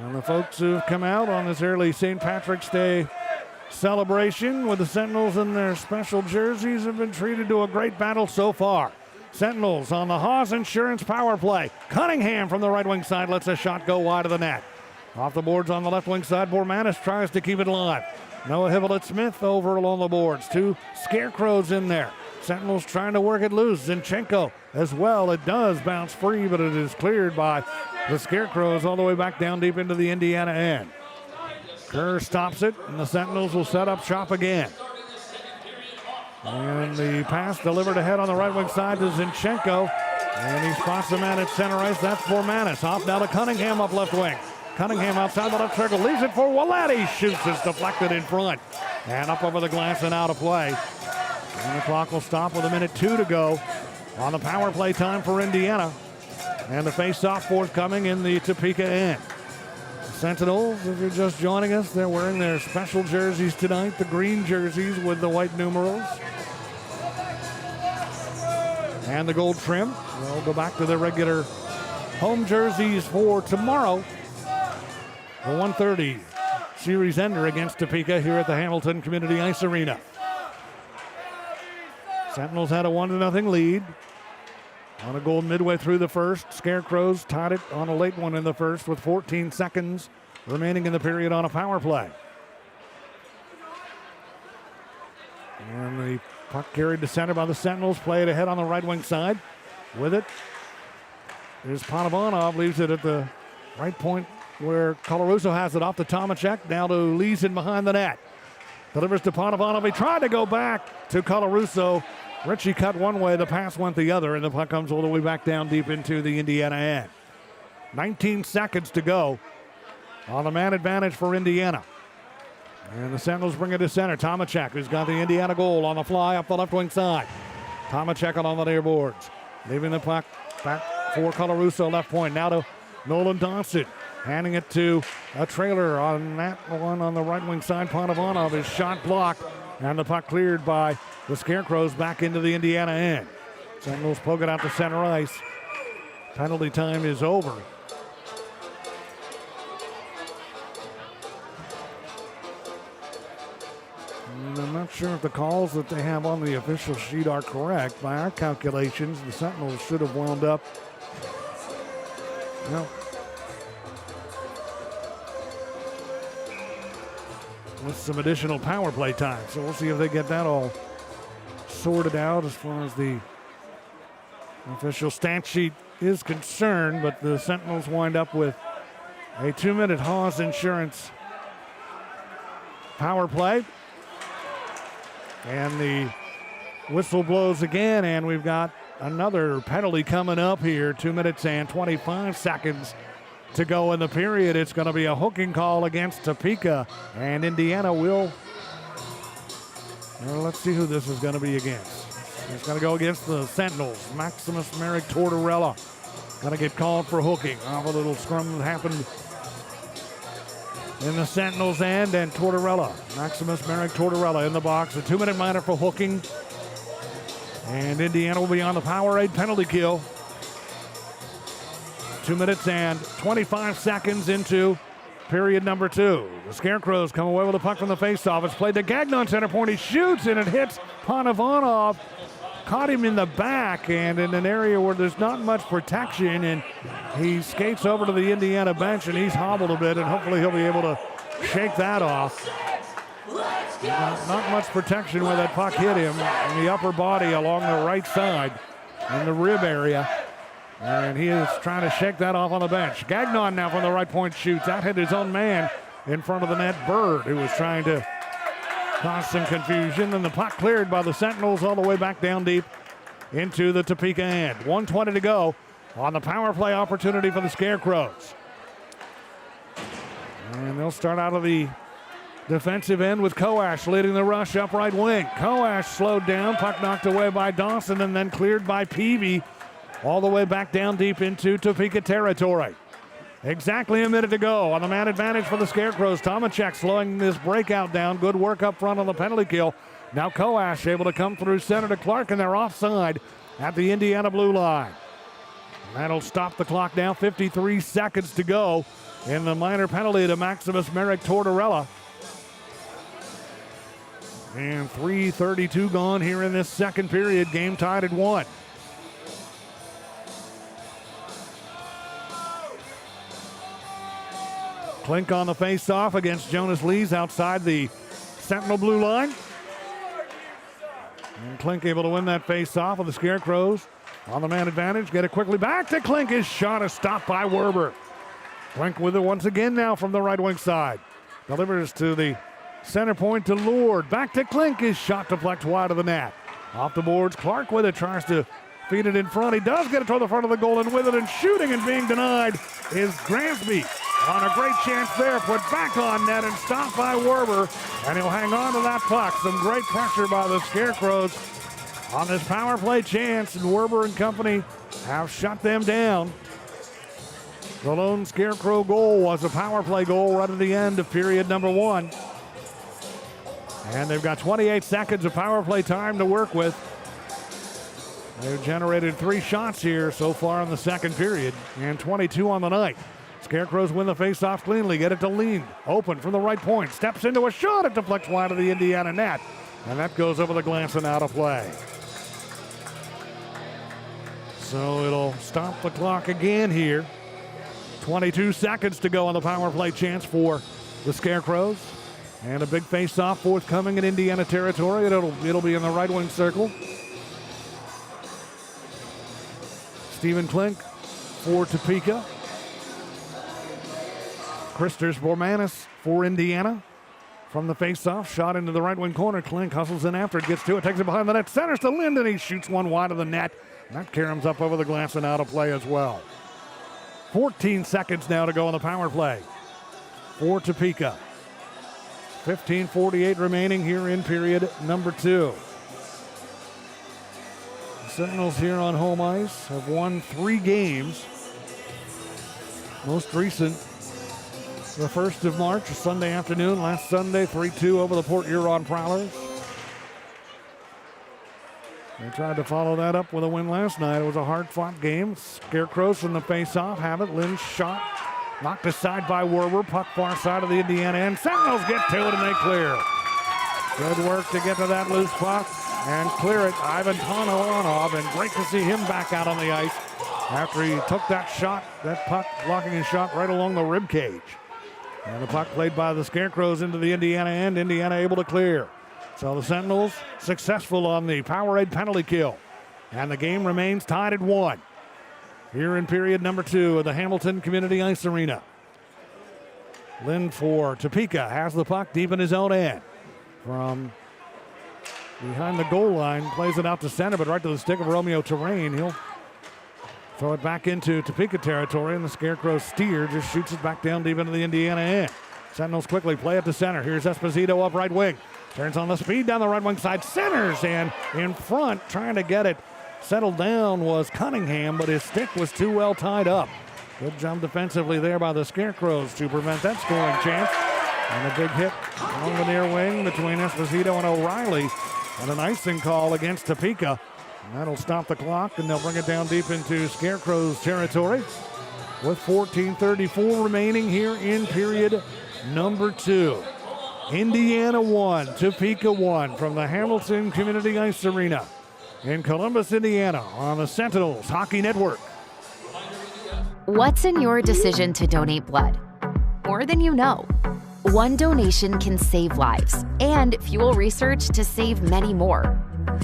And the folks who have come out on this early St. Patrick's Day celebration with the Sentinels in their special jerseys have been treated to a great battle so far. Sentinels on the Haas Insurance power play. Cunningham from the right wing side lets a shot go wide of the net. Off the boards on the left wing side, Bormanis tries to keep it alive. Noah Hivellett-Smith over along the boards. 2 Scarecrows in there. Sentinels trying to work it loose. Zinchenko as well. It does bounce free, but it is cleared by the Scarecrows all the way back down deep into the Indiana end. Kerr stops it, and the Sentinels will set up shop again. And the pass delivered ahead on the right wing side to Zinchenko. And he spots the man at center ice. That's Bormanis. Off now to Cunningham up left wing. Cunningham outside the left circle. Leaves it for Wlette. Shoots. It's deflected in front. And up over the glass and out of play. And the clock will stop with 1:02 to go on the power play time for Indiana. And the face-off forthcoming in the Topeka end. The Sentinels, if you're just joining us, they're wearing their special jerseys tonight, the green jerseys with the white numerals. And the gold trim. They'll go back to their regular home jerseys for tomorrow. The 1:30 series ender against Topeka here at the Hamilton Community Ice Arena. Sentinels had a 1-0 lead on a goal midway through the first. Scarecrows tied it on a late one in the first with 14 seconds remaining in the period on a power play. And the puck carried to center by the Sentinels. Play it ahead on the right wing side. With it is Panovanov. Leaves it at the right point where Colarusso has it off to Tomichek. Now to Leeson behind the net. Delivers to Panovanov. He tried to go back to Colarusso. Ritchie cut one way, the pass went the other, and the puck comes all the way back down deep into the Indiana end. 19 seconds to go on the man advantage for Indiana. And the Sentinels bring it to center. Tomichek, who's got the Indiana goal on the fly up the left wing side. Tomichek on the near boards. Leaving the puck back for Colarusso, left point. Now to Nolan Dawson. Handing it to a trailer on that one on the right wing side. Panovanov is shot blocked. And the puck cleared by the Scarecrows back into the Indiana end. Sentinels poke it out to center ice. Penalty time is over. not sure if the calls that they have on the official sheet are correct. By our calculations, the Sentinels should have wound up, well, with some additional power play time. So we'll see if they get that all sorted out as far as the official stat sheet is concerned. But the Sentinels wind up with a 2-minute Haas Insurance power play. And the whistle blows again, and we've got another penalty coming up here. 2 minutes and 25 seconds to go in the period. It's going to be a hooking call against Topeka, and Indiana will, well, let's see who this is going to be against. It's going to go against the Sentinels. Maximus Merrick Tortoella going to get called for hooking off a little scrum that happened in the Sentinels' end, and Tortoella, Maximus Merrick Tortoella in the box. A 2-minute minor for hooking. And Indiana will be on the Powerade penalty kill. 2 minutes and 25 seconds into period number 2. The Scarecrows come away with a puck from the faceoff. It's played to Gagnon center point. He shoots, and it hits Panavanov. Caught him in the back and in an area where there's not much protection, and he skates over to the Indiana bench, and he's hobbled a bit, and hopefully he'll be able to shake that off. Not much protection where that puck hit him in the upper body along the right side in the rib area, and he is trying to shake that off on the bench. Gagnon now from the right point shoots. That hit his own man in front of the net, Bird, who was trying to cause some confusion, and the puck cleared by the Sentinels all the way back down deep into the Topeka end. 1:20 to go on the power play opportunity for the Scarecrows. And they'll start out of the defensive end with Koash leading the rush up right wing. Koash slowed down, puck knocked away by Dawson, and then cleared by Peavy all the way back down deep into Topeka territory. Exactly a minute to go on the man advantage for the Scarecrows. Tomichek slowing this breakout down. Good work up front on the penalty kill. Now Koash able to come through center to Clark, and they're offside at the Indiana blue line. That'll stop the clock now. 53 seconds to go in the minor penalty to Maximus Merrick Tortoella. And 3:32 gone here in this second period. Game tied at 1. Klink on the face-off against Jonas Lees outside the Sentinel blue line. And Klink able to win that face-off of the Scarecrows on the man advantage. Get it quickly back to Klink. His shot is stopped by Werber. Klink with it once again now from the right wing side. Delivers to the center point to Lord. Back to Klink. His shot deflects wide of the net. Off the boards. Clark with it. Tries to feed it in front. He does get it toward the front of the goal, and with it and shooting and being denied is Gransby. On a great chance there, put back on net and stopped by Werber, and he'll hang on to that puck. Some great pressure by the Scarecrows on this power play chance, and Werber and company have shut them down. The lone Scarecrow goal was a power play goal right at the end of period number 1. And they've got 28 seconds of power play time to work with. They've generated 3 shots here so far in the second period, and 22 on the night. Scarecrows win the face-off cleanly, get it to Lean. Open from the right point, steps into a shot, it deflects wide of the Indiana net. And that goes over the glass and out of play. So it'll stop the clock again here. 22 seconds to go on the power play chance for the Scarecrows. And a big face-off forthcoming in Indiana territory. It'll be in the right wing circle. Stephen Klink for Topeka. Christers Bormanis for Indiana. From the face-off, shot into the right wing corner. Klink hustles in after it, gets to it, takes it behind the net, centers to Linden. He shoots one wide of the net. That caroms up over the glass and out of play as well. 14 seconds now to go on the power play for Topeka. 15:48 remaining here in period number 2. The Sentinels here on home ice have won 3 games. Most recent, the 1st of March, a Sunday afternoon. Last Sunday, 3-2 over the Port Huron Prowlers. They tried to follow that up with a win last night. It was a hard-fought game. Scarecrows from the face-off have it. Lynn's shot knocked aside by Werber. Puck far side of the Indiana end. Sentinels get to it and they clear. Good work to get to that loose puck and clear it. Ivan Tomichek, and great to see him back out on the ice after he took that shot, that puck blocking his shot right along the rib cage. And the puck played by the Scarecrows into the Indiana end. Indiana able to clear. So the Sentinels successful on the Powerade penalty kill. And the game remains tied at 1. Here in period number 2 of the Hamilton Community Ice Arena. Lynn for Topeka has the puck deep in his own end. From behind the goal line, plays it out to center, but right to the stick of Romeo Terrain. He'll throw it back into Topeka territory, and the Scarecrow steer just shoots it back down deep into the Indiana end. Sentinels quickly play it to center. Here's Esposito up right wing. Turns on the speed down the right wing side, centers, and in front, trying to get it settled down was Cunningham, but his stick was too well tied up. Good job defensively there by the Scarecrows to prevent that scoring chance. And a big hit along the near wing between Esposito and O'Reilly, and an icing call against Topeka. And that'll stop the clock, and they'll bring it down deep into Scarecrows territory with 14:34 remaining here in period number 2. Indiana 1, Topeka 1 from the Hamilton Community Ice Arena in Columbus, Indiana on the Sentinels Hockey Network. What's in your decision to donate blood? More than you know. One donation can save lives and fuel research to save many more.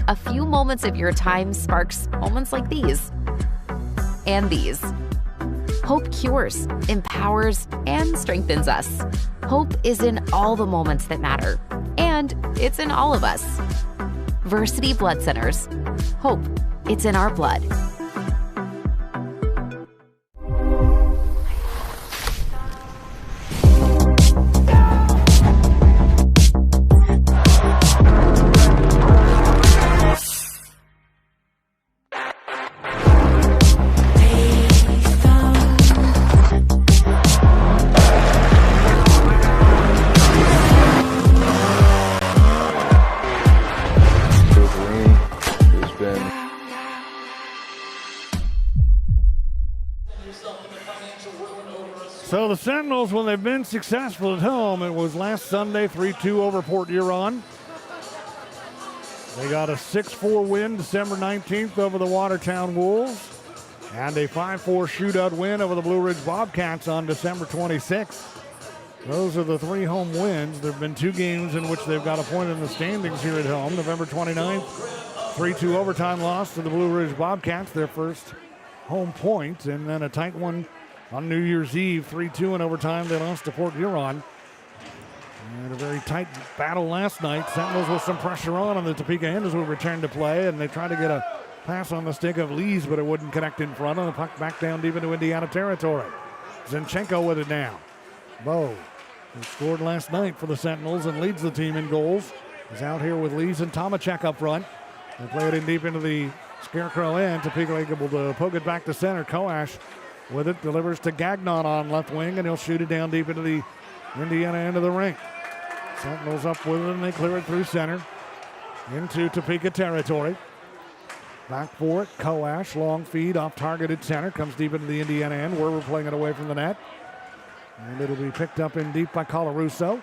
A few moments of your time sparks moments like these. And these. Hope cures, empowers, and strengthens us. Hope is in all the moments that matter. And it's in all of us. Versity Blood Centers. Hope. It's in our blood. So the Sentinels, when they've been successful at home, it was last Sunday, 3-2 over Port Huron. They got a 6-4 win December 19th over the Watertown Wolves, and a 5-4 shootout win over the Blue Ridge Bobcats on December 26th. Those are the 3 home wins. There have been 2 games in which they've got a point in the standings here at home. November 29th, 3-2 overtime loss to the Blue Ridge Bobcats, their first home point, and then a tight one on New Year's Eve, 3-2 in overtime. They lost to Port Huron. And a very tight battle last night. Sentinels with some pressure on the Topeka end as we return to play, and they tried to get a pass on the stick of Lees, but it wouldn't connect in front, and the puck back down deep into Indiana territory. Zinchenko with it now. Bo, who scored last night for the Sentinels and leads the team in goals, is out here with Lees and Tomichek up front. They play it in deep into the Scarecrow end. Topeka able to poke it back to center. Koash with it, delivers to Gagnon on left wing, and he'll shoot it down deep into the Indiana end of the rink. Sentinels up with it, and they clear it through center into Topeka territory. Back for it, Koash, long feed off target at center, comes deep into the Indiana end. We're playing it away from the net. And it'll be picked up in deep by Colarusso.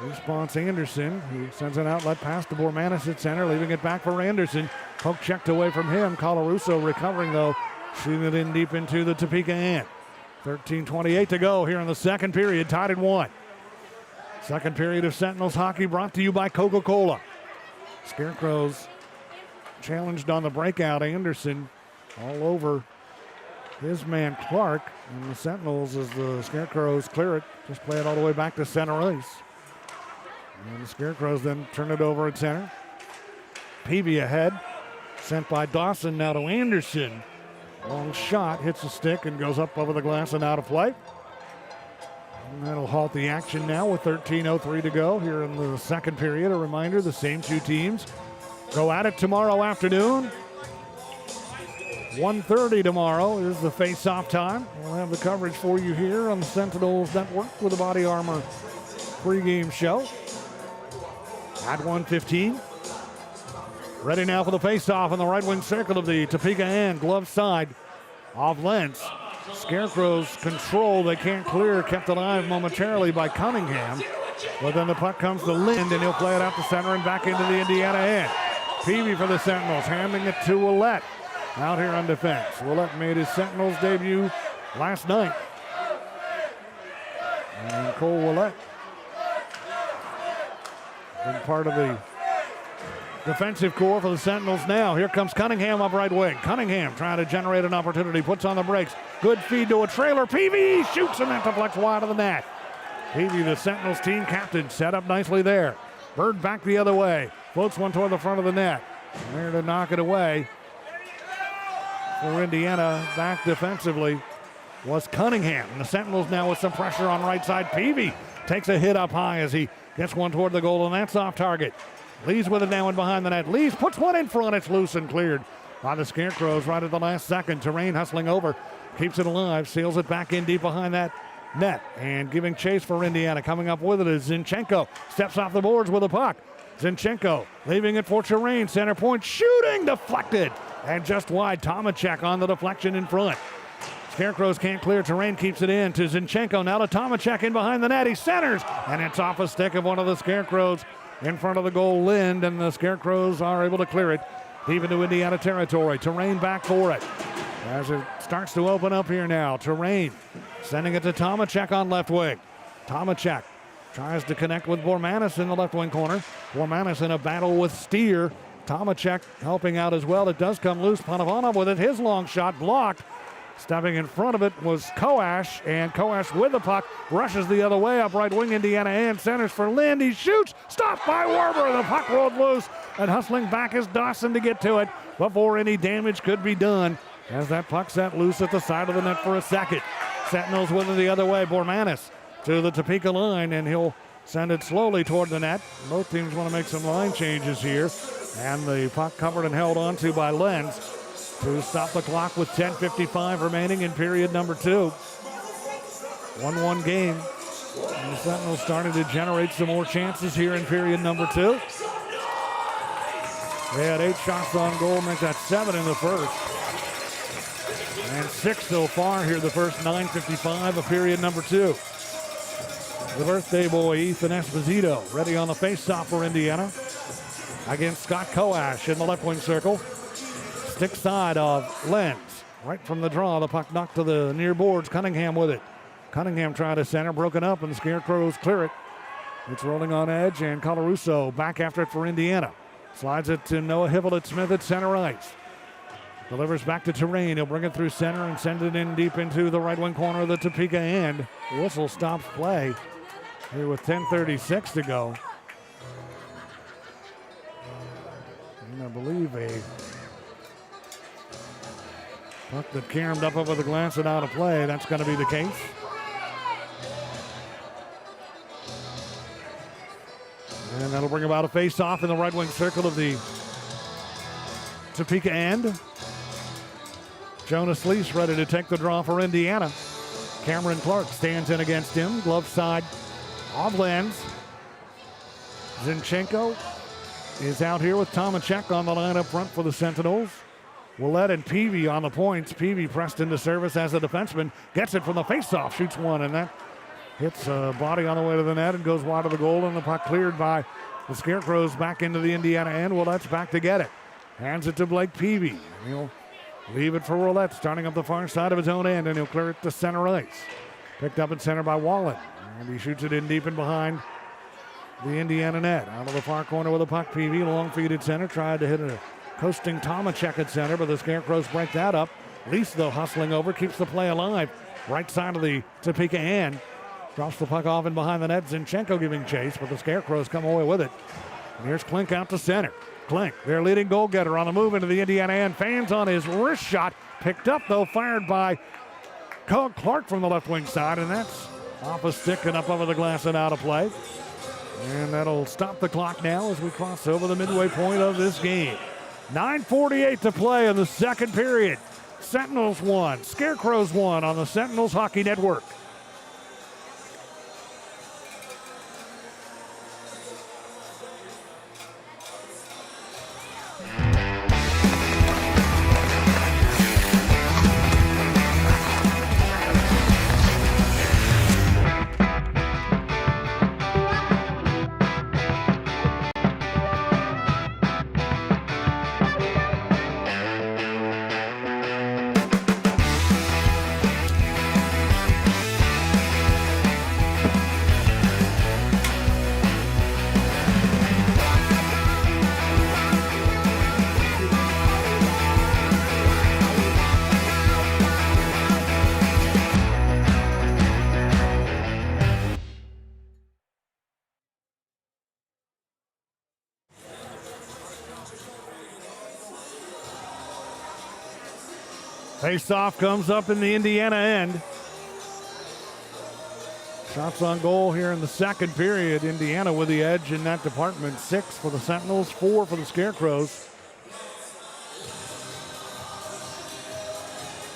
Response Anderson, who sends an outlet pass to Bormanis at center, leaving it back for Anderson. Poke checked away from him. Colarusso recovering though, shooting it in deep into the Topeka end. 13:28 to go here in the second period, tied at 1. Second period of Sentinels hockey brought to you by Coca-Cola. Scarecrows challenged on the breakout. Anderson all over his man Clark. And the Sentinels, as the Scarecrows clear it, just play it all the way back to center ice. And the Scarecrows then turn it over at center. Peavy ahead, sent by Dawson now to Anderson. Long shot, hits the stick and goes up over the glass and out of play. And that'll halt the action now with 13:03 to go here in the second period. A reminder, the same 2 teams go at it tomorrow afternoon. 1:30 tomorrow is the face-off time. We'll have the coverage for you here on the Sentinels Network with the Body Armor pregame show at 1:15. Ready now for the face-off on the right wing circle of the Topeka end. Glove side off Lentz. Scarecrows control. They can't clear. Kept alive momentarily by Cunningham. But then the puck comes to Lind, and he'll play it out to center and back into the Indiana end. Peavy for the Sentinels, handing it to Wlette out here on defense. Wlette made his Sentinels debut last night. And Cole Wlette, been part of the defensive core for the Sentinels now. Here comes Cunningham up right wing. Cunningham trying to generate an opportunity, puts on the brakes. Good feed to a trailer. Peavy shoots, and that deflects wide of the net. Peavy, the Sentinels team captain, set up nicely there. Bird back the other way. Floats one toward the front of the net. And there to knock it away for Indiana back defensively was Cunningham. And the Sentinels now with some pressure on right side. Peavy takes a hit up high as he gets one toward the goal, and that's off target. Lee's with it now and behind the net. Lee's puts one in front. It's loose and cleared by the Scarecrows right at the last second. Terrain hustling over. Keeps it alive. Seals it back in deep behind that net. And giving chase for Indiana. Coming up with it is Zinchenko. Steps off the boards with a puck. Zinchenko leaving it for Terrain. Center point. Shooting. Deflected. And just wide. Tomichek on the deflection in front. Scarecrows can't clear. Terrain keeps it in to Zinchenko. Now to Tomichek in behind the net. He centers. And it's off a stick of one of the Scarecrows in front of the goal, Lind, and the Scarecrows are able to clear it deep into Indiana territory. Terrain back for it as it starts to open up here now. Terrain sending it to Tomichek on left wing. Tomichek tries to connect with Bormanis in the left wing corner. Bormanis in a battle with Steer. Tomichek helping out as well. It does come loose. Panovanov with it. His long shot blocked. Stepping in front of it was Koash, and Koash with the puck rushes the other way up right wing. Indiana and centers for Lind. He shoots, stopped by Werber. The puck rolled loose, and hustling back is Dawson to get to it before any damage could be done as that puck set loose at the side of the net for a second. Sentinels with it the other way. Bormanis to the Topeka line, and he'll send it slowly toward the net. Both teams want to make some line changes here, and the puck covered and held onto by Lenz to stop the clock with 10:55 remaining in period number 2. 1-1 game. And the Sentinels starting to generate some more chances here in period number 2. They had 8 shots on goal, make that 7 in the first. And 6 so far here the first 9:55 of period number 2. The birthday boy, Ethan Esposito, ready on the face-off for Indiana against Scott Koash in the left wing circle. Stick side of Lenz. Right from the draw, the puck knocked to the near boards. Cunningham with it. Cunningham trying to center, broken up, and the Scarecrows clear it. It's rolling on edge, and Colarusso back after it for Indiana. Slides it to Noah Hippolyte-Smith at center ice. Delivers back to Terrain. He'll bring it through center and send it in deep into the right wing corner of the Topeka end. Whistle stops play here with 10:36 to go. And I believe a puck that caromed up over the glass and out of play. That's going to be the case. And that'll bring about a face-off in the right wing circle of the Topeka end. Jonas Lease ready to take the draw for Indiana. Cameron Clark stands in against him. Glove side of Lenz. Zinchenko is out here with Tomichek on the line up front for the Sentinels. Wlette and Peavy on the points. Peavy pressed into service as a defenseman. Gets it from the faceoff. Shoots one, and that hits a body on the way to the net and goes wide of the goal, and the puck cleared by the Scarecrows back into the Indiana end. Wlette's back to get it. Hands it to Blake Peavy. He'll leave it for Wlette, starting up the far side of his own end, and he'll clear it to center ice. Picked up in center by Wallen, and he shoots it in deep and behind the Indiana net. Out of the far corner with a puck, Peavy, long feed at center, tried to hit a coasting Tomichek at center, but the Scarecrows break that up. Least, though, hustling over, keeps the play alive. Right side of the Topeka end. Drops the puck off and behind the net. Zinchenko giving chase, but the Scarecrows come away with it. And here's Klink out to center. Klink, their leading goal getter, on the move into the Indiana end. Fans on his wrist shot. Picked up, though, fired by Clark from the left wing side, and that's off a stick and up over the glass and out of play. And that'll stop the clock now as we cross over the midway point of this game. 9:48 to play in the second period. Sentinels won, Scarecrows won on the Sentinels Hockey Network. Face-off comes up in the Indiana end. Shots on goal here in the second period. Indiana with the edge in that department. 6 for the Sentinels, 4 for the Scarecrows.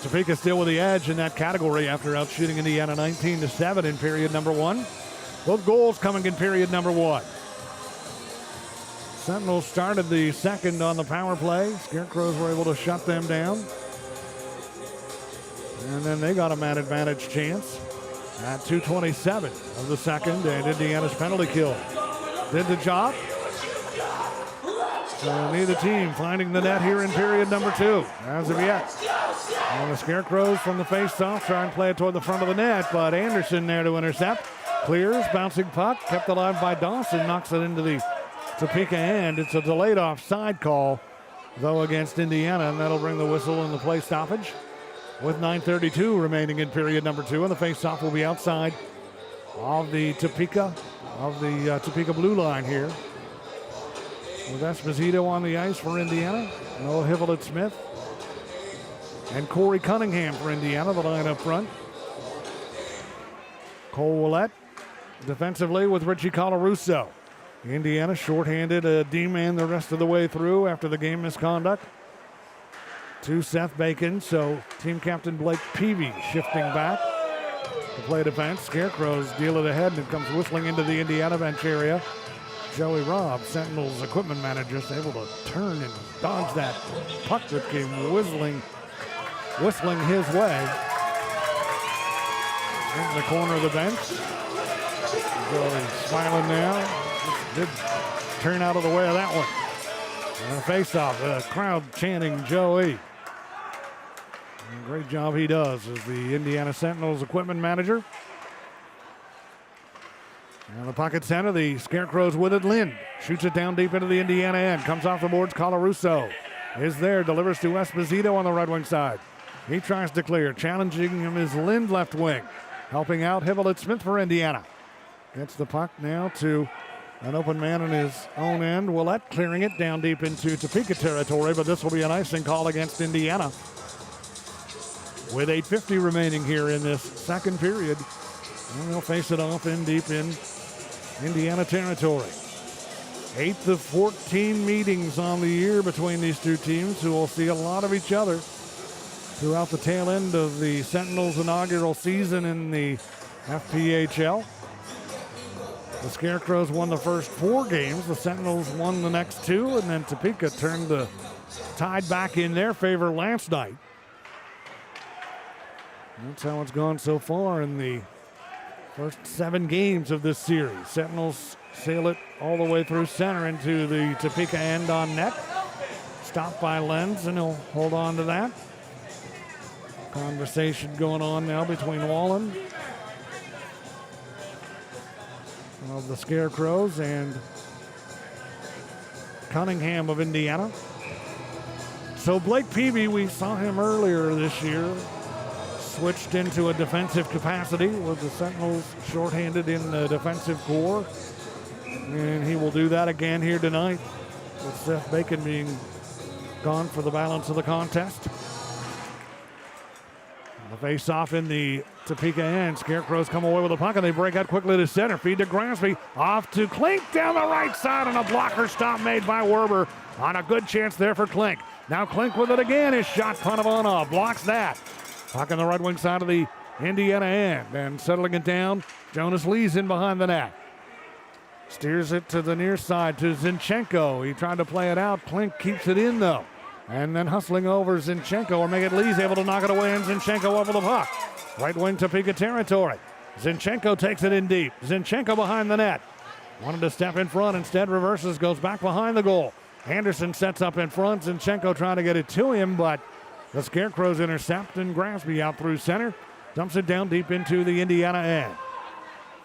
Topeka still with the edge in that category after outshooting Indiana 19-7 in period number 1. Both goals coming in period number 1. Sentinels started the second on the power play. Scarecrows were able to shut them down. And then they got a man advantage chance at 2:27 of the second, and Indiana's penalty kill did the job. So neither team finding the net here in period number 2 as of yet. And the Scarecrows from the face-off try and play it toward the front of the net, but Anderson there to intercept. Clears, bouncing puck, kept alive by Dawson, knocks it into the Topeka end. It's a delayed offside call, though, against Indiana, and that'll bring the whistle and the play stoppage. With 9:32 remaining in period number 2, and the face-off will be outside of the Topeka blue line here. With Esposito on the ice for Indiana, Noah Hivlett-Smith, and Corey Cunningham for Indiana, the line up front. Cole Wlette defensively with Richie Colarusso. Indiana shorthanded a D-man the rest of the way through after the game misconduct to Seth Bacon, so team captain Blake Peavy shifting back to play defense. Scarecrows deal it ahead, and it comes whistling into the Indiana bench area. Joey Robb, Sentinel's equipment manager, is able to turn and dodge that puck that came whistling his way. In the corner of the bench. Joey smiling now. Did turn out of the way of that one. And a face-off, the crowd chanting Joey. Great job he does as the Indiana Sentinels equipment manager. And the pocket center, the Scarecrows with it. Lind shoots it down deep into the Indiana end. Comes off the boards. Colarusso is there. Delivers to Esposito on the right wing side. He tries to clear. Challenging him is Lind left wing. Helping out Hivlett-Smith for Indiana. Gets the puck now to an open man in his own end. Wlette clearing it down deep into Topeka territory, but this will be an icing call against Indiana. With 8:50 remaining here in this second period. And they'll face it off in deep in Indiana territory. 8th of 14 meetings on the year between these two teams, who will see a lot of each other throughout the tail end of the Sentinels' inaugural season in the FPHL. The Scarecrows won the first 4 games. The Sentinels won the next 2, and then Topeka turned the tide back in their favor last night. That's how it's gone so far in the first 7 games of this series. Sentinels sail it all the way through center into the Topeka end on net. Stopped by Lenz, and he'll hold on to that. Conversation going on now between Wallen of the Scarecrows and Cunningham of Indiana. So Blake Peavy, we saw him earlier this year, switched into a defensive capacity with the Sentinels shorthanded in the defensive core. And he will do that again here tonight with Seth Bacon being gone for the balance of the contest. The face-off in the Topeka end. Scarecrows come away with the puck, and they break out quickly to center. Feed to Gransby. Off to Klink down the right side, and a blocker stop made by Werber on a good chance there for Klink. Now Klink with it again. His shot, Panavana blocks that. Puck on the right wing side of the Indiana end, and settling it down, Jonas Lee's in behind the net. Steers it to the near side to Zinchenko. He tried to play it out. Klink keeps it in, though. And then hustling over Zinchenko, or make it Lee's able to knock it away, and Zinchenko over the puck. Right wing Topeka territory. Zinchenko takes it in deep. Zinchenko behind the net. Wanted to step in front, instead reverses, goes back behind the goal. Anderson sets up in front. Zinchenko trying to get it to him, but the Scarecrows intercept, and Gransby out through center. Dumps it down deep into the Indiana end.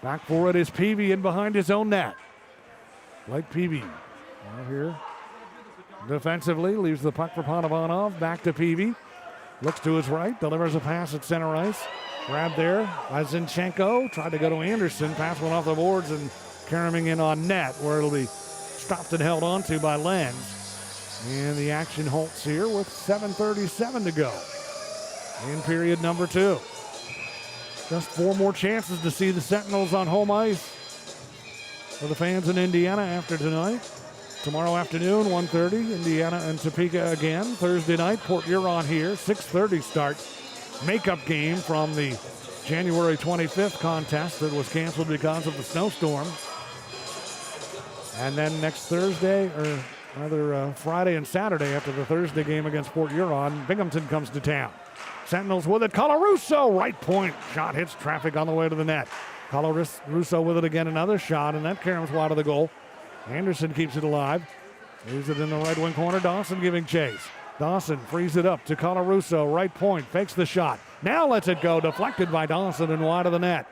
Back for it is Peavy in behind his own net. Blake Peavy out here defensively, leaves the puck for Panavana. Back to Peavy. Looks to his right, delivers a pass at center ice. Grabbed there by Zinchenko. Tried to go to Anderson. Pass went off the boards and carrying in on net, where it'll be stopped and held onto by Lenz. And the action halts here with 7:37 to go. in period number 2. Just 4 more chances to see the Sentinels on home ice for the fans in Indiana after tonight. Tomorrow afternoon, 1:30, Indiana and Topeka again. Thursday night, Port Huron here, 6:30 start. Makeup game from the January 25th contest that was canceled because of the snowstorm. And then next Thursday, or rather Friday and Saturday after the Thursday game against Port Huron, Binghamton comes to town. Sentinels with it. Colarusso, right point. Shot hits traffic on the way to the net. Colarusso with it again, another shot, and that caroms wide of the goal. Anderson keeps it alive. Leaves it in the right wing corner. Dawson giving chase. Dawson frees it up to Colarusso, right point, fakes the shot. Now lets it go, deflected by Dawson and wide of the net.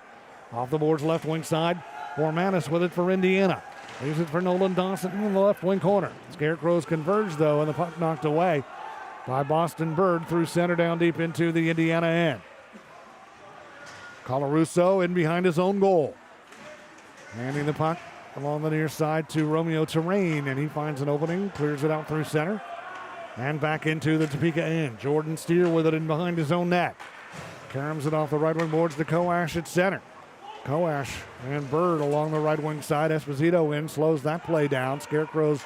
Off the boards, left wing side. Bormanis with it for Indiana. Leaves it for Nolan Dawson in the left wing corner. Scarecrows converge though, and the puck knocked away by Boston Bird through center down deep into the Indiana end. Colarusso in behind his own goal. Handing the puck along the near side to Romeo Terrain, and he finds an opening, clears it out through center, and back into the Topeka end. Jordan Steer with it in behind his own net. Caroms it off the right wing boards to Koash at center. Koash and Bird along the right wing side. Esposito in, slows that play down. Scarecrows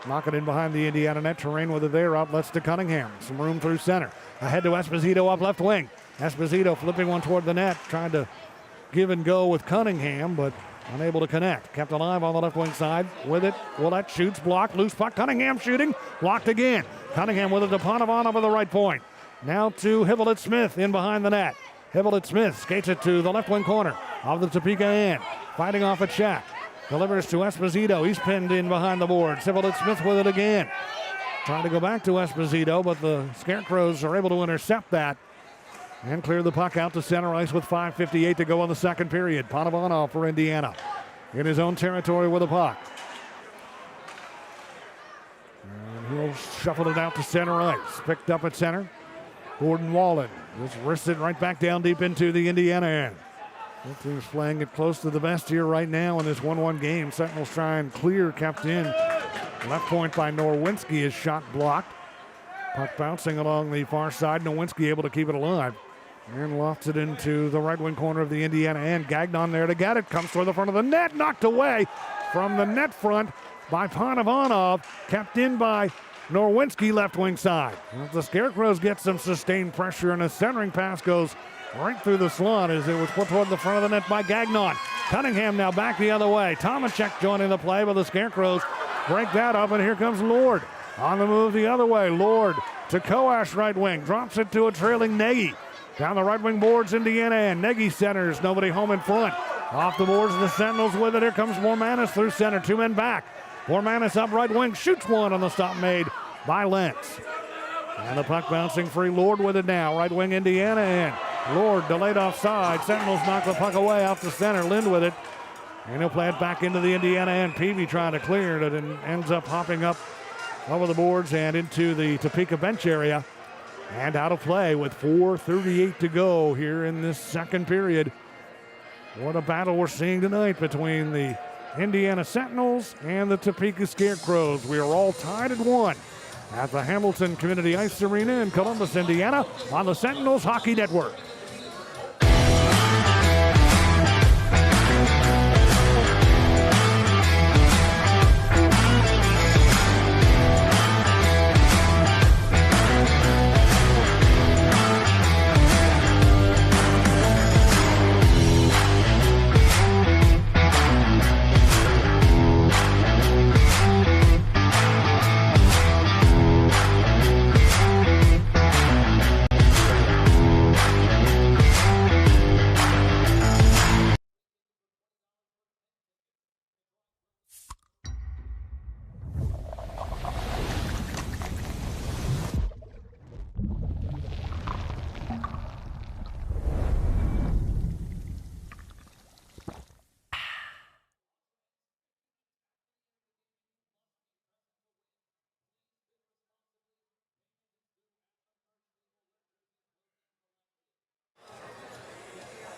knock it in behind the Indiana net. Terrain with it there, outlets to Cunningham. Some room through center. Ahead to Esposito up left wing. Esposito flipping one toward the net, trying to give and go with Cunningham, but unable to connect. Kept alive on the left wing side. With it, Wlette shoots, blocked, loose puck. Cunningham shooting, blocked again. Cunningham with it to Ponovan over the right point. Now to Hivellett Smith in behind the net. Hivellett Smith skates it to the left wing corner of the Topeka end. Fighting off a check. Delivers to Esposito. He's pinned in behind the boards. Hivellett Smith with it again. Trying to go back to Esposito, but the Scarecrows are able to intercept that and clear the puck out to center ice with 5:58 to go in the second period. Panovanov for Indiana in his own territory with the puck. And he'll shuffle it out to center ice. Picked up at center. Gordon Wallen just wrists it right back down deep into the Indiana end. Both teams playing it close to the best here right now in this 1-1 game. Sentinels try and clear, kept in. Left point by Norwinski is shot blocked. Puck bouncing along the far side. Nowinski able to keep it alive. And lofts it into the right wing corner of the Indiana end. Gagnon there to get it. Comes toward the front of the net. Knocked away from the net front by Panovanov. Kept in by Norwinski left wing side. The Scarecrows get some sustained pressure, and a centering pass goes right through the slot as it was put toward the front of the net by Gagnon. Cunningham now back the other way. Tomichek joining the play, but the Scarecrows break that up, and here comes Lord. On the move the other way. Lord to Koash right wing. Drops it to a trailing Nagy. Down the right wing boards, Indiana end. Nagy centers. Nobody home in front. Off the boards, the Sentinels with it. Here comes Bormanis through center. 2 men back. Bormanis up right wing. Shoots one on the stop made by Lentz. And the puck bouncing free. Lord with it now. Right wing Indiana end. Lord delayed offside. Sentinels knock the puck away out to center. Lind with it. And he'll play it back into the Indiana end. Peavy trying to clear it and ends up hopping up over the boards and into the Topeka bench area. And out of play with 4:38 to go here in this second period. What a battle we're seeing tonight between the Indiana Sentinels and the Topeka Scarecrows. We are all tied at 1 at the Hamilton Community Ice Arena in Columbus, Indiana on the Sentinels Hockey Network.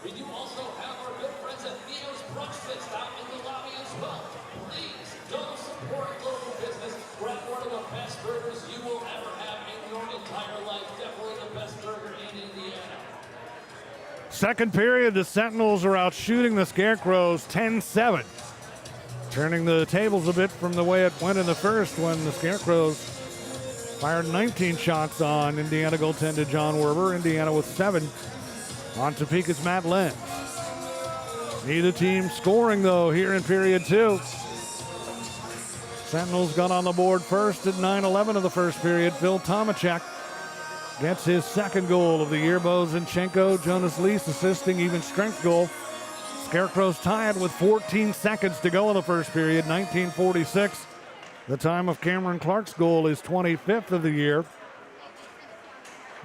We do also have our good friends at Theo's Brunch Fix out in the lobby as well. Please don't support local business. Grab one of the best burgers you will ever have in your entire life. Definitely the best burger in Indiana. Second period, the Sentinels are out shooting the Scarecrows 10-7. Turning the tables a bit from the way it went in the first when the Scarecrows fired 19 shots on Indiana goaltender John Werber. Indiana with 7 on Topeka's Matt Lenz. Neither team scoring, though, here in period 2. Sentinels got on the board first at 9:11 of the first period. Phil Tomichek gets his second goal of the year. Bo Zinchenko, Jonas Lees assisting, even strength goal. Scarecrows tie it with 14 seconds to go in the first period, 19:46. The time of Cameron Clark's goal is 25th of the year.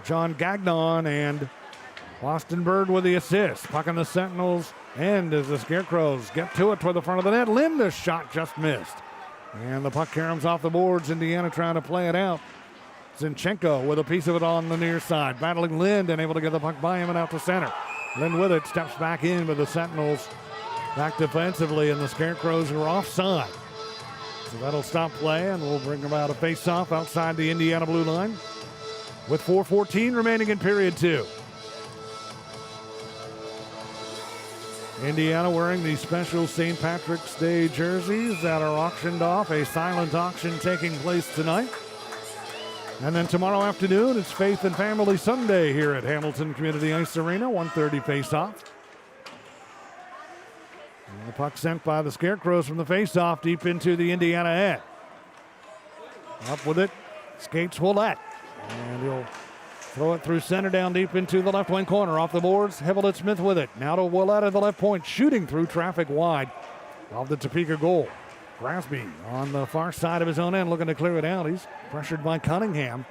John Gagnon and Austin Bird with the assist. Puck on the Sentinels end as the Scarecrows get to it toward the front of the net. Linda's shot just missed. And the puck caroms off the boards. Indiana trying to play it out. Zinchenko with a piece of it on the near side. Battling Lind and able to get the puck by him and out to center. Lind with it, steps back in with the Sentinels back defensively, and the Scarecrows are offside. So that'll stop play, and we'll bring about a face-off outside the Indiana blue line with 4:14 remaining in period 2. Indiana wearing the special St. Patrick's Day jerseys that are auctioned off. A silent auction taking place tonight. And then tomorrow afternoon, it's Faith and Family Sunday here at Hamilton Community Ice Arena, 1:30 face-off. And the puck sent by the Scarecrows from the face-off deep into the Indiana end. Up with it, skates Wlette. And he'll throw it through center down deep into the left wing corner. Off the boards, Hevelett Smith with it. Now to Wlette at the left point, shooting through traffic wide of the Topeka goal. Grasby on the far side of his own end looking to clear it out. He's pressured by Cunningham.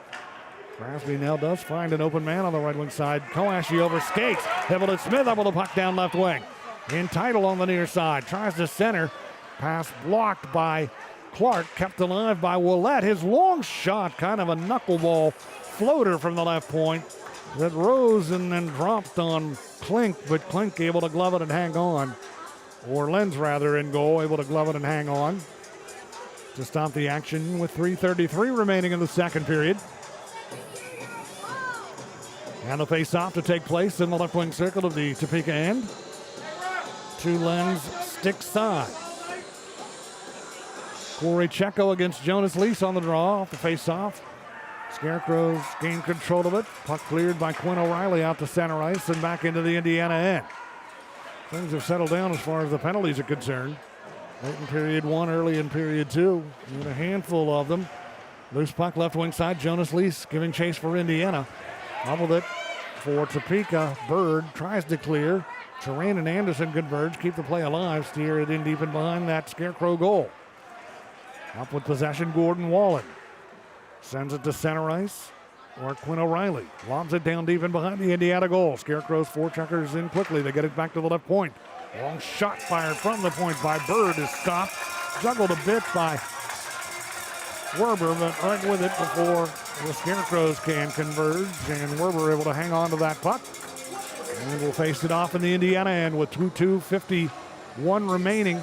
Grasby now does find an open man on the right wing side. Koashi over skates. Hevelett Smith up with the puck down left wing. Entitled on the near side. Tries to center. Pass blocked by Clark. Kept alive by Wlette. His long shot, kind of a knuckleball floater from the left point that rose and then dropped on Klink, but Klink able to glove it and hang on. Or Lenz rather in goal, able to glove it and hang on to stop the action with 3:33 remaining in the second period. And the face-off to take place in the left wing circle of the Topeka end. To Lenz stick side. Corey Checo against Jonas Lees on the draw off the face-off. Scarecrows gain control of it. Puck cleared by Quinn O'Reilly out to center ice and back into the Indiana end. Things have settled down as far as the penalties are concerned. Late in period 1, early in period 2. And a handful of them. Loose puck left wing side. Jonas Lees giving chase for Indiana. Up with it for Topeka. Bird tries to clear. Terrain and Anderson converge. Keep the play alive. Steer it in deep and behind that Scarecrow goal. Up with possession, Gordon Wallen. Sends it to center ice. Or Quinn O'Reilly lobs it down deep and behind the Indiana goal. Scarecrows forecheckers in quickly. They get it back to the left point. Long shot fired from the point by Bird is stopped. Juggled a bit by Werber, but right with it before the Scarecrows can converge. And Werber able to hang on to that puck. And we'll face it off in the Indiana end with 2:51 remaining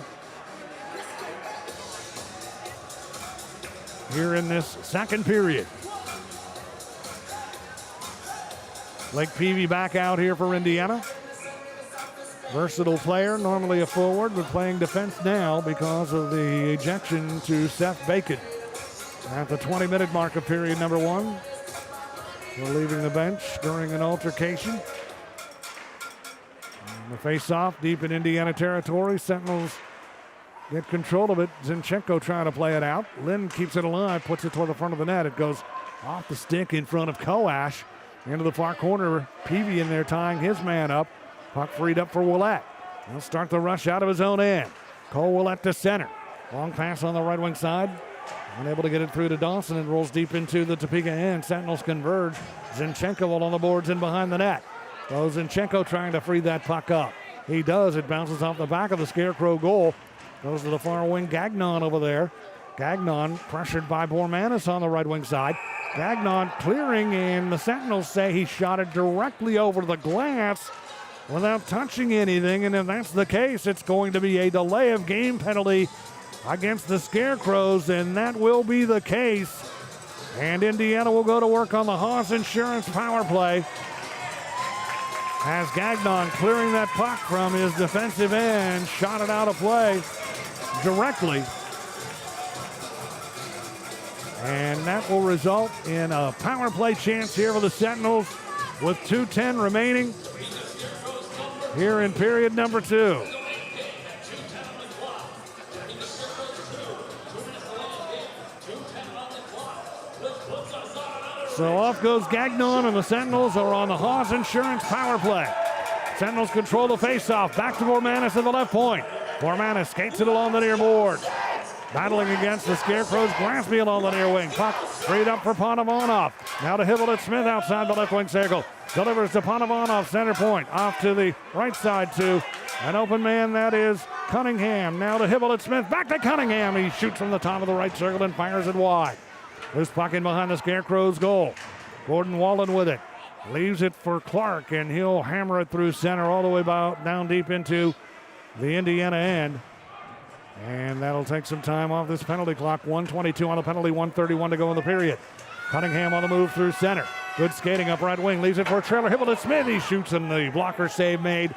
here in this second period. Blake Peavy back out here for Indiana. Versatile player, normally a forward, but playing defense now because of the ejection to Seth Bacon at the 20-minute mark of period number 1. They're leaving the bench during an altercation. And the face-off deep in Indiana territory. Sentinels get control of it. Zinchenko trying to play it out. Lynn keeps it alive, puts it toward the front of the net. It goes off the stick in front of Koash. Into the far corner, Peavy in there tying his man up. Puck freed up for Wlette. He'll start the rush out of his own end. Cole Wlette to center. Long pass on the right wing side. Unable to get it through to Dawson and rolls deep into the Topeka end. Sentinels converge. Zinchenko on the boards in behind the net. So Zinchenko trying to free that puck up. He does. It bounces off the back of the Scarecrow goal. Goes to the far wing. Gagnon over there. Gagnon pressured by Bormanis on the right wing side. Gagnon clearing, and the Sentinels say he shot it directly over the glass without touching anything. And if that's the case, it's going to be a delay of game penalty against the Scarecrows, and that will be the case. And Indiana will go to work on the Haas Insurance power play. as Gagnon clearing that puck from his defensive end, shot it out of play directly. And that will result in a power play chance here for the Sentinels with 2:10 remaining here in period number 2. So off goes Gagnon, and the Sentinels are on the Haas Insurance power play. Sentinels control the faceoff. Back to Bormanis at the left point. Bormanis skates it along the near boards. Battling against the Scarecrows, Graspy along the near wing. Puck freed up for Panovanov. Now to Hibble Smith outside the left wing circle. Delivers to Panovanov, center point. Off to the right side to an open man, that is Cunningham. Now to Hibble Smith, back to Cunningham. He shoots from the top of the right circle and fires it wide. Loose puck in behind the Scarecrows' goal. Gordon Wallen with it. Leaves it for Clark, and he'll hammer it through center all the way down deep into the Indiana end. And that'll take some time off this penalty clock. 1:22 on the penalty, 1:31 to go in the period. Cunningham on the move through center. Good skating up right wing. Leaves it for a trailer. Hibble Smith. He shoots, and the blocker save made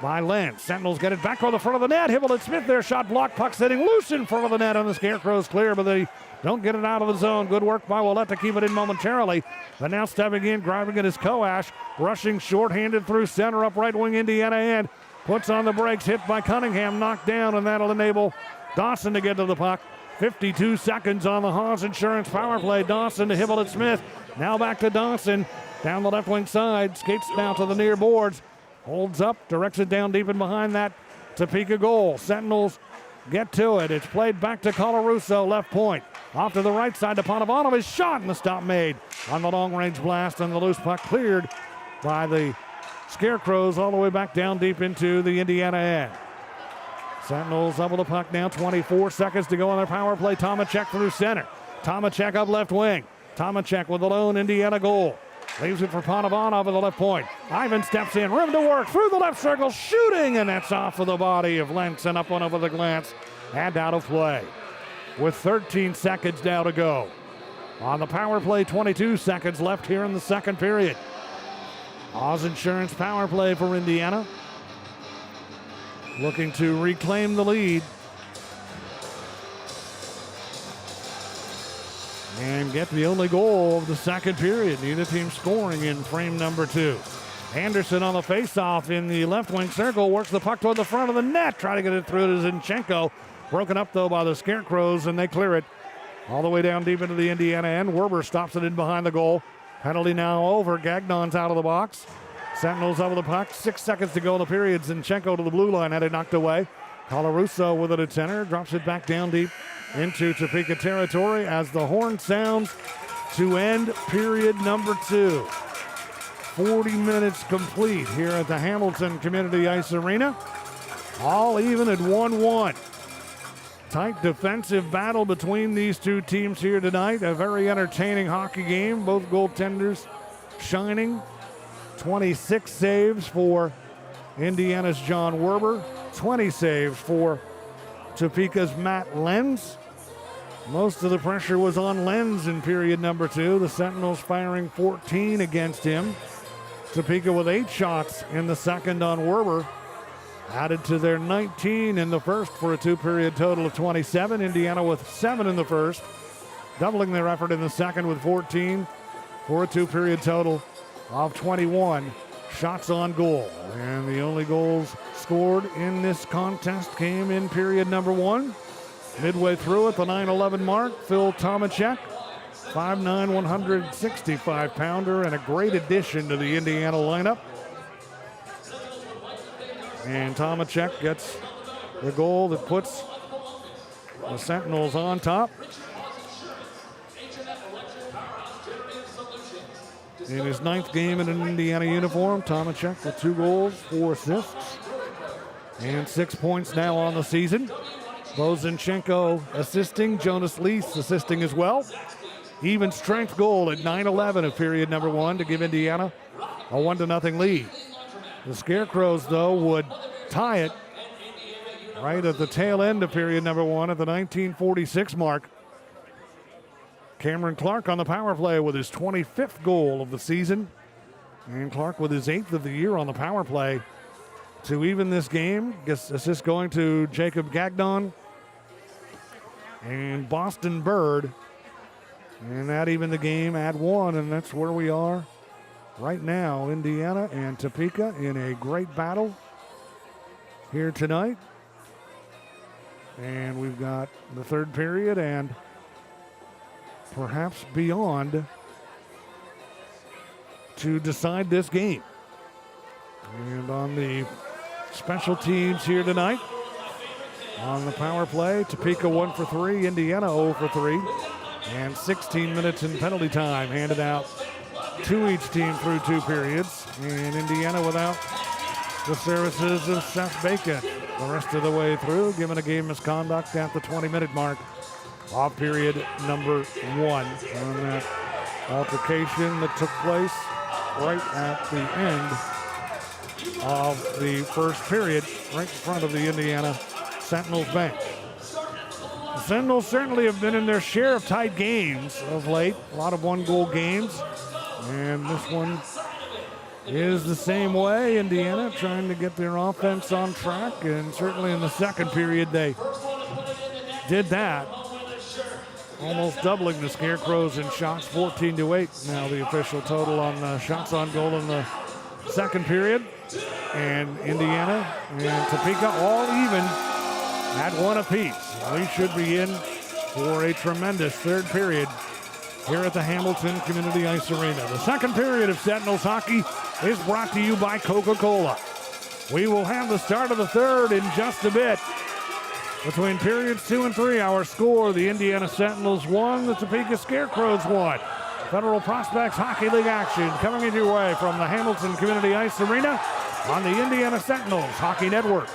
by Lentz. Sentinels get it back toward the front of the net. Hibble Smith, their shot blocked. Puck sitting loose in front of the net, and the Scarecrows clear, but they don't get it out of the zone. Good work by Wlette to keep it in momentarily. But now stepping in, grabbing it is Koash. Rushing short-handed through center up right wing Indiana end. Puts on the brakes, hit by Cunningham, knocked down, and that'll enable Dawson to get to the puck. 52 seconds on the Haas Insurance power play. Dawson to Hibble Smith. Now back to Dawson. Down the left wing side. Skates now to the near boards. Holds up, directs it down deep and behind that Topeka goal. Sentinels get to it. It's played back to Colarusso, left point. Off to the right side to Panovanov. His shot, and the stop made on the long-range blast, and the loose puck cleared by the Scarecrows all the way back down deep into the Indiana end. Sentinels up with the puck now. 24 seconds to go on their power play. Tomichek through center. Tomichek up left wing. Tomichek with the lone Indiana goal. Leaves it for Panovanov at the left point. Ivan steps in, rim to work, through the left circle, shooting, and that's off of the body of Lentz and up one over the glance and out of play. With 13 seconds now to go. On the power play, 22 seconds left here in the second period. Haas Insurance power play for Indiana. Looking to reclaim the lead. And get the only goal of the second period. Neither team scoring in frame number 2. Anderson on the faceoff in the left wing circle. Works the puck toward the front of the net. Try to get it through to Zinchenko. Broken up though by the Scarecrows, and they clear it all the way down deep into the Indiana end. Werber stops it in behind the goal. Penalty now over. Gagnon's out of the box. Sentinels over the puck. 6 seconds to go in the period. Zinchenko to the blue line. Had it knocked away. Colarusso with it at center. Drops it back down deep into Topeka territory as the horn sounds to end period number 2. 40 minutes complete here at the Hamilton Community Ice Arena. All even at 1-1. Tight defensive battle between these two teams here tonight. A very entertaining hockey game. Both goaltenders shining. 26 saves for Indiana's John Werber. 20 saves for Topeka's Matt Lenz. Most of the pressure was on Lenz in period number 2. The Sentinels firing 14 against him. Topeka with 8 shots in the second on Werber. Added to their 19 in the first for a 2-period total of 27. Indiana with 7 in the first. Doubling their effort in the second with 14 for a 2-period total of 21 shots on goal. And the only goals scored in this contest came in period number 1. Midway through at the 9:11 mark, Phil Tomichek, 5'9", 165-pounder, and a great addition to the Indiana lineup. And Tomichek gets the goal that puts the Sentinels on top. In his 9th game in an Indiana uniform, Tomichek with 2 goals, 4 assists, and 6 points now on the season. Zinchenko assisting, Jonas Lease assisting as well. Even strength goal at 9:11 of period number 1 to give Indiana a 1-0 lead. The Scarecrows, though, would tie it right at the tail end of period number 1 at the 1946 mark. Cameron Clark on the power play with his 25th goal of the season. And Clark with his 8th of the year on the power play to even this game. Assist going to Jacob Gagnon and Boston Bird. And that even the game at 1, and that's where we are right now. Indiana and Topeka in a great battle here tonight. And we've got the 3rd period and perhaps beyond to decide this game. And on the special teams here tonight, on the power play, Topeka 1 for 3, Indiana 0 for 3, and 16 minutes in penalty time handed out to each team through 2 periods. And Indiana without the services of Seth Bacon the rest of the way through, given a game misconduct at the 20-minute mark, off period number 1 on that altercation that took place right at the end of the 1st period, right in front of the Indiana Sentinels bench. The Sentinels certainly have been in their share of tight games of late, a lot of 1-goal games, and this one is the same way. Indiana trying to get their offense on track, and certainly in the 2nd period they did that, almost doubling the Scarecrows in shots, 14-8. Now the official total on shots on goal in the 2nd period. And Indiana and Topeka all even at 1 apiece. We should be in for a tremendous 3rd period here at the Hamilton Community Ice Arena. The 2nd period of Sentinels hockey is brought to you by Coca-Cola. We will have the start of the 3rd in just a bit. Between periods 2 and 3, our score, the Indiana Sentinels 1, the Topeka Scarecrows 1. Federal Prospects Hockey League action coming in your way from the Hamilton Community Ice Arena on the Indiana Sentinels Hockey Network.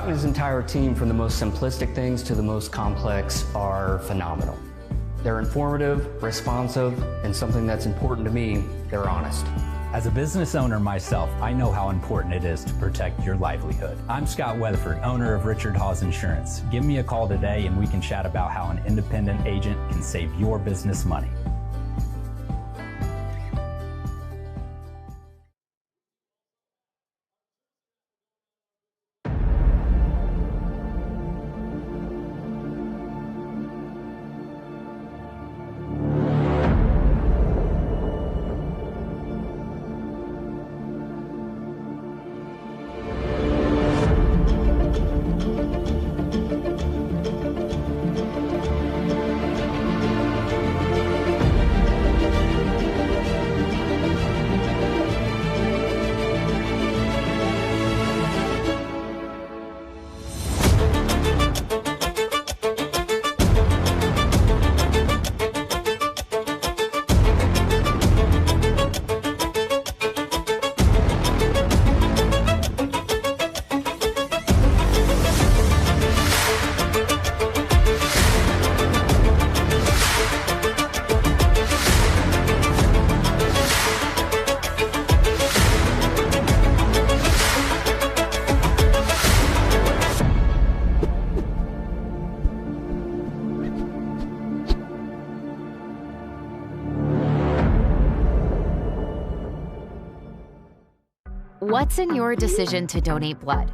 His entire team, from the most simplistic things to the most complex, are phenomenal. They're informative, responsive, and something that's important to me, they're honest. As a business owner myself, I know how important it is to protect your livelihood. I'm Scott Weatherford, owner of Richard Hawes Insurance. Give me a call today and we can chat about how an independent agent can save your business money. What's in your decision to donate blood?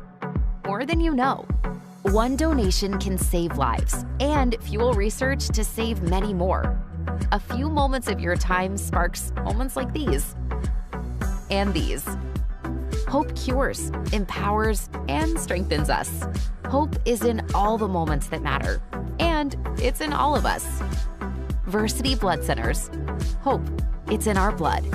More than you know. One donation can save lives and fuel research to save many more. A few moments of your time sparks moments like these. And these. Hope cures, empowers, and strengthens us. Hope is in all the moments that matter, and it's in all of us. Versity Blood Centers. Hope, it's in our blood.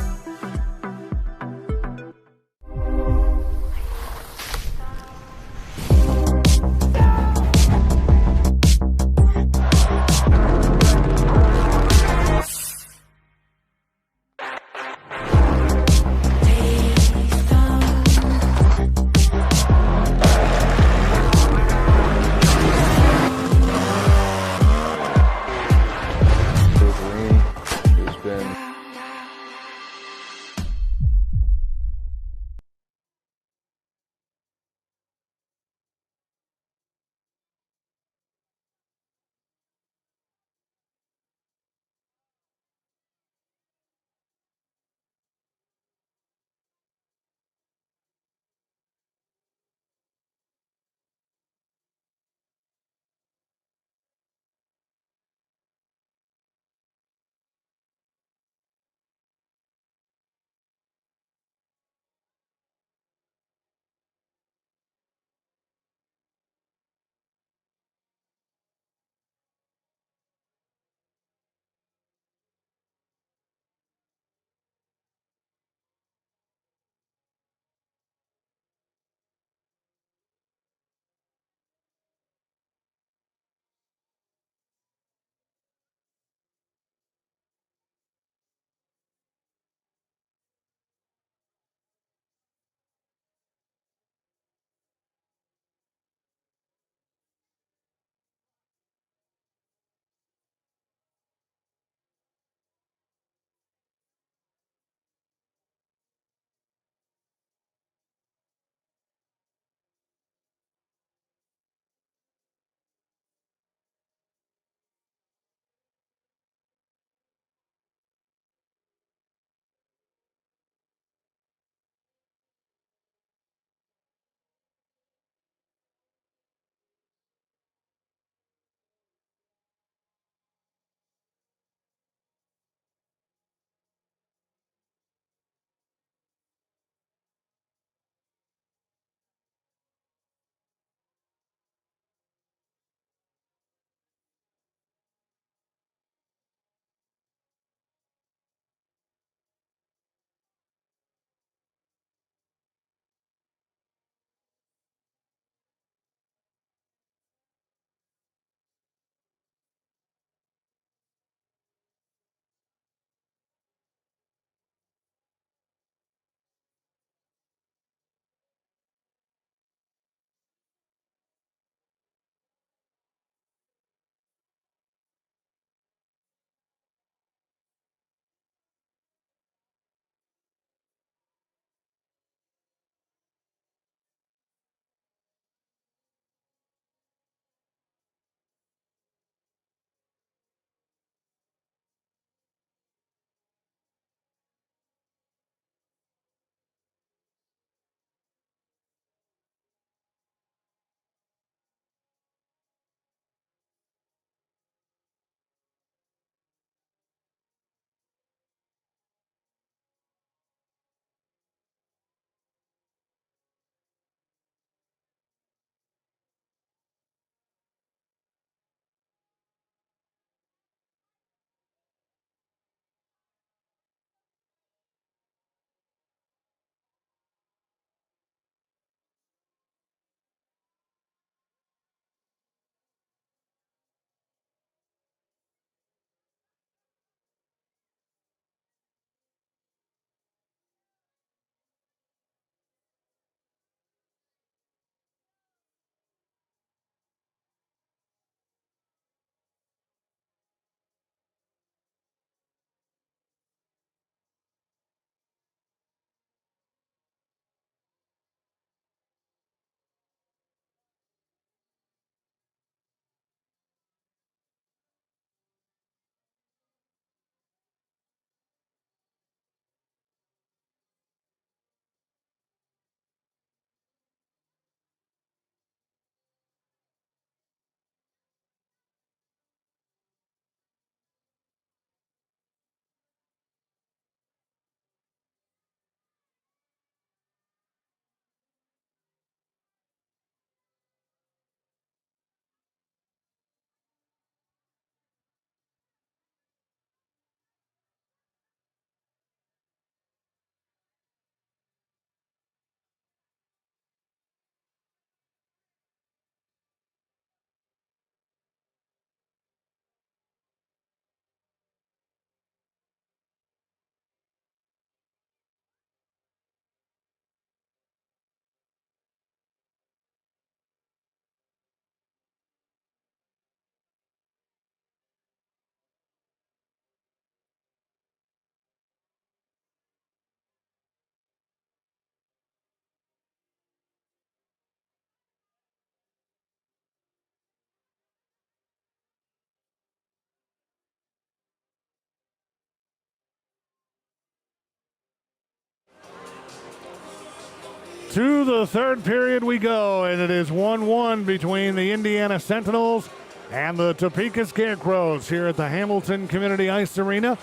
To the third period we go, and it is 1-1 between the Indiana Sentinels and the Topeka Scarecrows here at the Hamilton Community Ice Arena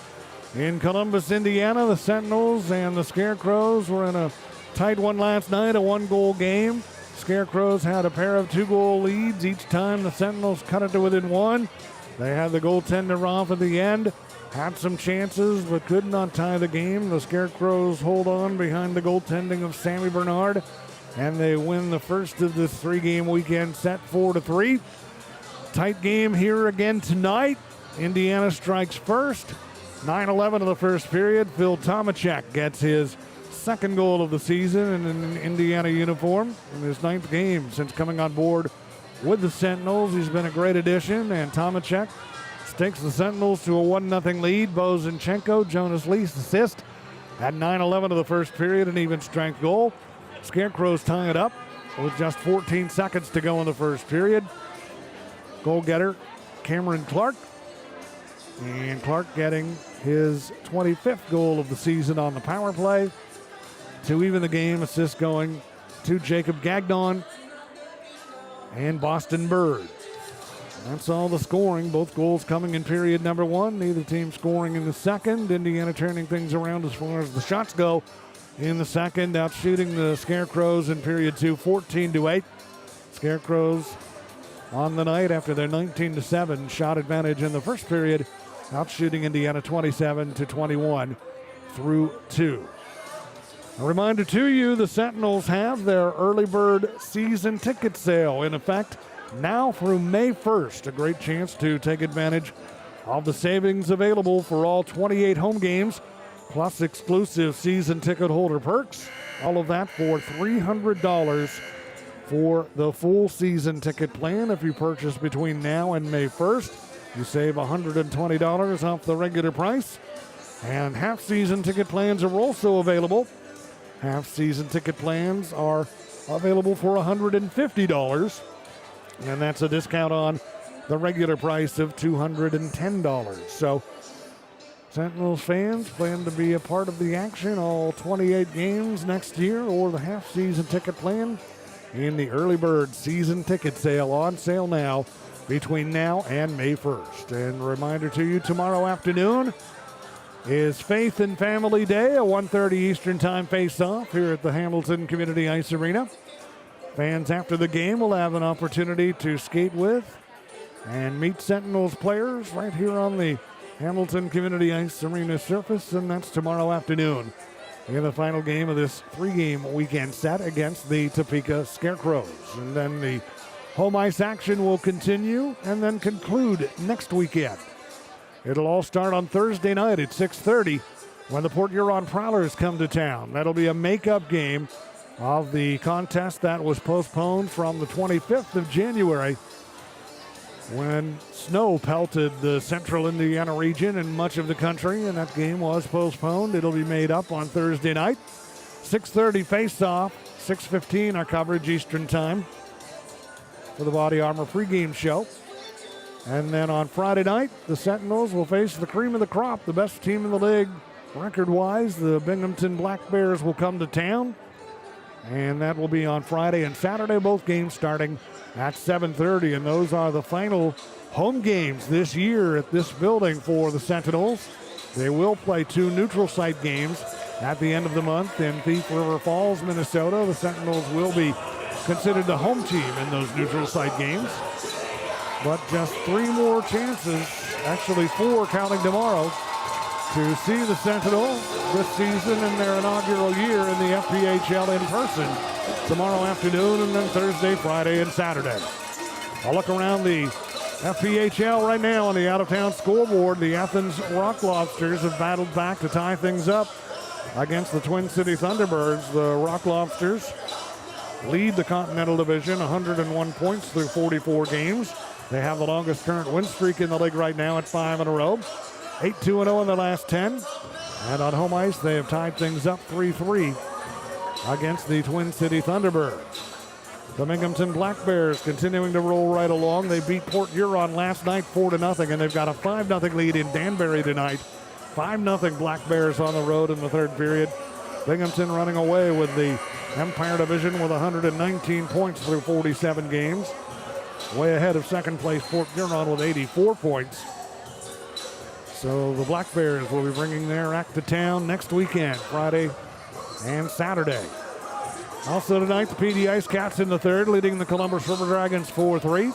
in Columbus, Indiana. The Sentinels and the Scarecrows were in a tight one last night, a one-goal game. Scarecrows had a pair of two-goal leads each time. The Sentinels cut it to within one. They had the goaltender off at the end, had some chances, but could not tie the game. The Scarecrows hold on behind the goaltending of Sammy Bernard, and they win the first of this three-game weekend set 4-3. Tight game here again tonight. Indiana strikes first. 9-11 of the first period. Phil Tomichek gets his second goal of the season in an Indiana uniform in his ninth game since coming on board with the Sentinels. He's been a great addition, and Tomichek takes the Sentinels to a 1-0 lead. Bo Zinchenko, Jonas Lease assist at 9-11 of the first period, an even strength goal. Scarecrows tying it up with just 14 seconds to go in the first period. Goal getter Cameron Clark, and Clark getting his 25th goal of the season on the power play to even the game. Assist going to Jacob Gagnon and Boston Bird. That's all the scoring. Both goals coming in period number one. Neither team scoring in the second. Indiana turning things around as far as the shots go in the second, out shooting the Scarecrows in period two, 14-8. Scarecrows on the night after their 19-7 shot advantage in the first period, out shooting Indiana 27-21 through two. A reminder to you, the Sentinels have their early bird season ticket sale in effect now through May 1st. A great chance to take advantage of the savings available for all 28 home games, plus exclusive season ticket holder perks. All of that for $300 for the full season ticket plan. If you purchase between now and May 1st, you save $120 off the regular price. And half season ticket plans are also available. Half season ticket plans are available for $150. And that's a discount on the regular price of $210. So Sentinels fans plan to be a part of the action all 28 games next year, or the half season ticket plan in the early bird season ticket sale, on sale now between now and May 1st. And a reminder to you, tomorrow afternoon is Faith and Family Day, a 1:30 Eastern Time face-off here at the Hamilton Community Ice Arena. Fans after the game will have an opportunity to skate with and meet Sentinels players right here on the Hamilton Community Ice Arena surface, and that's tomorrow afternoon in the final game of this three-game weekend set against the Topeka Scarecrows. And then the home ice action will continue and then conclude next weekend. It'll all start on Thursday night at 6:30 when the Port Huron Prowlers come to town. That'll be a makeup game of the contest that was postponed from the 25th of January when snow pelted the central Indiana region and much of the country, and that game was postponed. It'll be made up on Thursday night. 6:30 face-off, 6:15 our coverage Eastern Time for the Body Armor pregame show. And then on Friday night, the Sentinels will face the cream of the crop, the best team in the league record-wise. The Binghamton Black Bears will come to town, and that will be on Friday and Saturday, both games starting at 7:30. And those are the final home games this year at this building for the Sentinels. They will play two neutral site games at the end of the month in Thief River Falls, Minnesota. The Sentinels will be considered the home team in those neutral site games. But just three more chances, actually four counting tomorrow, to see the Sentinels this season in their inaugural year in the FPHL in person tomorrow afternoon, and then Thursday, Friday, and Saturday. I'll look around the FPHL right now on the out-of-town scoreboard. The Athens Rock Lobsters have battled back to tie things up against the Twin City Thunderbirds. The Rock Lobsters lead the Continental Division, 101 points through 44 games. They have the longest current win streak in the league right now at 5 in a row. 8-2-0 in the last 10. And on home ice, they have tied things up 3-3 against the Twin City Thunderbirds. The Binghamton Black Bears continuing to roll right along. They beat Port Huron last night 4-0, and they've got a 5-0 lead in Danbury tonight. 5-0 Black Bears on the road in the third period. Binghamton running away with the Empire Division with 119 points through 47 games. Way ahead of second place Fort Huron with 84 points. So the Black Bears will be bringing their act to town next weekend, Friday and Saturday. Also tonight, the PD Ice Cats in the third, leading the Columbus River Dragons 4-3.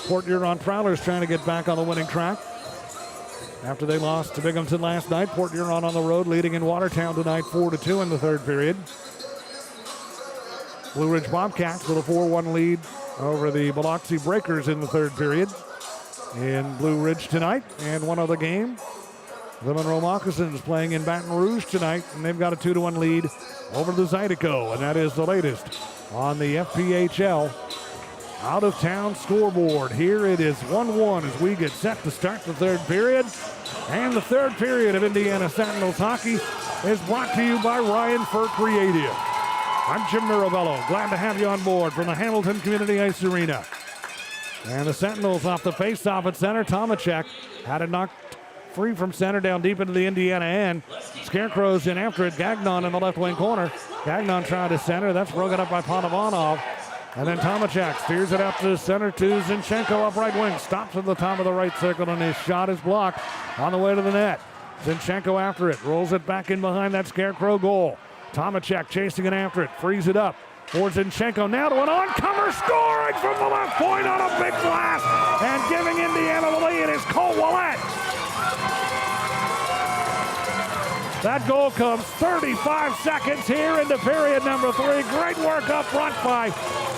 Fort Huron Prowlers trying to get back on the winning track after they lost to Binghamton last night. Fort Huron on the road, leading in Watertown tonight 4-2 in the third period. Blue Ridge Bobcats with a 4-1 lead over the Biloxi Breakers in the third period in Blue Ridge tonight. And one other game, the Monroe Moccasins playing in Baton Rouge tonight, and they've got a 2-1 lead over the Zydeco, and that is the latest on the FPHL out-of-town scoreboard. Here it is 1-1 as we get set to start the third period. And the third period of Indiana Sentinels hockey is brought to you by Ryan Fur Creative. I'm Jim Mirabello. Glad to have you on board from the Hamilton Community Ice Arena. And the Sentinels off the face-off at center. Tomichek had it knocked free from center down deep into the Indiana end. Scarecrows in after it. Gagnon in the left wing corner. Gagnon tried to center. That's broken up by Panovanov. And then Tomichek steers it up to center to Zinchenko up right wing. Stops at the top of the right circle, and his shot is blocked on the way to the net. Zinchenko after it. Rolls it back in behind that Scarecrow goal. Tomichek chasing it after it. Frees it up for Zinchenko. Now to an on-comer, scoring from the left point on a big blast. And giving Indiana the lead is Wlette. That goal comes 35 seconds here into period number 3. Great work up front by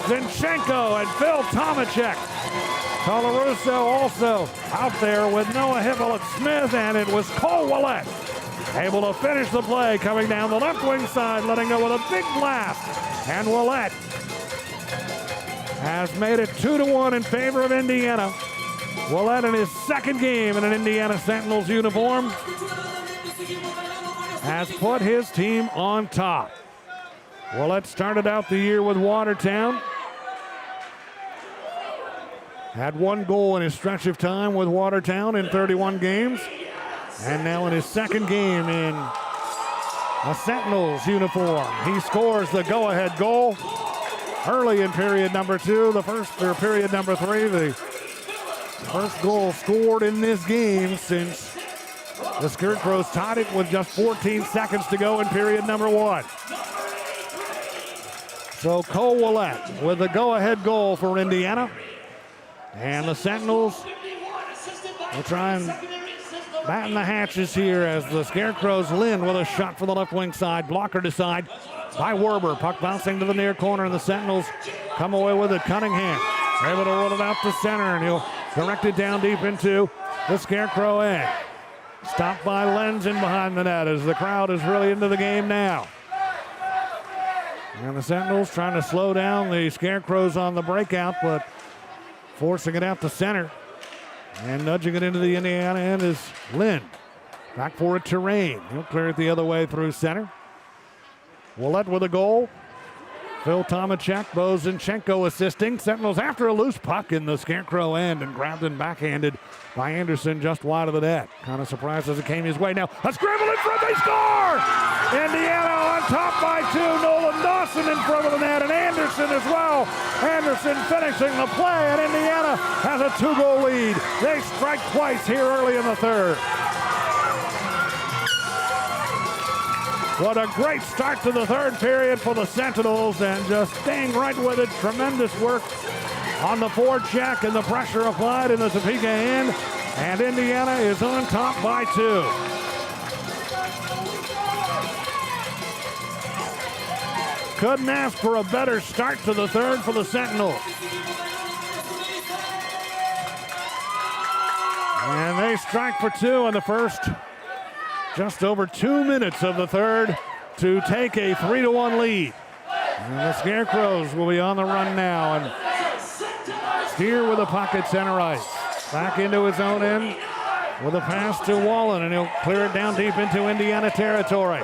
Zinchenko and Phil Tomichek. Colarusso also out there with Noah Hippolyte-Smith, and it was Wlette able to finish the play, coming down the left wing side, letting go with a big blast. And Wlette has made it 2-1 in favor of Indiana. Wlette in his second game in an Indiana Sentinels uniform has put his team on top. Wlette started out the year with Watertown. Had 1 goal in his stretch of time with Watertown in 31 games. And now in his second game in a Sentinels uniform, he scores the go-ahead goal early in period number 2. Period number 3, the first goal scored in this game since the Scarecrows tied it with just 14 seconds to go in period number 1. So Wlette with the go-ahead goal for Indiana. And the Sentinels will try and batten the hatches here as the Scarecrows. Lynn with a shot from the left wing side. Blocker to side by Werber. Puck bouncing to the near corner, and the Sentinels come away with it. Cunningham able to roll it out to center, and he'll direct it down deep into the Scarecrow end. Stopped by Lenz in behind the net as the crowd is really into the game now. And the Sentinels trying to slow down the Scarecrows on the breakout, but forcing it out to center. And nudging it into the Indiana end is Lynn. Back for it to Rain. He'll clear it the other way through center. Wlette with a goal. Phil Tomichek, Bo Zinchenko assisting. Sentinels after a loose puck in the Scarecrow end and grabbed and backhanded by Anderson just wide of the net. Kind of surprised as it came his way. Now a scramble in front, they score! Indiana on top by 2. Nolan Dawson in front of the net, and Anderson as well. Anderson finishing the play, and Indiana has a 2-goal lead. They strike twice here early in the third. What a great start to the third period for the Sentinels, and just staying right with it. Tremendous work on the forecheck and the pressure applied in the Topeka end, and Indiana is on top by 2. Couldn't ask for a better start to the third for the Sentinels. And they strike for 2 in the first just over 2 minutes of the third to take a 3-1 lead. And the Scarecrows will be on the run now and steer with the puck at center ice. Back into his own end with a pass to Wallen, and he'll clear it down deep into Indiana territory.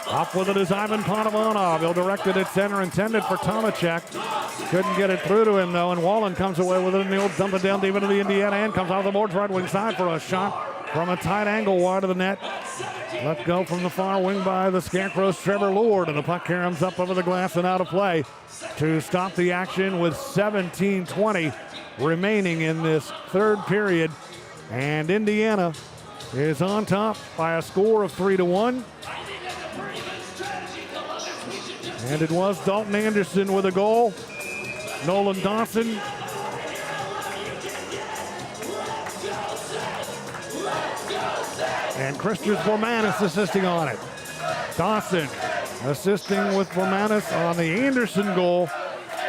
Up with it is Ivan Panovanov. He'll direct it at center, intended for Tomichek. Couldn't get it through to him, though, and Wallen comes away with it, and he'll dump it down deep into the Indiana end. Comes off the boards right wing side for a shot from a tight angle wide of the net. Let go from the far wing by the Scarecrows, Trevor Lord, and the puck caroms up over the glass and out of play to stop the action with 17:20 remaining in this third period. And Indiana is on top by a score of 3-1. And it was Dalton Anderson with a goal. Nolan Dawson and Christopher Bormanis assisting on it. Dawson assisting with Bormanis on the Anderson goal.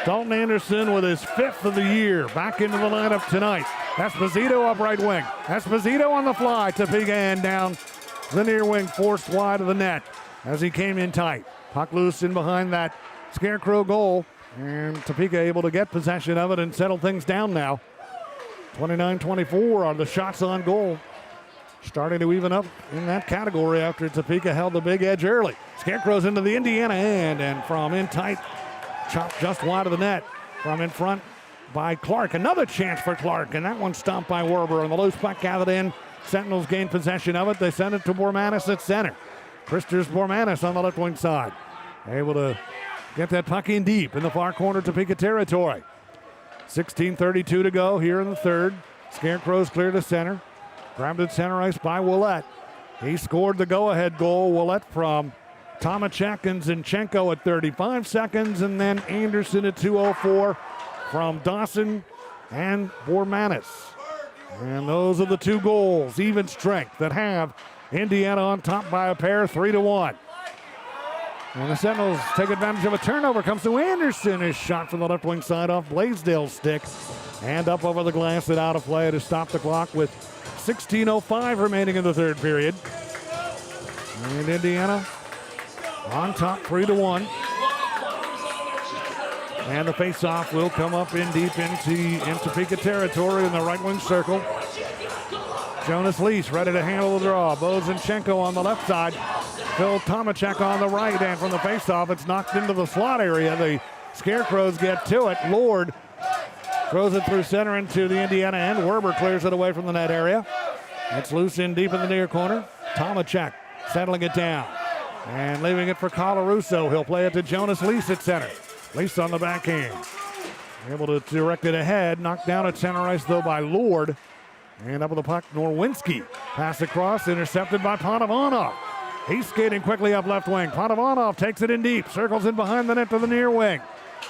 Dalton Anderson with his 5th of the year back into the lineup tonight. Esposito up right wing. Esposito on the fly. Topeka and down the near wing, forced wide of the net as he came in tight. Puck loose in behind that Scarecrow goal. And Topeka able to get possession of it and settle things down now. 29-24 on the shots on goal. Starting to even up in that category after Topeka held the big edge early. Scarecrows into the Indiana end, and from in tight, chopped just wide of the net. From in front by Clark. Another chance for Clark, and that one stopped by Werber, and the loose puck gathered in. Sentinels gain possession of it. They send it to Bormanis at center. Christers Bormanis on the left wing side. Able to get that puck in deep in the far corner Topeka territory. 16:32 to go here in the third. Scarecrows clear to center. Grabbed at center ice by Wlette. He scored the go-ahead goal. Wlette from Tomichek and Zinchenko at 35 seconds, and then Anderson at 2:04 from Dawson and Bormanis. And those are the two goals, even strength, that have Indiana on top by a pair, 3-1. And the Sentinels take advantage of a turnover. Comes to Anderson. His shot from the left wing side off Blaisdell's stick. And up over the glass and out of play to stop the clock with 16:05 remaining in the third period. And Indiana on top, 3-1. And the faceoff will come up in deep into Topeka territory in the right wing circle. Jonas Lease ready to handle the draw. Zinchenko on the left side. Phil Tomichek on the right, and from the faceoff, it's knocked into the slot area. The Scarecrows get to it. Lord throws it through center into the Indiana end. Werber clears it away from the net area. It's loose in deep in the near corner. Tomichek settling it down and leaving it for Colarusso. He'll play it to Jonas Lease at center. Lease on the backhand. Able to direct it ahead. Knocked down at center ice, though, by Lord. And up with the puck, Norwinski. Pass across, intercepted by Ponovanov. He's skating quickly up left wing. Ponovanov takes it in deep. Circles in behind the net to the near wing.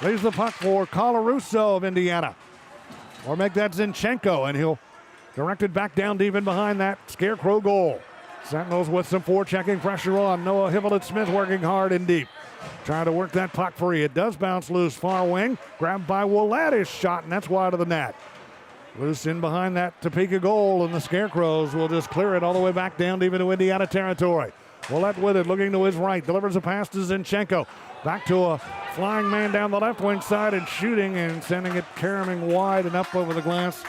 Leaves the puck for Colarusso of Indiana. Or make that Zinchenko, and he'll direct it back down deep in behind that Scarecrow goal. Sentinels with some forechecking pressure on. Noah Hibbolett-Smith working hard and deep. Trying to work that puck free. It does bounce loose far wing. Grabbed by Wlette, his shot, and that's wide of the net. Loose in behind that Topeka goal, and the Scarecrows will just clear it all the way back down deep into Indiana territory. Wlette with it, looking to his right. Delivers a pass to Zinchenko. Back to a flying man down the left wing side and shooting and sending it caroming wide and up over the glass.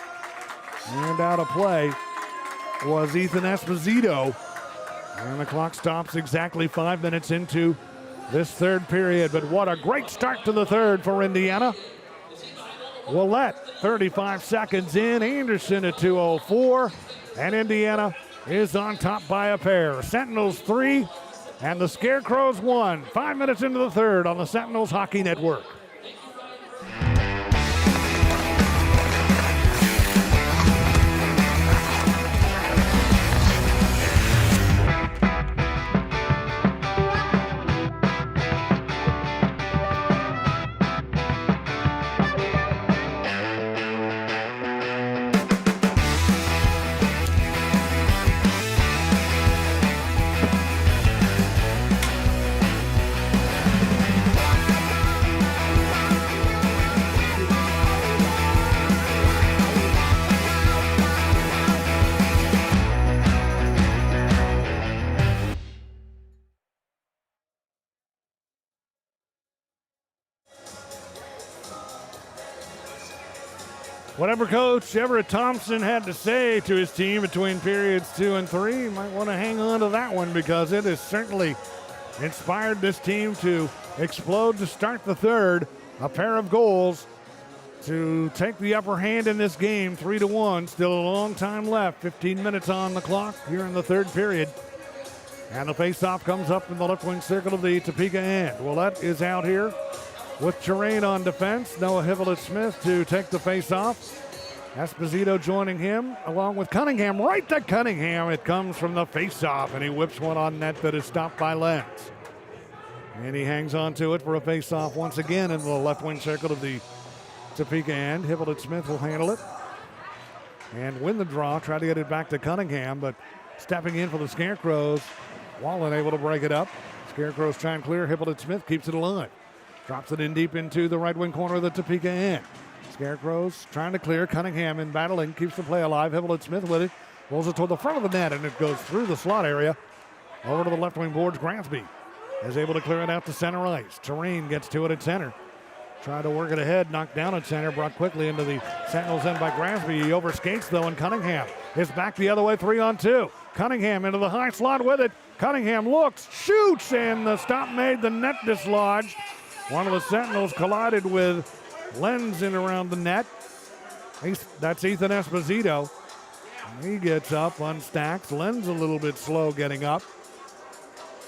And out of play was Ethan Esposito. And the clock stops exactly 5 minutes into this third period. But what a great start to the third for Indiana. Wlette, 35 seconds in. Anderson at 2:04. And Indiana is on top by a pair. Sentinels 3 and the Scarecrows 1. 5 minutes into the third on the Sentinels Hockey Network. Whatever Coach Everett Thompson had to say to his team between periods 2 and 3, you might want to hang on to that one because it has certainly inspired this team to explode to start the third. A pair of goals to take the upper hand in this game, 3-1. Still a long time left, 15 minutes on the clock here in the third period. And the faceoff comes up in the left wing circle of the Topeka end. Wlette is out here with Terrain on defense. Noah Hivlett-Smith to take the faceoff. Esposito joining him along with Cunningham. Right to Cunningham. It comes from the faceoff, and he whips one on net that is stopped by Lenz. And he hangs on to it for a faceoff once again in the left wing circle of the Topeka end. Hivlett-Smith will handle it and win the draw. Try to get it back to Cunningham, but stepping in for the Scarecrows, Wallen able to break it up. Scarecrows try and clear. Hivlett-Smith keeps it alive. Drops it in deep into the right wing corner of the Topeka end. Scarecrows trying to clear. Cunningham in battling, keeps the play alive. Hivlett-Smith with it. Rolls it toward the front of the net, and it goes through the slot area. Over to the left wing boards. Gransby is able to clear it out to center ice. Terrain gets to it at center. Tried to work it ahead, knocked down at center, brought quickly into the Sentinels end by Gransby. He overskates though, and Cunningham is back the other way, 3-on-2. Cunningham into the high slot with it. Cunningham looks, shoots, and the stop made, the net dislodged. One of the Sentinels collided with Lenz in around the net. That's Ethan Esposito. He gets up, unstacks. Lenz a little bit slow getting up.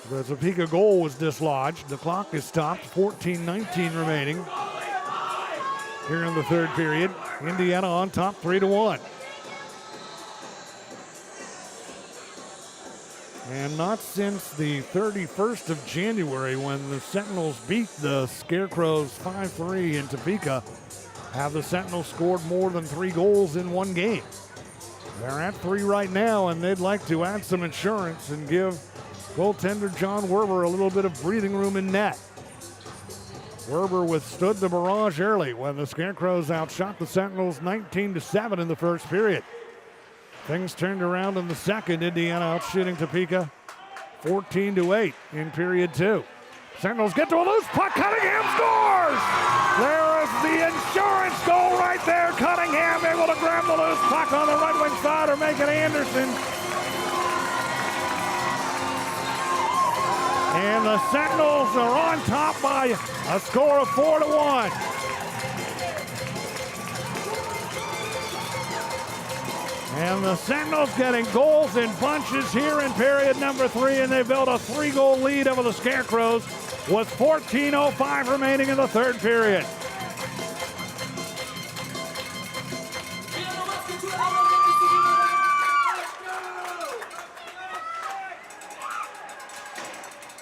The Topeka goal was dislodged. The clock is stopped. 14:19 remaining here in the third period. Indiana on top, 3-1. And not since the 31st of January, when the Sentinels beat the Scarecrows 5-3 in Topeka, have the Sentinels scored more than 3 goals in one game. They're at 3 right now, and they'd like to add some insurance and give goaltender John Werber a little bit of breathing room in net. Werber withstood the barrage early when the Scarecrows outshot the Sentinels 19-7 in the first period. Things turned around in the second. Indiana outshooting Topeka 14-8 in period 2. Sentinels get to a loose puck. Cunningham scores! There is the insurance goal right there. Cunningham able to grab the loose puck on the right wing side or make it Anderson. And the Sentinels are on top by a score of 4-1. And the Sentinels getting goals in bunches here in period number 3, and they built a 3-goal lead over the Scarecrows with 14:05 remaining in the third period.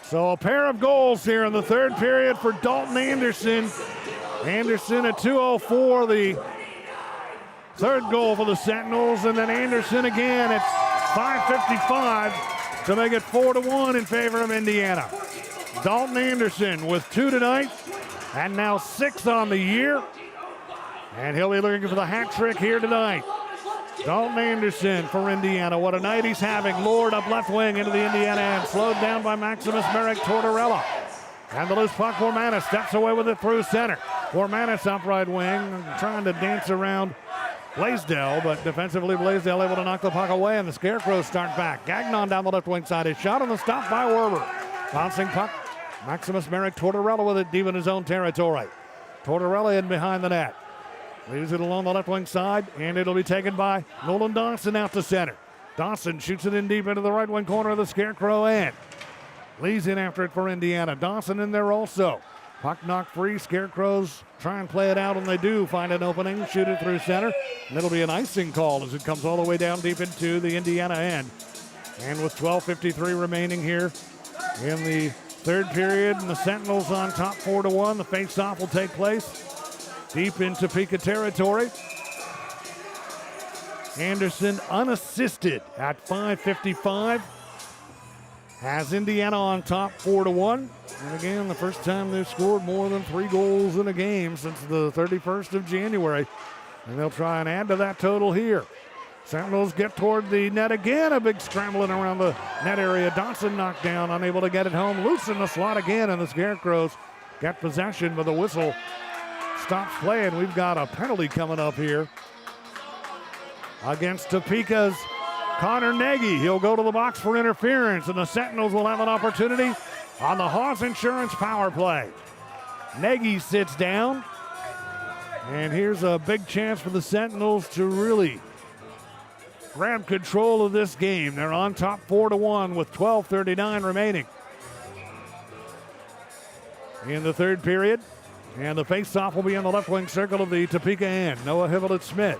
So a pair of goals here in the third period for Dalton Anderson. Anderson at 2:04, the third goal for the Sentinels, and then Anderson again at 5:55 to make it 4-1 in favor of Indiana. Dalton Anderson with 2 tonight, and now 6 on the year, and he'll be looking for the hat trick here tonight. Dalton Anderson for Indiana. What a night he's having. Lord up left wing into the Indiana end. Slowed down by Maximus Merrick Tortoella. And the loose puck, Wormanis steps away with it through center. Wormanis up right wing, trying to dance around Blaisdell, but defensively Blaisdell able to knock the puck away, and the Scarecrows start back. Gagnon down the left wing side. His shot on the stop by Werber. Bouncing puck. Maximus Merrick Tortoella with it deep in his own territory. Tortoella in behind the net. Leaves it along the left wing side, and it'll be taken by Nolan Dawson out to center. Dawson shoots it in deep into the right wing corner of the Scarecrow end. Lee's in after it for Indiana. Dawson in there also. Puck knocked free. Scarecrows try and play it out, and they do find an opening. Shoot it through center. And it'll be an icing call as it comes all the way down deep into the Indiana end. And with 12:53 remaining here in the third period, and the Sentinels on top 4-1. The face-off will take place deep in Topeka territory. Anderson unassisted at 5:55. Has Indiana on top 4-1. And again, the first time they've scored more than 3 goals in a game since the 31st of January. And they'll try and add to that total here. Sentinels get toward the net again. A big scrambling around the net area. Dawson knocked down, unable to get it home. Loose in the slot again, and the Scarecrows got possession, but the whistle stops playing. We've got a penalty coming up here against Topeka's Connor Nagy. He'll go to the box for interference, and the Sentinels will have an opportunity on the Haas Insurance power play. Nagy sits down. And here's a big chance for the Sentinels to really grab control of this game. They're on top 4-1 with 12:39 remaining in the third period. And the faceoff will be in the left wing circle of the Topeka end. Noah Hivlett-Smith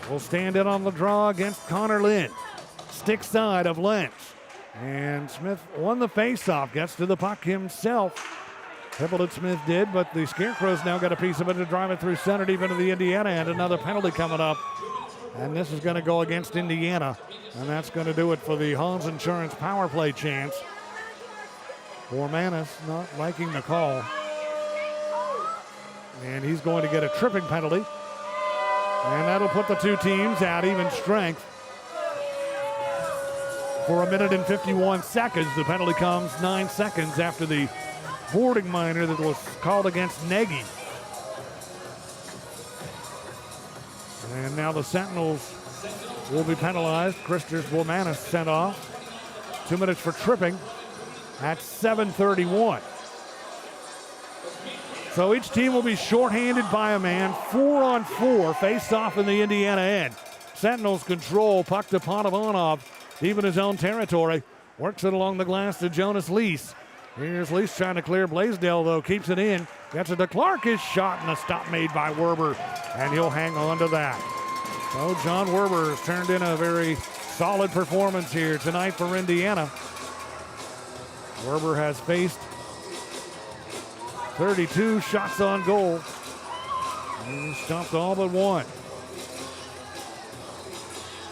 will stand in on the draw against Connor Lynn. Stick side of Lynch. And Smith won the faceoff, gets to the puck himself. Hivlett-Smith did, but the Scarecrows now got a piece of it to drive it through center deep into the Indiana end. Another penalty coming up. And this is going to go against Indiana. And that's going to do it for the Hans Insurance power play chance. Bormanis not liking the call. And he's going to get a tripping penalty. And that'll put the two teams at even strength. For 1 minute and 51 seconds. The penalty comes 9 seconds after the boarding minor that was called against Nagy. And now the Sentinels will be penalized. Christopher Bormanis sent off. 2 minutes for tripping at 7:31. So each team will be shorthanded by a man. 4-on-4 face off in the Indiana end. Sentinels control puck to Ponovanov, deep in his own territory. Works it along the glass to Jonas Lease. Here's Lease trying to clear Blaisdell, though. Keeps it in. Gets it to Clark. His shot and a stop made by Werber. And he'll hang on to that. So John Werber has turned in a very solid performance here tonight for Indiana. Werber has faced 32 shots on goal. And he stopped all but one.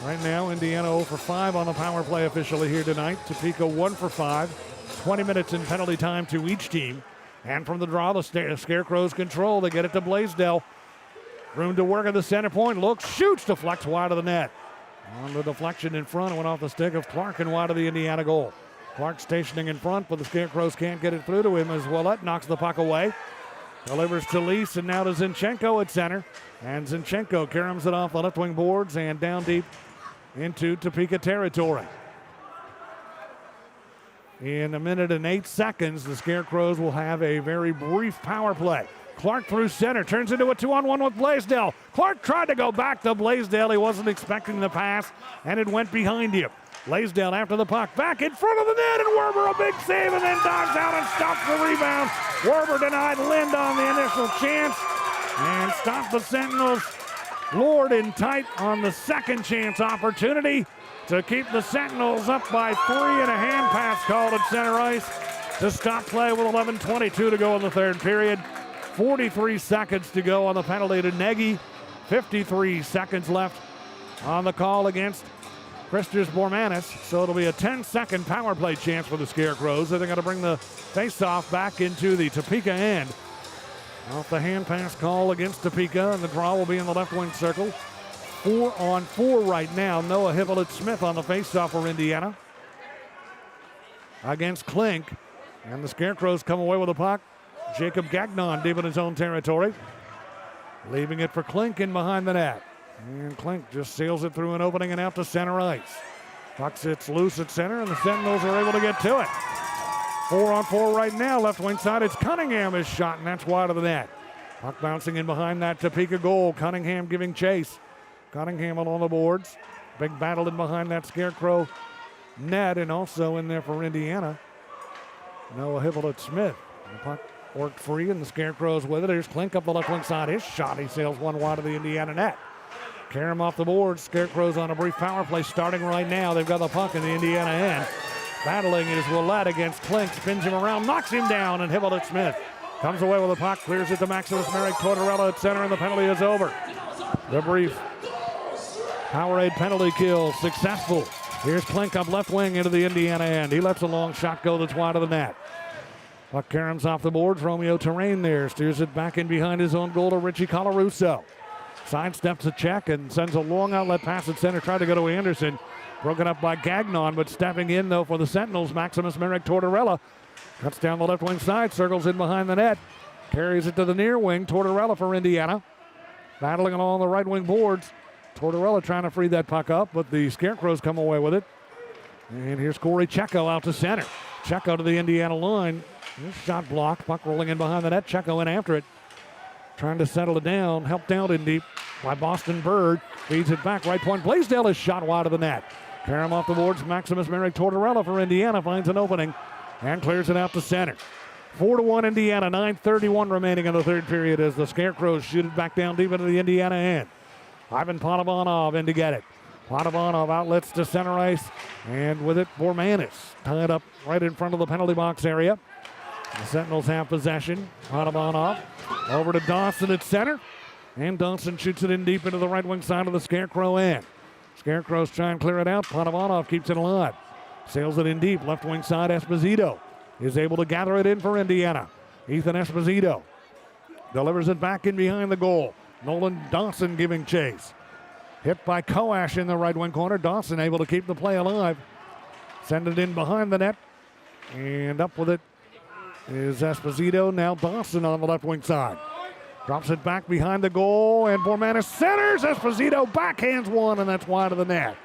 Right now, Indiana 0 for 5 on the power play officially here tonight. Topeka 1 for 5. 20 minutes in penalty time to each team. And from the draw, the Scarecrows control. They get it to Blaisdell. Room to work at the center point. Looks, shoots, deflects wide of the net. On the deflection in front, it went off the stick of Clark and wide of the Indiana goal. Clark stationing in front, but the Scarecrows can't get it through to him as Wlette knocks the puck away. Delivers to Lease, and now to Zinchenko at center. And Zinchenko caroms it off the left wing boards and down deep into Topeka territory. In 1 minute and 8 seconds, the Scarecrows will have a very brief power play. Clark through center, turns into a 2-on-1 with Blaisdell. Clark tried to go back to Blaisdell. He wasn't expecting the pass, and it went behind him. Blaisdell after the puck, back in front of the net, and Werber a big save, and then dodges out and stops the rebound. Werber denied Lind on the initial chance, and stopped the Sentinels. Lord in tight on the second chance opportunity to keep the Sentinels up by 3, and a hand pass called at center ice to stop play with 11:22 to go in the third period. 43 seconds to go on the penalty to Nagy. 53 seconds left on the call against Christopher Bormanis. So it'll be a 10-second power play chance for the Scarecrows. They're going to bring the face-off back into the Topeka end. Off the hand pass call against Topeka, and the draw will be in the left wing circle. 4-on-4 right now. Noah Hivlett-Smith on the face-off for Indiana against Klink. And the Scarecrows come away with the puck. Jacob Gagnon deep in his own territory. Leaving it for Klink in behind the net. And Klink just sails it through an opening and out to center ice. Puck sits loose at center, and the Sentinels are able to get to it. 4-on-4 right now. Left wing side, it's Cunningham is shot, and that's wide of the net. Puck bouncing in behind that Topeka goal. Cunningham giving chase. Cunningham along the boards. Big battle in behind that Scarecrow net, and also in there for Indiana, Noah Hivlett-Smith. The puck worked free, and the Scarecrows with it. Here's Klink up the left wing side. His shot, he sails one wide of the Indiana net. Karam off the board. Scarecrows on a brief power play starting right now. They've got the puck in the Indiana end. Battling is Wlette against Klink. Spins him around, knocks him down, and Hivlett-Smith comes away with the puck. Clears it to Maximus Merrick. Tortoella at center, and the penalty is over. The brief Powerade penalty kill successful. Here's Klink up left wing into the Indiana end. He lets a long shot go that's wide of the net. Puck caroms off the boards. Romeo Terrain there. Steers it back in behind his own goal to Richie Colarusso. Sidesteps a check and sends a long outlet pass at center. Tried to go to Anderson. Broken up by Gagnon, but stepping in, though, for the Sentinels, Maximus Merrick Tortorella. Cuts down the left wing side, circles in behind the net. Carries it to the near wing. Tortorella for Indiana. Battling along the right wing boards. Tortorella trying to free that puck up, but the Scarecrows come away with it. And here's Corey Checo out to center. Checo to the Indiana line. This shot blocked. Puck rolling in behind the net. Checo in after it. Trying to settle it down. Helped out in deep by Boston Bird. Feeds it back. Right point. Blaisdell is shot wide of the net. Carom off the boards. Maximus Merrick Tortoella for Indiana finds an opening and clears it out to center. 4-1 Indiana. 9:31 remaining in the third period as the Scarecrows shoot it back down deep into the Indiana end. Ivan Panovanov in to get it. Panovanov outlets to center ice, and with it, Bormanis tied up right in front of the penalty box area. The Sentinels have possession. Panovanov over to Dawson at center, and Dawson shoots it in deep into the right wing side of the Scarecrow end. Scarecrows try and clear it out. Panovanov keeps it alive. Sails it in deep. Left wing side, Esposito is able to gather it in for Indiana. Ethan Esposito delivers it back in behind the goal. Nolan Dawson giving chase. Hit by Koash in the right wing corner. Dawson able to keep the play alive. Send it in behind the net. And up with it is Esposito. Now Dawson on the left wing side. Drops it back behind the goal. And Bormanis centers. Esposito backhands one, and that's wide of the net.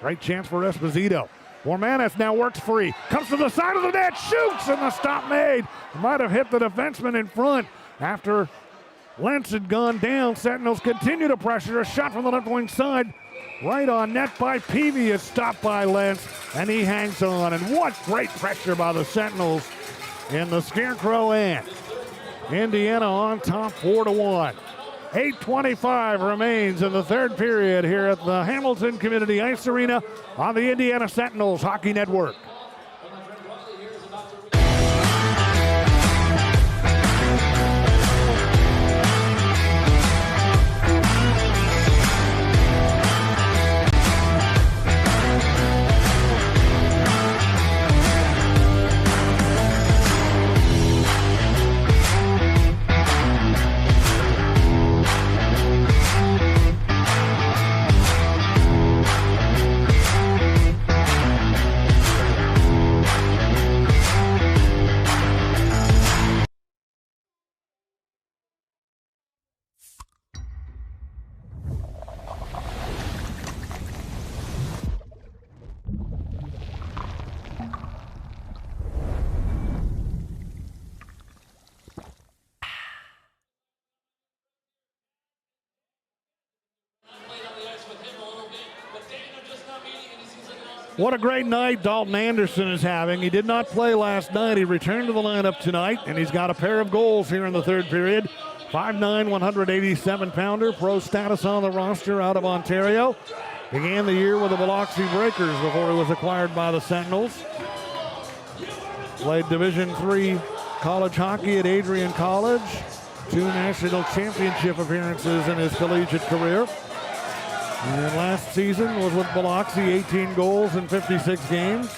Great chance for Esposito. Bormanis now works free. Comes to the side of the net. Shoots, and the stop made. Might have hit the defenseman in front after Lentz had gone down. Sentinels continue to pressure. A shot from the left wing side. Right on net by Peavy is stopped by Lentz, and he hangs on. And what great pressure by the Sentinels in the Scarecrow end. Indiana on top 4-1. 8:25 remains in the third period here at the Hamilton Community Ice Arena on the Indiana Sentinels Hockey Network. What a great night Dalton Anderson is having. He did not play last night. He returned to the lineup tonight, and he's got a pair of goals here in the third period. 5'9", 187-pounder, pro status on the roster out of Ontario. Began the year with the Biloxi Breakers before he was acquired by the Sentinels. Played Division III college hockey at Adrian College. 2 national championship appearances in his collegiate career. And last season was with Biloxi, 18 goals in 56 games.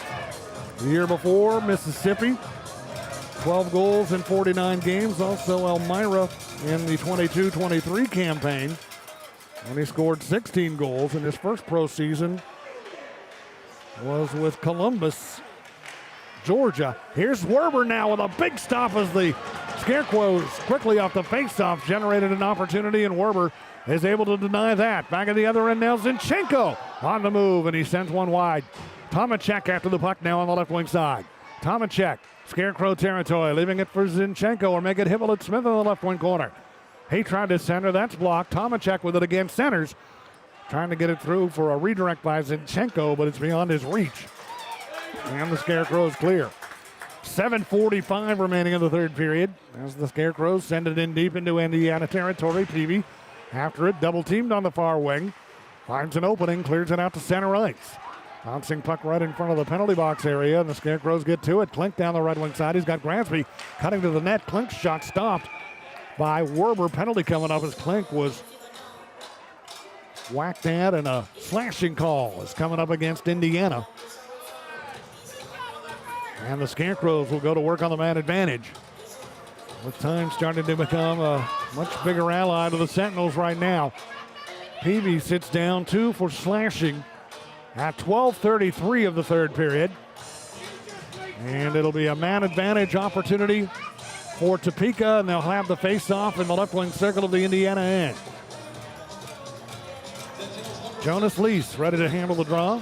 The year before, Mississippi, 12 goals in 49 games. Also Elmira in the 22-23 campaign. And he scored 16 goals in his first pro season. Was with Columbus, Georgia. Here's Werber now with a big stop as the Scarecrows quickly off the faceoff generated an opportunity, and Werber is able to deny that. Back at the other end now, Zinchenko on the move, and he sends one wide. Tomichek after the puck now on the left wing side. Tomichek, Scarecrow territory, leaving it for Zinchenko, or make it Hippolyte Smith on the left wing corner. He tried to center, that's blocked. Tomichek with it again, centers. Trying to get it through for a redirect by Zinchenko, but it's beyond his reach. And the Scarecrows clear. 7:45 remaining in the third period as the Scarecrows send it in deep into Indiana territory. Peavy after it, double teamed on the far wing. Finds an opening, clears it out to center ice. Bouncing puck right in front of the penalty box area, and the Scarecrows get to it. Klink down the right wing side. He's got Gransby cutting to the net. Klink's shot stopped by Werber. Penalty coming up as Klink was whacked at, and a slashing call is coming up against Indiana. And the Scarecrows will go to work on the man advantage. With time starting to become a much bigger ally to the Sentinels right now. Peavy sits down 2 for slashing at 12:33 of the third period. And it'll be a man advantage opportunity for Topeka, and they'll have the face-off in the left wing circle of the Indiana end. Jonas Lease ready to handle the draw.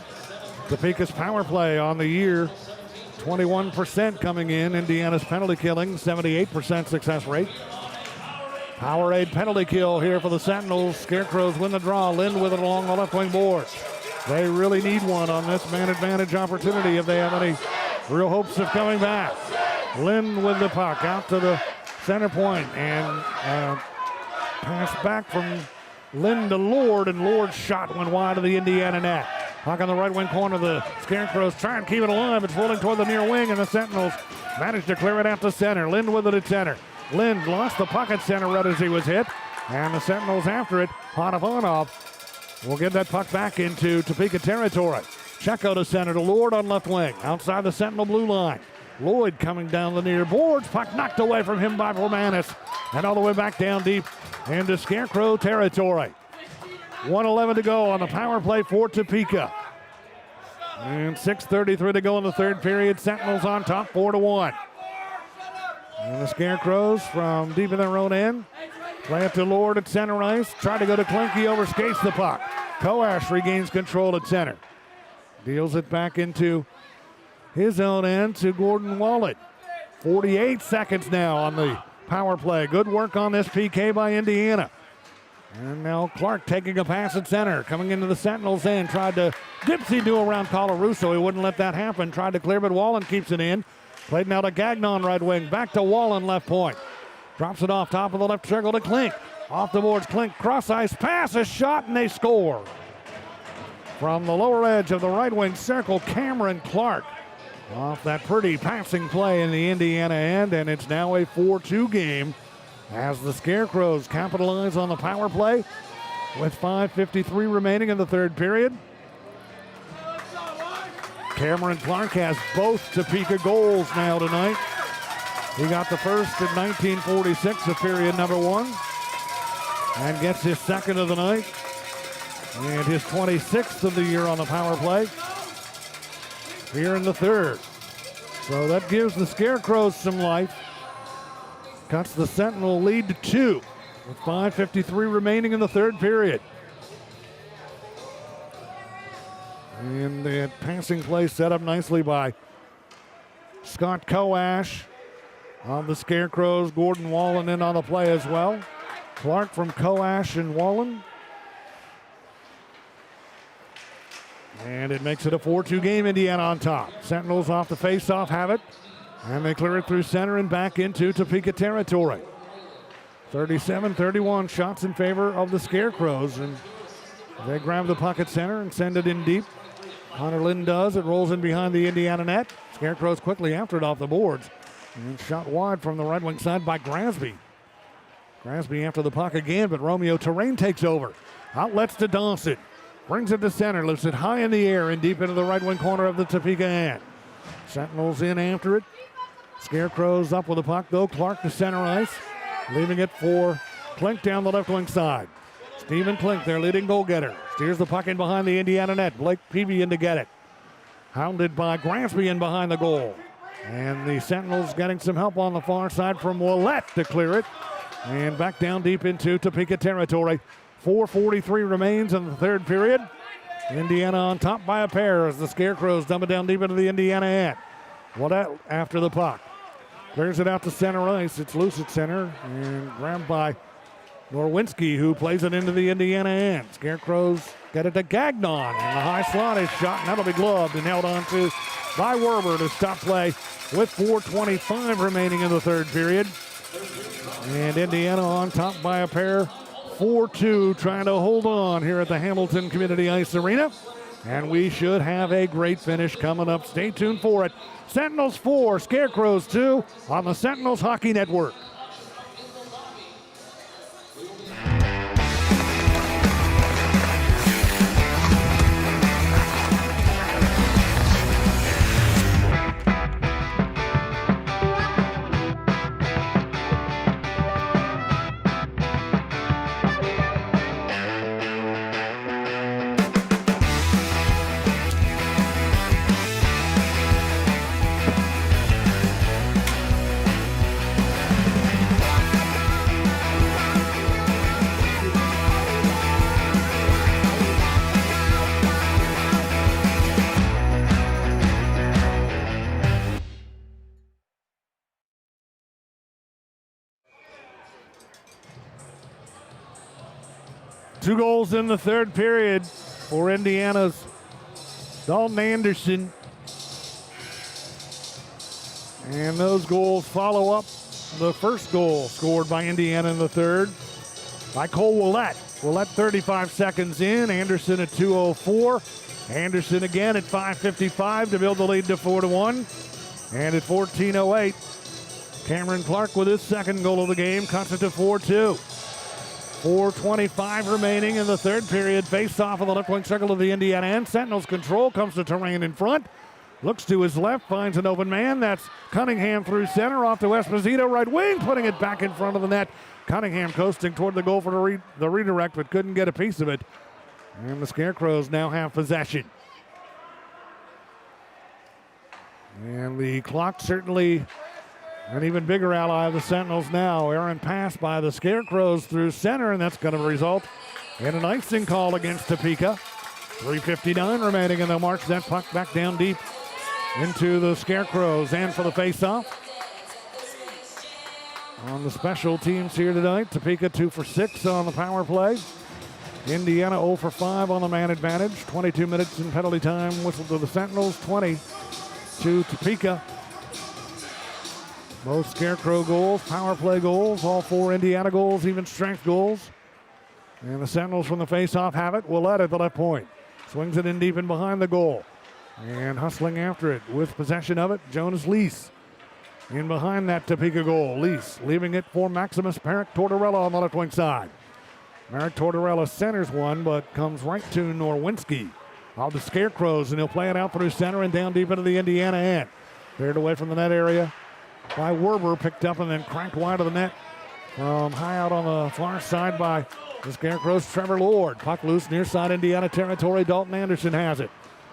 Topeka's power play on the year, 21% coming in. Indiana's penalty killing, 78% success rate. Powerade penalty kill here for the Sentinels. Scarecrows win the draw. Lind with it along the left wing boards. They really need one on this man advantage opportunity if they have any real hopes of coming back. Lind with the puck out to the center point, and pass back from Lind to Lord, and Lord's shot went wide of the Indiana net. Puck on the right wing corner. The Scarecrows try and keep it alive. It's rolling toward the near wing, and the Sentinels managed to clear it out to center. Lind with it at center. Lind lost the puck at center right as he was hit, and the Sentinels after it. Honov will get that puck back into Topeka territory. Checo to center to Lord on left wing, outside the Sentinel blue line. Lloyd coming down the near boards. Puck knocked away from him by Romanis, and all the way back down deep into Scarecrow territory. 1:11 to go on the power play for Topeka. And 6:33 to go in the third period. Sentinels on top, 4-1. And the Scarecrows from deep in their own end play it to Lord at center ice. Try to go to Klinke, overskates the puck. Koash regains control at center. Deals it back into his own end to Gordon Wlette. 48 seconds now on the power play. Good work on this PK by Indiana. And now Clark taking a pass at center. Coming into the Sentinels end. Tried to dipsy do around Colarusso. He wouldn't let that happen. Tried to clear, but Wallen keeps it in. Played now to Gagnon right wing. Back to Wallen left point. Drops it off top of the left circle to Klink. Off the boards, Klink cross ice pass, a shot, and they score. From the lower edge of the right wing circle, Cameron Clark. Off that pretty passing play in the Indiana end, and it's now a 4-2 game as the Scarecrows capitalize on the power play with 5:53 remaining in the third period. Cameron Clark has both Topeka goals now tonight. He got the first in 1946 of period number one and gets his second of the night and his 26th of the year on the power play here in the third. So that gives the Scarecrows some life. Cuts the Sentinel lead to 2 with 5:53 remaining in the third period. And that passing play set up nicely by Scott Koash of the Scarecrows. Gordon Wallen in on the play as well. Clark from Koash and Wallen. And it makes it a 4-2 game. Indiana on top. Sentinels off the face-off have it. And they clear it through center and back into Topeka territory. 37-31 shots in favor of the Scarecrows. And they grab the puck at center and send it in deep. Connor Lind does. It rolls in behind the Indiana net. Scarecrows quickly after it off the boards. And shot wide from the right wing side by Grasby. Grasby after the puck again, but Romeo Terrain takes over. Outlets to Dawson. Brings it to center, lifts it high in the air and deep into the right wing corner of the Topeka end. Sentinels in after it. Scarecrows up with the puck though. Clark to center ice. Leaving it for Klink down the left wing side. Stephen Klink, their leading goal getter. Steers the puck in behind the Indiana net. Blake Peavy in to get it. Hounded by Grasby in behind the goal. And the Sentinels getting some help on the far side from Wlette to clear it. And back down deep into Topeka territory. 4:43 remains in the third period. Indiana on top by a pair as the Scarecrows dump it down deep into the Indiana end. Wlette after the puck. Clears it out to center ice. It's loose at center and grabbed by Norwinski, who plays it into the Indiana end. Scarecrows get it to Gagnon, and the high slot is shot, and that'll be gloved and held on to by Werber to stop play with 4:25 remaining in the third period. And Indiana on top by a pair, 4-2, trying to hold on here at the Hamilton Community Ice Arena. And we should have a great finish coming up. Stay tuned for it. Sentinels 4, Scarecrows 2 on the Sentinels Hockey Network. 2 goals in the third period for Indiana's Dalton Anderson. And those goals follow up the first goal scored by Indiana in the third by Cole Wlette. Wlette 35 seconds in, Anderson at 2:04. Anderson again at 5:55 to build the lead to 4-1. And at 14:08, Cameron Clark with his second goal of the game cuts it to 4-2. 4:25 remaining in the third period. Face off on the left wing circle of the Indiana end. Sentinels control, comes to Terrain in front. Looks to his left, finds an open man. That's Cunningham through center, off to Esposito, right wing, putting it back in front of the net. Cunningham coasting toward the goal for the redirect, but couldn't get a piece of it. And the Scarecrows now have possession. And the clock certainly an even bigger ally of the Sentinels now. Aaron pass by the Scarecrows through center, and that's going to result in an icing call against Topeka. 3:59 remaining, and they'll march that puck back down deep into the Scarecrows. And for the face-off, on the special teams here tonight, Topeka 2 for 6 on the power play. Indiana 0 for 5 on the man advantage. 22 minutes in penalty time whistled to the Sentinels, 20 to Topeka. Both Scarecrow goals, power play goals, all 4 Indiana goals, even strength goals. And the Sentinels from the face-off have it. Wlette at the left point. Swings it in deep and behind the goal. And hustling after it with possession of it, Jonas Leese. In behind that Topeka goal, Leese leaving it for Maximus Merrick Tortoella on the left wing side. Merrick Tortoella centers one, but comes right to Norwinski of the Scarecrows, and he'll play it out through center and down deep into the Indiana end. Cleared away from the net area by Werber, picked up and then cranked wide of the net from high out on the far side by the Scarecrows' Trevor Lord. Puck loose near side Indiana territory. Dalton Anderson has it.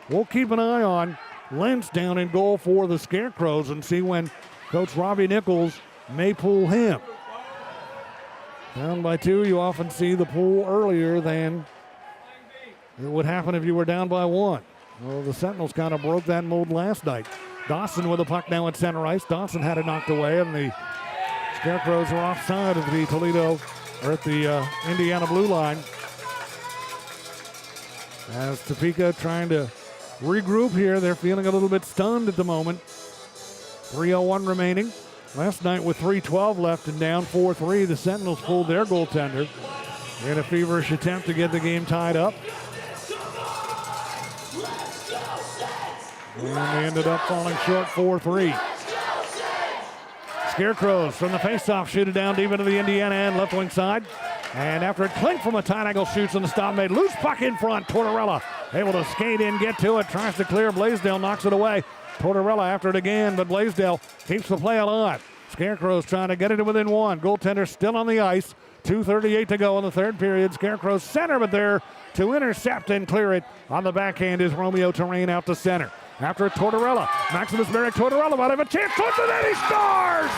We'll keep an eye on Lentz down in goal for the Scarecrows and see when Coach Robbie Nichols may pull him. Down by 2, you often see the pull earlier than it would happen if you were down by 1. Well, the Sentinels kind of broke that mold last night. Dawson with the puck now at center ice. Dawson had it knocked away, and the Scarecrows are offside of the Toledo, or at the Indiana blue line. As Topeka trying to regroup here, they're feeling a little bit stunned at the moment. 3:01 remaining. Last night with 3:12 left and down 4-3, the Sentinels pulled their goaltender in a feverish attempt to get the game tied up. And they ended up falling short 4-3. Scarecrows from the faceoff shoot it down deep into the Indiana end, left wing side. And after it clinked from a tight angle, shoots on the stop, made loose puck in front. Tortoella able to skate in, get to it, tries to clear. Blaisdell knocks it away. Tortoella after it again, but Blaisdell keeps the play alive. Scarecrows trying to get it to within 1. Goaltender still on the ice. 2:38 to go in the third period. Scarecrows center, but there to intercept and clear it on the backhand is Romeo Terrain out to center. After Tortoella, Maximus Merrick Tortoella might have a chance, puts it in, he scores!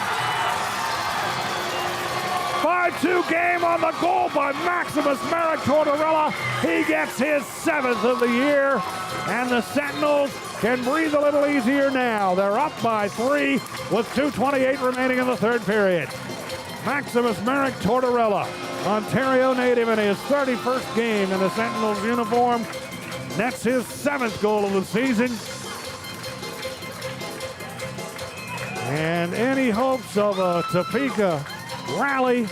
5-2 game on the goal by Maximus Merrick Tortoella. He gets his 7th of the year, and the Sentinels can breathe a little easier now. They're up by 3 with 2:28 remaining in the third period. Maximus Merrick Tortoella, Ontario native in his 31st game in the Sentinels uniform, nets his 7th goal of the season. And any hopes of a Topeka rally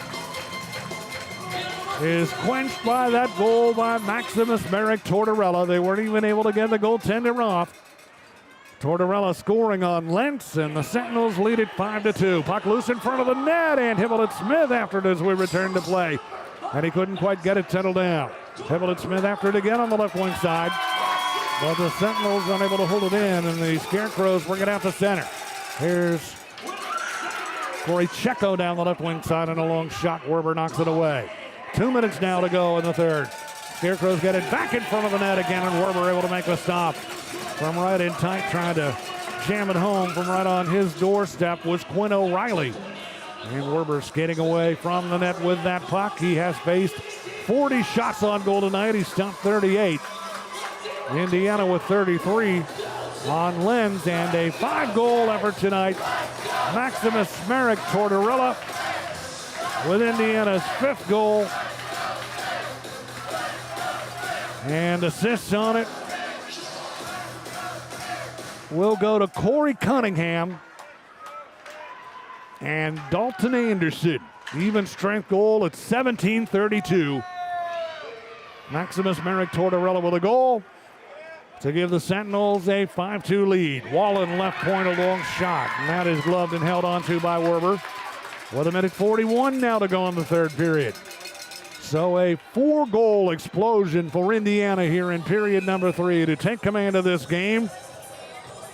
is quenched by that goal by Maximus Merrick Tortoella. They weren't even able to get the goaltender off. Tortoella scoring on Lentz, and the Sentinels lead it 5-2. Puck loose in front of the net, and Hibbelet Smith after it as we return to play. And he couldn't quite get it settled down. Hibbelet Smith after it again on the left wing side. But the Sentinels unable to hold it in, and the Scarecrows bring it out to center. Here's Corey Checo down the left wing side, and a long shot. Werber knocks it away. 2 minutes now to go in the third. Scarecrows get it back in front of the net again, and Werber able to make the stop. From right in tight, trying to jam it home from right on his doorstep was Quinn O'Reilly. And Werber skating away from the net with that puck. He has faced 40 shots on goal tonight. He's stopped 38. Indiana with 33 on Lenz, and a 5-goal effort tonight. Maximus Merrick Tortoella with Indiana's 5th goal. And assists on it will go to Corey Cunningham and Dalton Anderson. Even strength goal at 17-32. Maximus Merrick Tortoella with a goal to give the Sentinels a 5-2 lead. Wallen left point, a long shot. And that is gloved and held onto by Werber. With a minute 41 now to go in the third period. So a 4-goal explosion for Indiana here in period number 3 to take command of this game.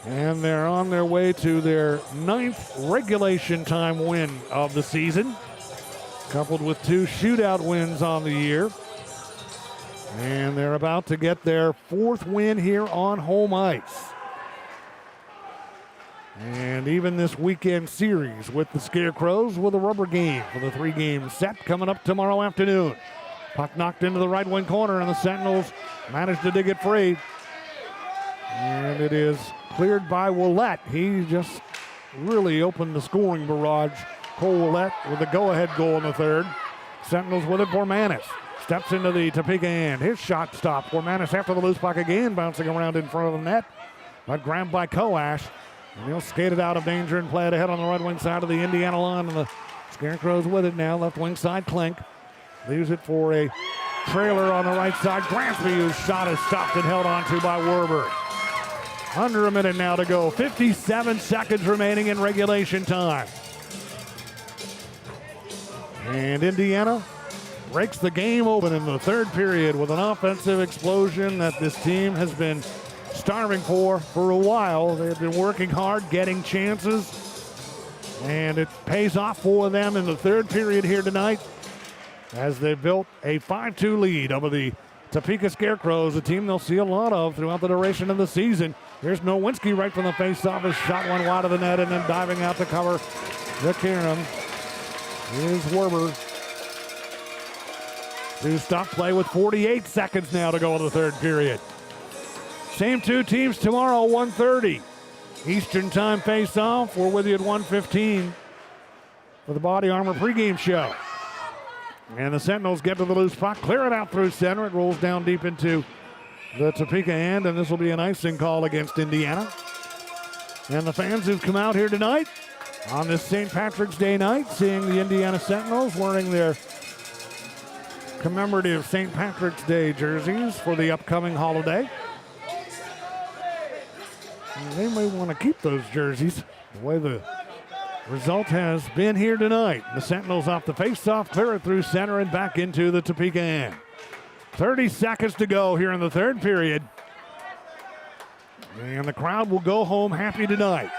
And they're on their way to their 9th regulation time win of the season, coupled with 2 shootout wins on the year. And they're about to get their 4th win here on home ice. And even this weekend series with the Scarecrows with a rubber game for the 3-game set coming up tomorrow afternoon. Puck knocked into the right wing corner, and the Sentinels managed to dig it free. And it is cleared by Wlette. He just really opened the scoring barrage. Cole Wlette with the go-ahead goal in the third. Sentinels with it, Bormanis. Steps into the Topeka end. His shot stopped. Bormanis after the loose puck again, bouncing around in front of the net. But grabbed by Koash. And he'll skate it out of danger and play it ahead on the right wing side of the Indiana line. And the Scarecrows with it now. Left wing side, Klink. Leaves it for a trailer on the right side. Gransby, whose shot is stopped and held onto by Werber. Under a minute now to go. 57 seconds remaining in regulation time. And Indiana breaks the game open in the third period with an offensive explosion that this team has been starving for a while. They've been working hard, getting chances, and it pays off for them in the third period here tonight as they built a 5-2 lead over the Topeka Scarecrows, a team they'll see a lot of throughout the duration of the season. Here's Nowinski right from the faceoff. His shot went wide of the net and then diving out to cover the Kieran. Here's Werber to stop play with 48 seconds now to go in the third period. Same 2 teams tomorrow, 1:30 Eastern Time face-off. We're with you at 1:15 for the Body Armor pregame show. And the Sentinels get to the loose puck, clear it out through center. It rolls down deep into the Topeka end, and this will be an icing call against Indiana. And the fans who've come out here tonight on this St. Patrick's Day night, seeing the Indiana Sentinels wearing their commemorative St. Patrick's Day jerseys for the upcoming holiday. And they may want to keep those jerseys the way the result has been here tonight. The Sentinels off the face-off, clear it through center and back into the Topeka end. 30 seconds to go here in the third period. And the crowd will go home happy tonight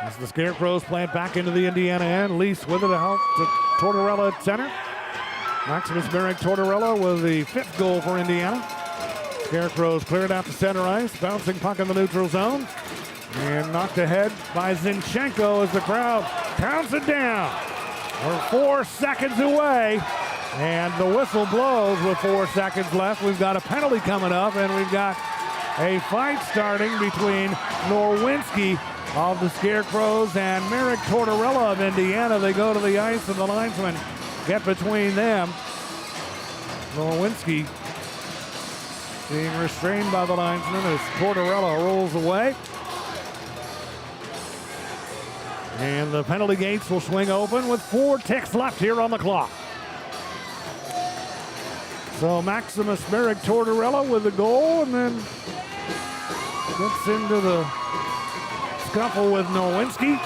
as the Scarecrows play it back into the Indiana end. Lease with it out to Tortoella at center. Maximus Merrick Tortoella with the 5th goal for Indiana. Scarecrows cleared out to center ice, bouncing puck in the neutral zone. And knocked ahead by Zinchenko as the crowd counts it down. We're 4 seconds away, and the whistle blows with 4 seconds left. We've got a penalty coming up, and we've got a fight starting between Norwinski of the Scarecrows and Merrick Tortoella of Indiana. They go to the ice, and the linesmen get between them. Norwinski being restrained by the linesman as Tortoella rolls away. And the penalty gates will swing open with 4 ticks left here on the clock. So Maximus Merrick Tortoella with the goal, and then gets into the scuffle with Nowinski.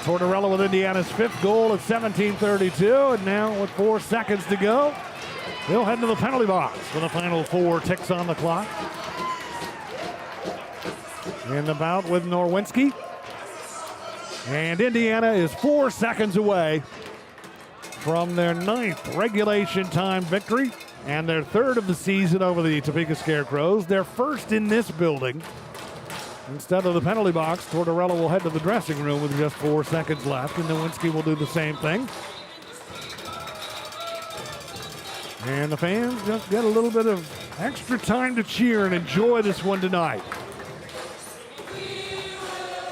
Tortoella with Indiana's 5th goal at 17:32, and now with 4 seconds to go, they'll head to the penalty box for the final 4 ticks on the clock. In the bout with Norwinski. And Indiana is 4 seconds away from their 9th regulation time victory and their 3rd of the season over the Topeka Scarecrows. Their 1st in this building. Instead of the penalty box, Tortoella will head to the dressing room with just 4 seconds left, and Nowinski will do the same thing. And the fans just get a little bit of extra time to cheer and enjoy this one tonight,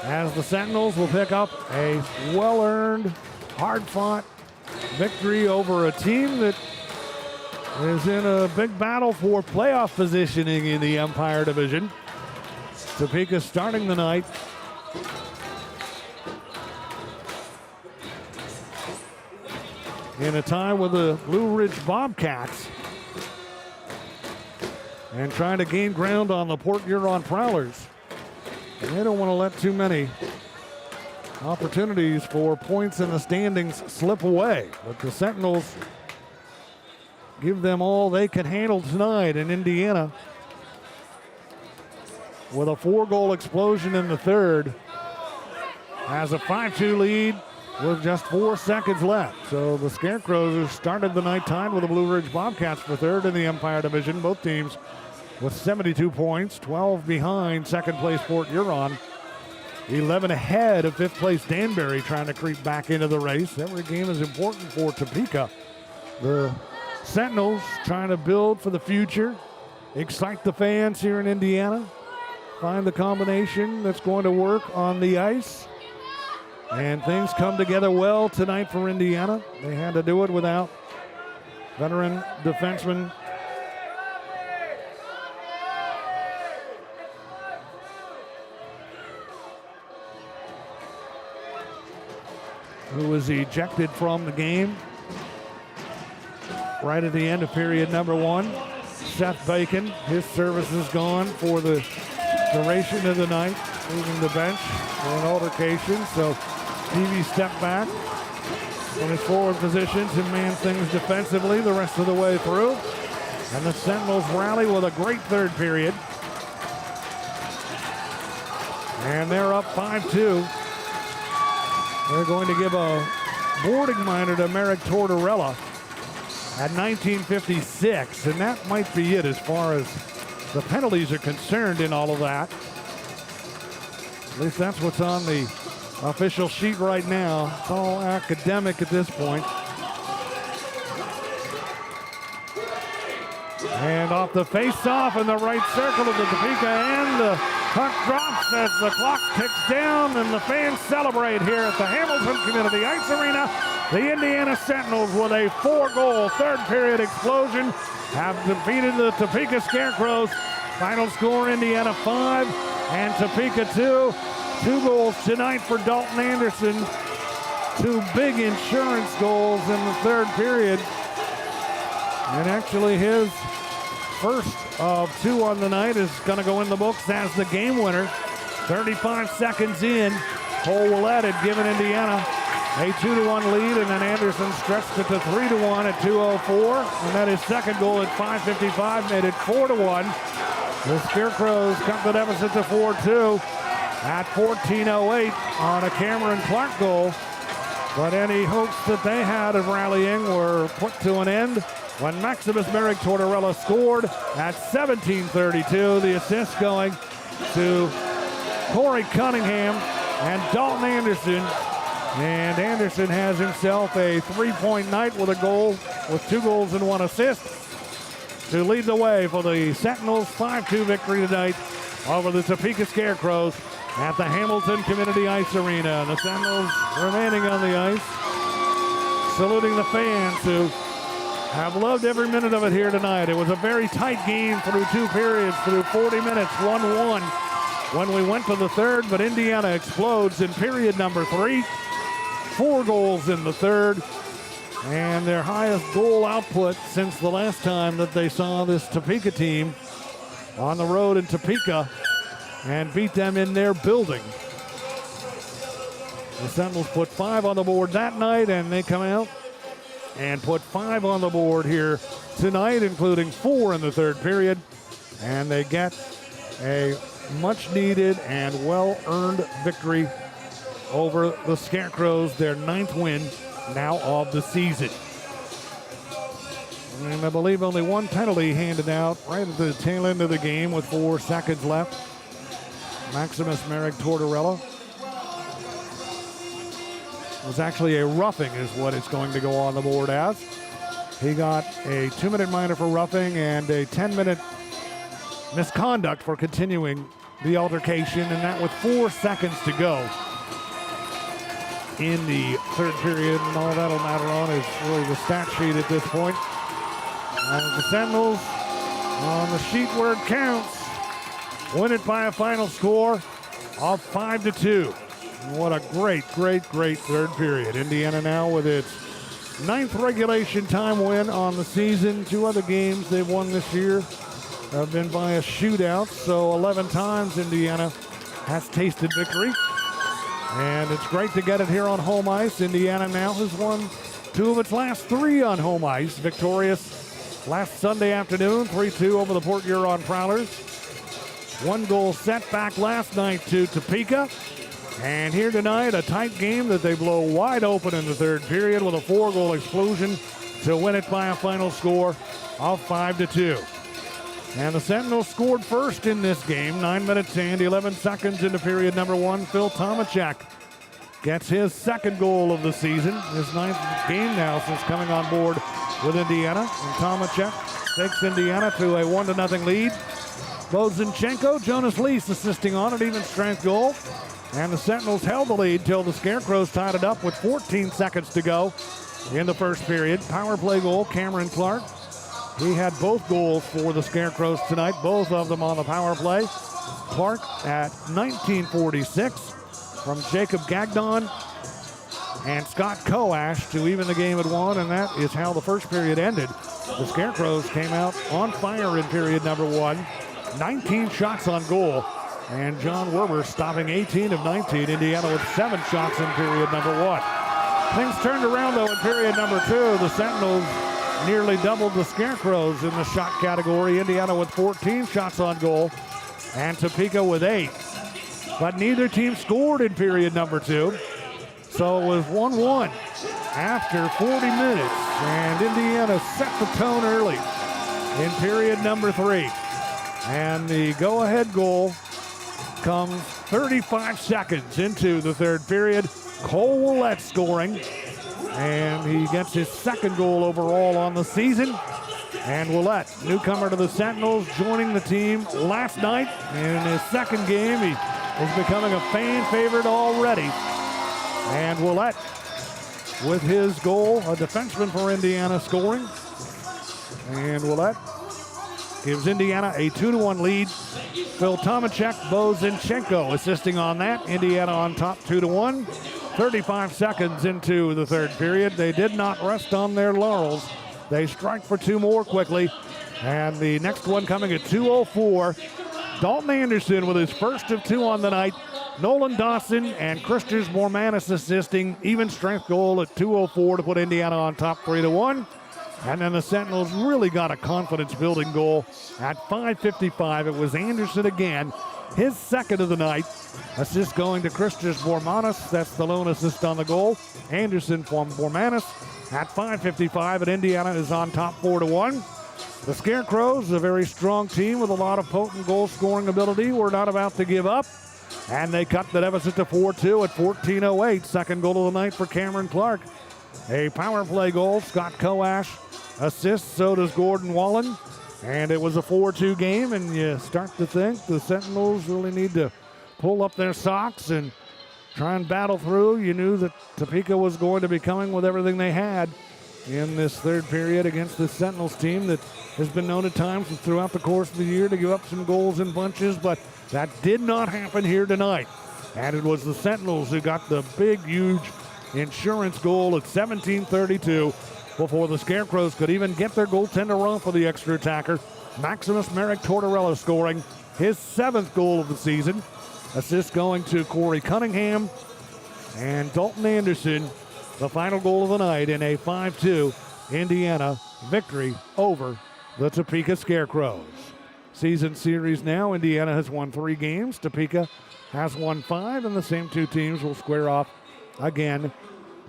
as the Sentinels will pick up a well-earned, hard-fought victory over a team that is in a big battle for playoff positioning in the Empire Division. Topeka starting the night in a tie with the Blue Ridge Bobcats and trying to gain ground on the Port Huron Prowlers. And they don't want to let too many opportunities for points in the standings slip away. But the Sentinels give them all they can handle tonight in Indiana with a 4-goal explosion in the third. Has a 5-2 lead with just 4 seconds left. So the Scarecrows, who started the night tied with the Blue Ridge Bobcats for third in the Empire Division, both teams with 72 points, 12 behind second place Port Huron, 11 ahead of fifth place Danbury, trying to creep back into the race. Every game is important for Topeka. The Sentinels trying to build for the future, excite the fans here in Indiana, find the combination that's going to work on the ice. And things come together well tonight for Indiana. They had to do it without veteran defenseman who was ejected from the game right at the end of period number 1. Seth Bacon, his service is gone for the duration of the night, leaving the bench for an altercation. So Stevie stepped back in his forward position to man things defensively the rest of the way through. And the Sentinels rally with a great third period. And they're up 5-2. They're going to give a boarding minor to Merrick Tortoella at 19:56, and that might be it as far as the penalties are concerned in all of that. At least that's what's on the official sheet right now. It's all academic at this point. And off the face-off in the right circle of the Topeka end, the puck drops as the clock ticks down and the fans celebrate here at the Hamilton Community Ice Arena. The Indiana Sentinels, with a 4-goal third period explosion, have defeated the Topeka Scarecrows. Final score, Indiana 5 and Topeka 2. 2 goals tonight for Dalton Anderson. 2 big insurance goals in the third period. And actually his first of 2 on the night is going to go in the books as the game winner. 35 seconds in, Cole Wlette had given Indiana a 2-1 lead, and then Anderson stretched it to 3-1 at 2:04, and then his second goal at 5:55 made it 4-1. The Scarecrows cut the deficit to 4-2 at 14:08 on a Cameron Clark goal, but any hopes that they had of rallying were put to an end when Maximus Merrick Tortoella scored at 17:32. The assist going to Corey Cunningham and Dalton Anderson. And Anderson has himself a 3-point night with a goal, with 2 goals and 1 assist, to lead the way for the Sentinels' 5-2 victory tonight over the Topeka Scarecrows at the Hamilton Community Ice Arena. The Sentinels remaining on the ice, saluting the fans who have loved every minute of it here tonight. It was a very tight game through 2 periods, through 40 minutes, 1-1 when we went to the third, but Indiana explodes in period number 3. 4 goals in the third, and their highest goal output since the last time that they saw this Topeka team on the road in Topeka and beat them in their building. The Sentinels put 5 on the board that night, and they come out and put 5 on the board here tonight, including 4 in the third period, and they get a much-needed and well-earned victory over the Scarecrows, their 9th win now of the season. And I believe only 1 penalty handed out right at the tail end of the game with 4 seconds left. Maximus Merrick Tortoella. It was actually a roughing is what it's going to go on the board as. He got a 2-minute minor for roughing and a 10-minute misconduct for continuing the altercation, and that with 4 seconds to go in the third period, and all that'll matter on is really the stat sheet at this point. As the Sentinels, on the sheet where it counts, win it by a final score of 5-2. What a great third period. Indiana now with its 9th regulation time win on the season. 2 other games they've won this year have been by a shootout, so 11 times Indiana has tasted victory. And it's great to get it here on home ice. Indiana now has won 2 of its last 3 on home ice. Victorious last Sunday afternoon, 3-2 over the Port Huron Prowlers. 1-goal setback last night to Topeka. And here tonight, a tight game that they blow wide open in the third period with a 4-goal explosion to win it by a final score of 5-2. And the Sentinels scored first in this game, 9 minutes and 11 seconds into period number 1. Phil Tomichek gets his 2nd goal of the season, his 9th game now since coming on board with Indiana. And Tomichek takes Indiana to a 1-0 lead. Bozinchenko, Jonas Lease assisting on an even strength goal. And the Sentinels held the lead till the Scarecrows tied it up with 14 seconds to go in the first period. Power play goal, Cameron Clark. He had both goals for the Scarecrows tonight, both of them on the power play. Clark at 19:46 from Jacob Gagnon and Scott Coash to even the game at 1, and that is how the first period ended. The Scarecrows came out on fire in period number 1. 19 shots on goal, and John Werber stopping 18 of 19. Indiana with 7 shots in period number 1. Things turned around, though, in period number 2. The Sentinels nearly doubled the Scarecrows in the shot category. Indiana with 14 shots on goal, and Topeka with 8. But neither team scored in period number 2. So it was 1-1 after 40 minutes, and Indiana set the tone early in period number 3. And the go-ahead goal comes 35 seconds into the third period. Cole Wlette scoring, and he gets his 2nd goal overall on the season. And Wlette, newcomer to the Sentinels, joining the team last night. And in his 2nd game, he is becoming a fan favorite already. And Wlette, with his goal, a defenseman for Indiana scoring. And Wlette gives Indiana a 2-1 lead. Phil Tomichek, Bozinchenko assisting on that. Indiana on top 2-1. 35 seconds into the third period. They did not rest on their laurels. They strike for 2 more quickly. And the next one coming at 2:04. Dalton Anderson with his first of 2 on the night. Nolan Dawson and Christers Bormanis assisting. Even strength goal at 2:04 to put Indiana on top 3-1. And then the Sentinels really got a confidence-building goal at 5:55. It was Anderson again, his 2nd of the night. Assist going to Christers Bormanis. That's the lone assist on the goal. Anderson from Bormanis at 5:55, and Indiana is on top 4-1. The Scarecrows, a very strong team with a lot of potent goal-scoring ability, were not about to give up. And they cut the deficit to 4-2 at 14:08. 2nd goal of the night for Cameron Clark. A power play goal, Scott Coash assists, so does Gordon Wallen. And it was a 4-2 game, and you start to think the Sentinels really need to pull up their socks and try and battle through. You knew that Topeka was going to be coming with everything they had in this third period against the Sentinels team that has been known at times throughout the course of the year to give up some goals in bunches, but that did not happen here tonight. And it was the Sentinels who got the big, huge insurance goal at 17:32 before the Scarecrows could even get their goaltender off of the extra attacker. Maximus Merrick Tortoella scoring his 7th goal of the season. Assist going to Corey Cunningham and Dalton Anderson, the final goal of the night in a 5-2 Indiana victory over the Topeka Scarecrows. Season series now, Indiana has won 3 games. Topeka has won 5, and the same 2 teams will square off again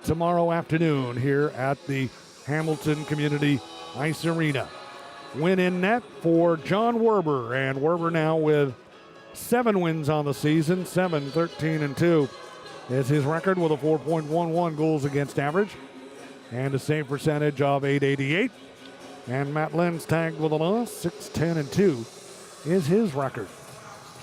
tomorrow afternoon here at the Hamilton Community Ice Arena. Win in net for John Werber, and Werber now with 7 wins on the season, 7-13-2 is his record with a 4.11 goals against average and a save percentage of .888. And Matt Lenz tagged with a loss, 6-10-2 is his record.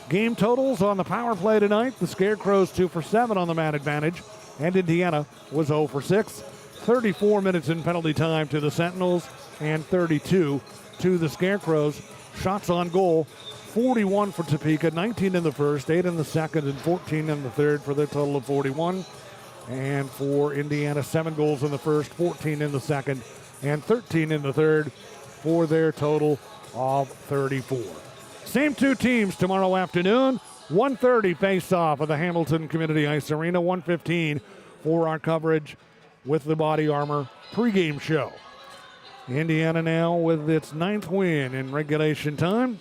Game totals on the power play tonight. The Scarecrows 2 for 7 on the man advantage, and Indiana was 0 for 6. 34 minutes in penalty time to the Sentinels and 32 to the Scarecrows. Shots on goal, 41 for Topeka, 19 in the first, 8 in the second, and 14 in the third for their total of 41. And for Indiana, 7 goals in the first, 14 in the second, and 13 in the third for their total of 34. Same two teams tomorrow afternoon. 1:30 face-off at the Hamilton Community Ice Arena. 1:15 for our coverage with the Body Armor pregame show. Indiana now with its 9th win in regulation time.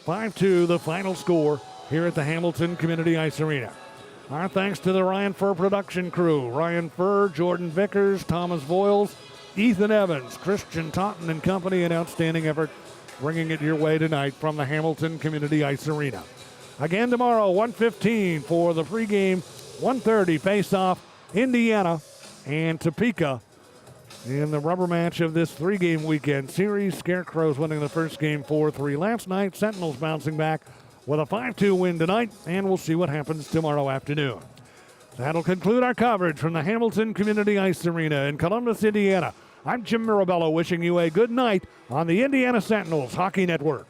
5-2 the final score here at the Hamilton Community Ice Arena. Our thanks to the Ryan Furr production crew. Ryan Furr, Jordan Vickers, Thomas Voiles, Ethan Evans, Christian Totten and company. An outstanding effort bringing it your way tonight from the Hamilton Community Ice Arena. Again tomorrow, 1:15 for the pregame, 1:30 face-off, Indiana and Topeka in the rubber match of this 3-game weekend series. Scarecrows winning the first game 4-3 last night. Sentinels bouncing back with a 5-2 win tonight, and we'll see what happens tomorrow afternoon. That'll conclude our coverage from the Hamilton Community Ice Arena in Columbus, Indiana. I'm Jim Mirabello wishing you a good night on the Indiana Sentinels Hockey Network.